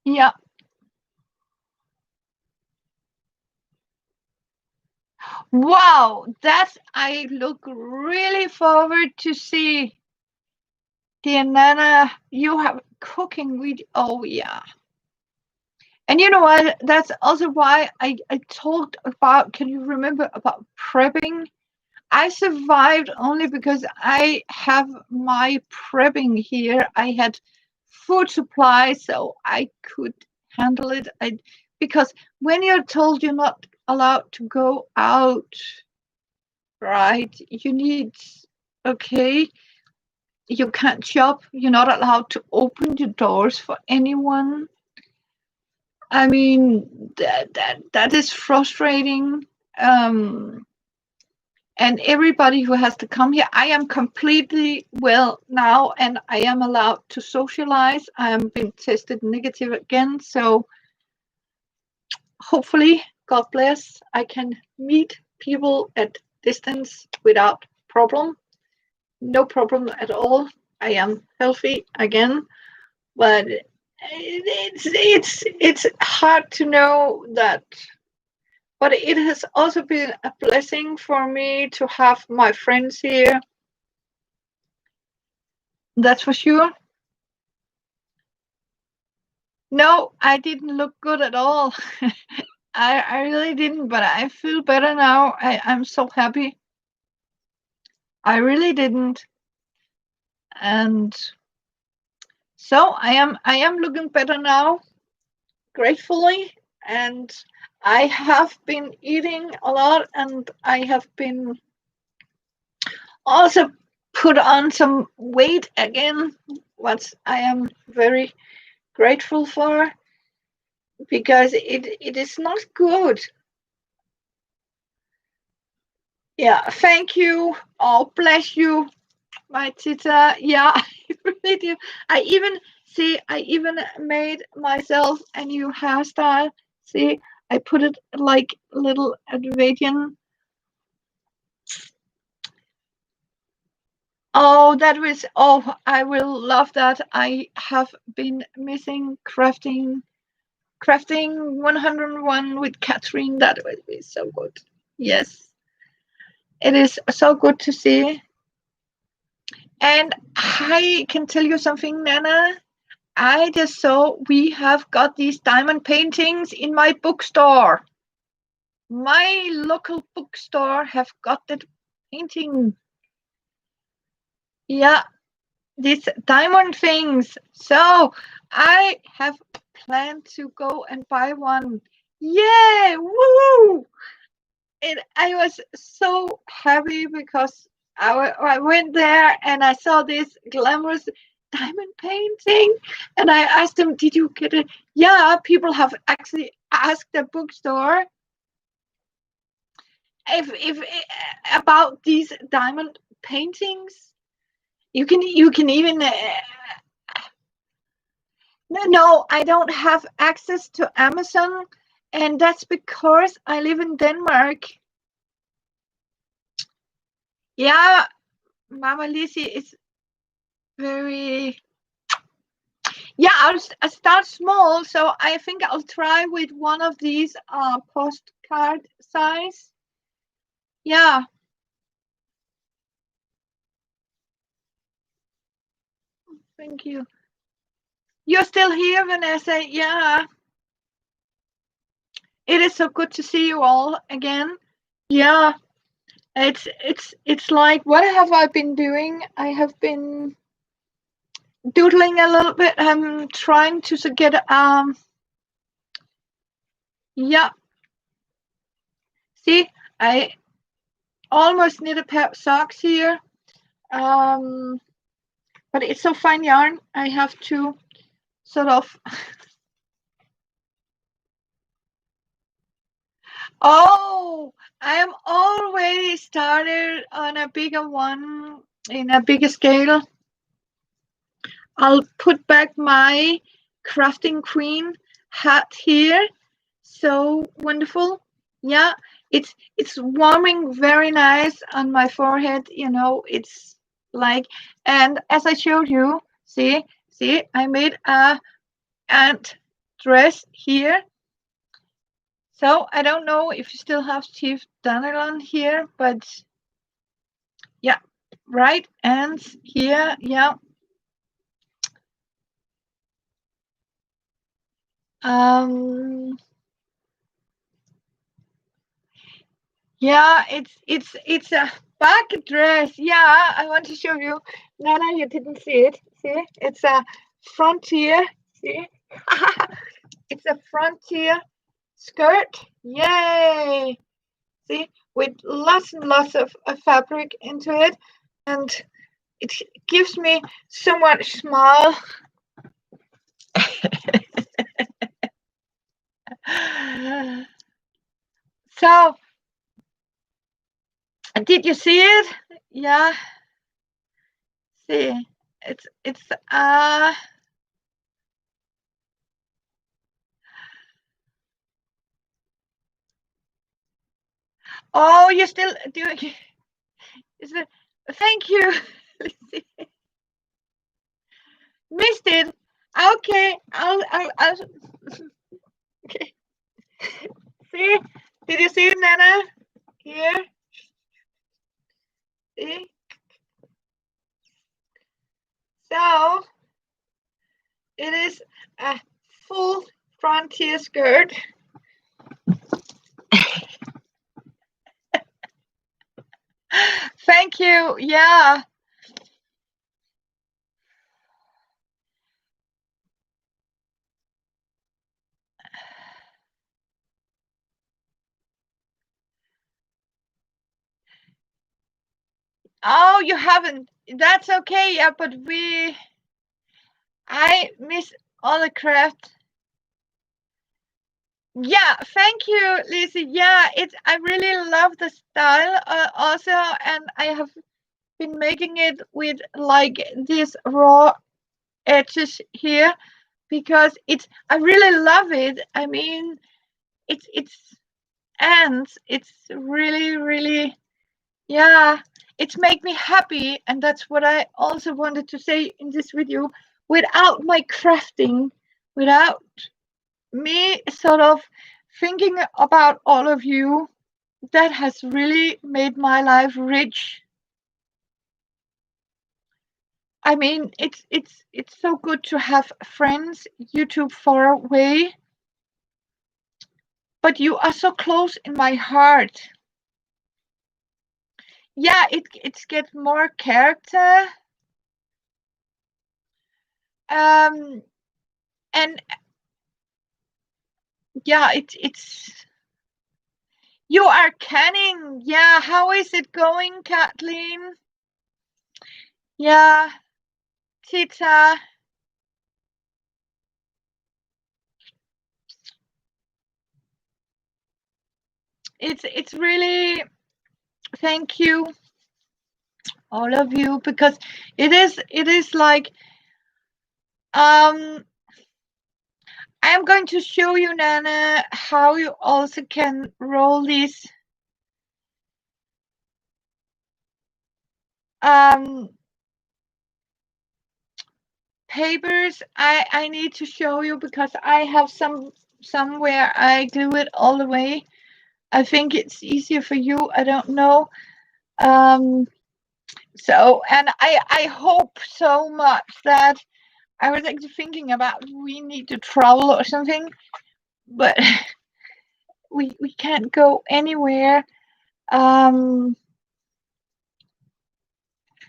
Yeah. Wow, that's I look really forward to see. Dear Nana, you have cooking with. Oh yeah. And you know what? That's also why I talked about. Can you remember about prepping? I survived only because I have my prepping here. I had food supply, so I could handle it. Because when you're told you're not allowed to go out, right? You need, okay, you can't shop. You're not allowed to open the doors for anyone. I mean, that is frustrating. And everybody who has to come here, I am completely well now, and I am allowed to socialize. I am being tested negative again, so hopefully, God bless, I can meet people at distance without problem. No problem at all. I am healthy again, but it's hard to know that. But it has also been a blessing for me to have my friends here. That's for sure. No, I didn't look good at all. I really didn't, but I feel better now. I'm so happy. I really didn't. And So I am looking better now, gratefully, and I have been eating a lot, and I have been also put on some weight again, what I am very grateful for, because it is not good. Yeah, thank you. Oh, bless you, my tita. Yeah, I really do. I even made myself a new hairstyle. See, I put it like little Advadian. Oh, that was, oh, I will love that. I have been missing crafting 101 with Catherine. That would be so good. Yes, it is so good to see. And I can tell you something, Nana. I just saw we have got these diamond paintings in my bookstore. My local bookstore have got that painting. Yeah, these diamond things. So I have planned to go and buy one. Yeah, woo! I was so happy because I went there and I saw this glamorous diamond painting, and I asked them, "Did you get it?" Yeah, people have actually asked the bookstore if about these diamond paintings. You can even no, I don't have access to Amazon, and that's because I live in Denmark. Yeah, Mama Lizzie is very. Yeah, I'll start small. So I think I'll try with one of these postcard size. Yeah, thank you. You're still here, Vanessa. Yeah, it is so good to see you all again. Yeah, it's like, what have I been doing? I have been doodling a little bit. I'm trying to get yeah. See, I almost need a pair of socks here. Um, but it's so fine yarn. I have to sort of. Oh, I am already started on a bigger one, in a bigger scale. I'll put back my crafting queen hat here. So wonderful. Yeah, it's warming very nice on my forehead. It's like, and as I showed you, see, I made a ant dress here. So I don't know if you still have Chief Daniel here, but yeah, right. And here, yeah. Um, yeah, it's a back dress. Yeah, I want to show you. Nana, you didn't see it. See, it's a frontier. See, it's a frontier skirt. Yay! See, with lots and lots of fabric into it, and it gives me so much smile. So, did you see it? Yeah. See, it's oh, you still doing? Is it? Thank you. Missed it. Okay, I'll. Okay. See, did you see it, Nana? Here. See. So it is a full frontier skirt. Thank you. Yeah. Oh, you haven't. That's okay. Yeah, but I miss all the craft. Yeah, thank you, Lizzie. Yeah, I really love the style also, and I have been making it with like these raw edges here because I really love it. I mean, it's ants. It's really, really, yeah, it's make me happy, and that's what I also wanted to say in this video. Without my crafting, without me sort of thinking about all of you, that has really made my life rich. I mean, it's so good to have friends, you two far away, but you are so close in my heart. Yeah, it's get more character. Um, and yeah, it's you are canning. Yeah, how is it going, Kathleen? Yeah, Tita. It's really thank you all of you because it is like I'm going to show you, Nana, how you also can roll these um papers. I need to show you because I have somewhere I glue it all the way. I think it's easier for you. I don't know. Um, so, and I hope so much that I was actually thinking about we need to travel or something, but we can't go anywhere. Um,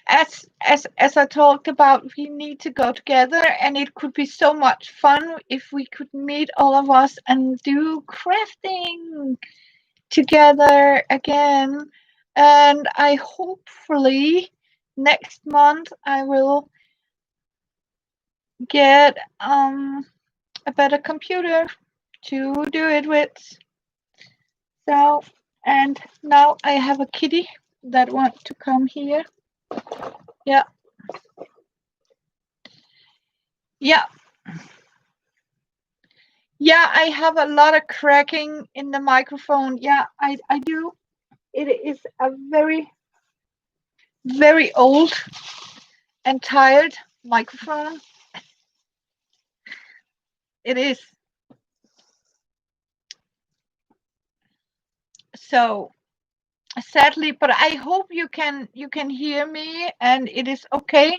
as I talked about, we need to go together, and it could be so much fun if we could meet all of us and do crafting together again. And I hopefully next month I will get a better computer to do it with. So, and now I have a kitty that wants to come here. Yeah, yeah, yeah. I have a lot of cracking in the microphone. Yeah, I do. It is a very, very old and tired microphone. It is. So sadly, but I hope you can hear me and it is okay.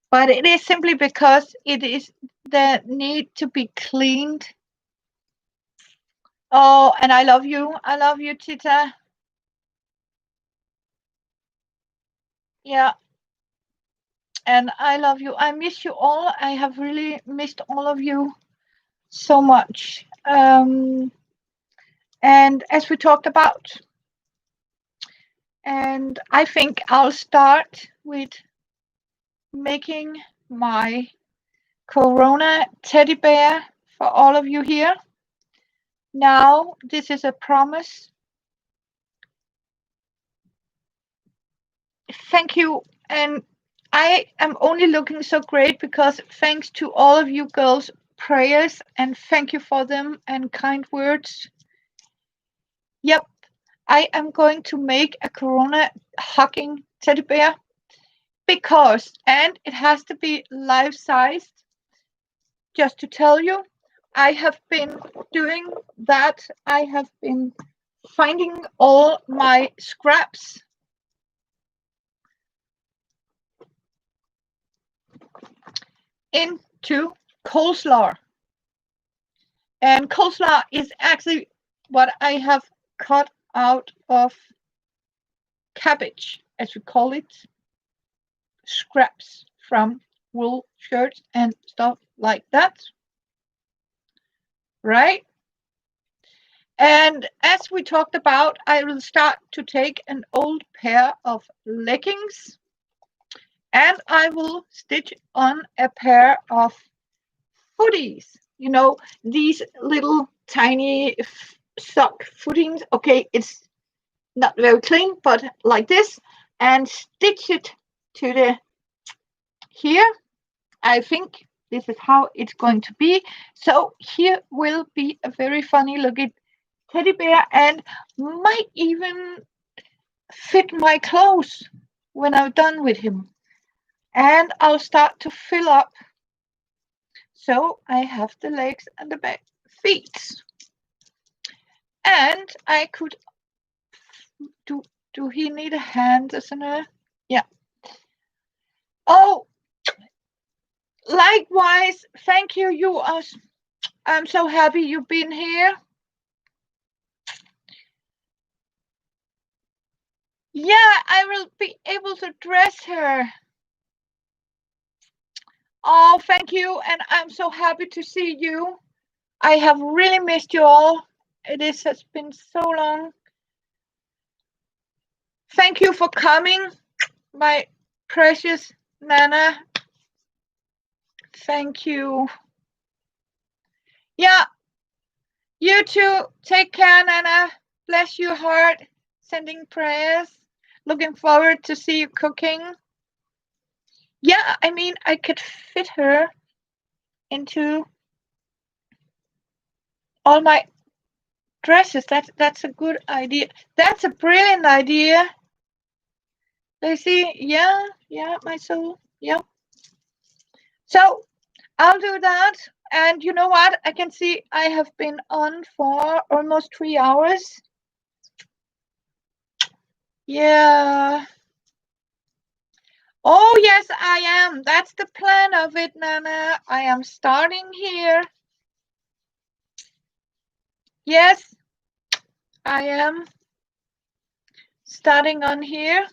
But it is simply because it is the need to be cleaned. Oh, and I love you. I love you, Tita. Yeah, and I love you. I miss you all. I have really missed all of you so much. And as we talked about, and I think I'll start with making my Corona teddy bear for all of you here. Now, this is a promise. Thank you. And I am only looking so great because thanks to all of you girls' prayers and thank you for them and kind words. Yep, I am going to make a Corona hugging teddy bear because, and it has to be life sized. Just to tell you, I have been doing that. I have been finding all my scraps into coleslaw. And coleslaw is actually what I have cut out of cabbage, as we call it, scraps from wool shirts and stuff like that. Right? And as we talked about, I will start to take an old pair of leggings and I will stitch on a pair of footies. You know, these little tiny sock footings. Okay, it's not very clean, but like this, and stitch it to the here. I think this is how it's going to be. So here will be a very funny looking teddy bear and might even fit my clothes when I'm done with him. And I'll start to fill up. So I have the legs and the back feet. And I could do he need a hand, doesn't it? Yeah. Oh, likewise, thank you. I'm so happy you've been here. Yeah, I will be able to dress her. Oh, thank you, and I'm so happy to see you. I have really missed you all. Has been so long. Thank you for coming, my precious Nana. Thank you. Yeah, you too. Take care, Nana. Bless your heart. Sending prayers. Looking forward to see you cooking. Yeah, I mean, I could fit her into all my dresses. That's a good idea. That's a brilliant idea. Lucy, yeah, my soul, yeah. So I'll do that. And you know what? I can see I have been on for almost 3 hours. Yeah. Oh, yes, I am. That's the plan of it, Nana. I am starting here. Yes, I am starting on here.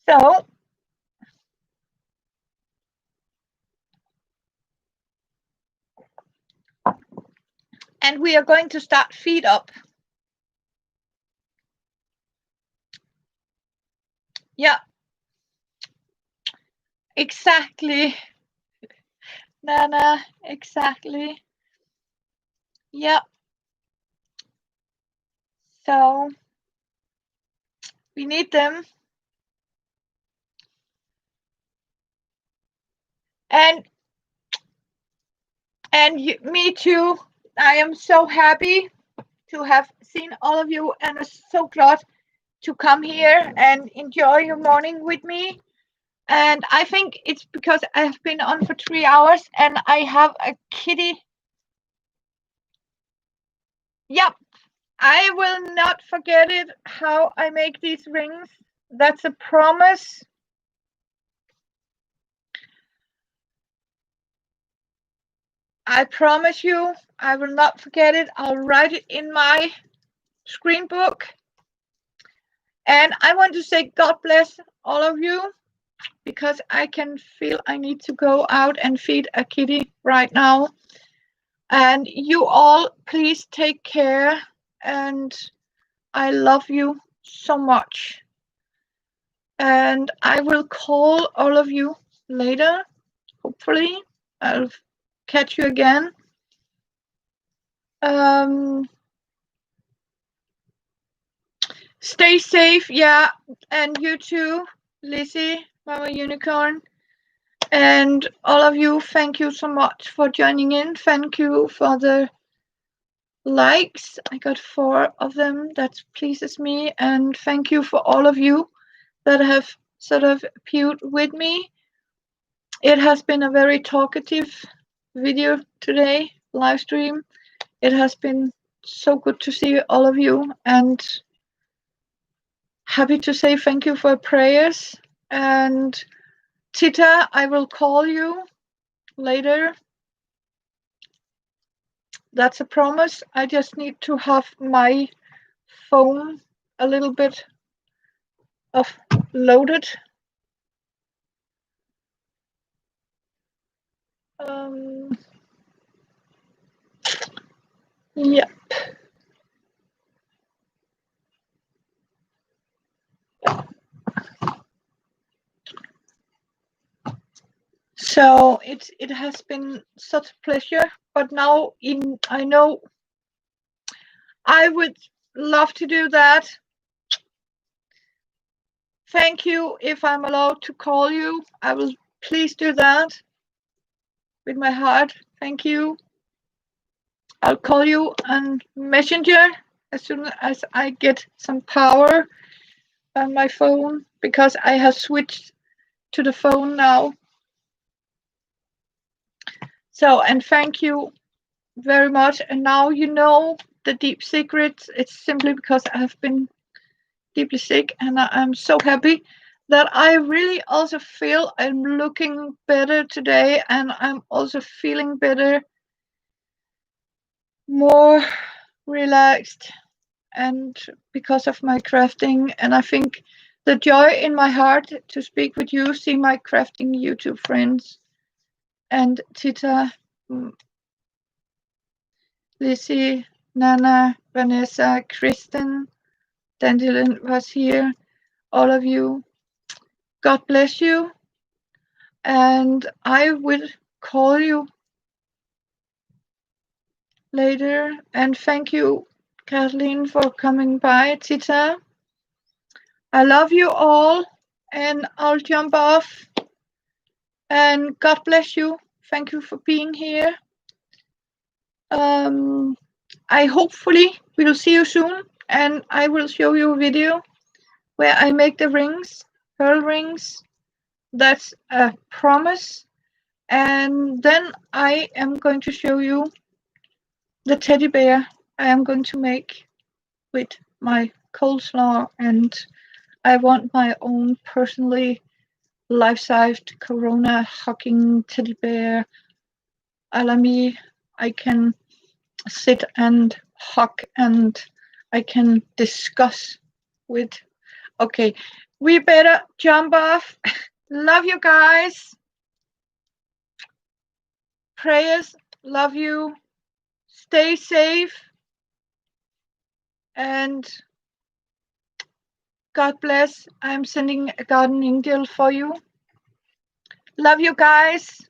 So, and we are going to start feet up. Yeah. Exactly. Nana, exactly. Yeah. So we need them. And me too. I am so happy to have seen all of you and I'm so glad to come here and enjoy your morning with me. And I think it's because I have been on for 3 hours and I have a kitty. Yep, I will not forget it how I make these rings. That's a promise. I promise you, I will not forget it. I'll write it in my screen book. And I want to say God bless all of you because I can feel I need to go out and feed a kitty right now. And you all, please take care. And I love you so much. And I will call all of you later. Hopefully, I'll catch you again. Stay safe, yeah, and you too, Lizzie, Mama Unicorn. And all of you, thank you so much for joining in. Thank you for the likes. I got 4 of them. That pleases me. And thank you for all of you that have sort of appeared with me. It has been a very talkative video today, live stream. It has been so good to see all of you and happy to say thank you for prayers. And Tita, I will call you later. That's a promise. I just need to have my phone a little bit of loaded. Um, Yeah. So it has been such a pleasure, but now I know I would love to do that. Thank you. If I'm allowed to call you, I will please do that with my heart. Thank you. I'll call you on Messenger as soon as I get some power on my phone, because I have switched to the phone now. So, and thank you very much. And now you know the deep secrets. It's simply because I have been deeply sick, and I'm so happy that I really also feel I'm looking better today, and I'm also feeling better, more relaxed, and because of my crafting. And I think the joy in my heart to speak with you, see my crafting YouTube friends, and Tita, Lizzie, Nana, Vanessa, Kristen, Dandelion was here, all of you. God bless you. And I will call you later. And thank you, Kathleen, for coming by. Tita, I love you all, and I'll jump off. And God bless you. Thank you for being here. I hopefully will see you soon, and I will show you a video where I make the rings, pearl rings. That's a promise. And then I am going to show you the teddy bear I am going to make with my coleslaw, and I want my own personally life-sized Corona hugging teddy bear a la me. I can sit and hug, and I can discuss with. Okay, we better jump off. Love you guys. Prayers, love you. Stay safe, and God bless. I'm sending a garden angel for you. Love you guys.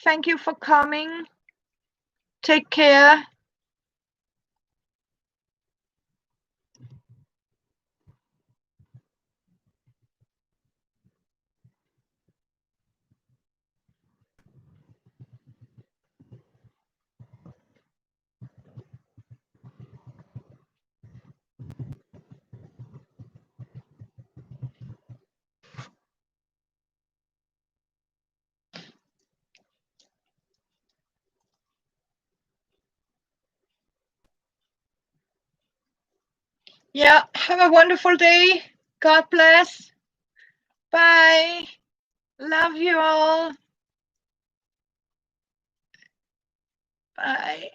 Thank you for coming. Take care. Yeah, have a wonderful day. God bless. Bye. Love you all. Bye.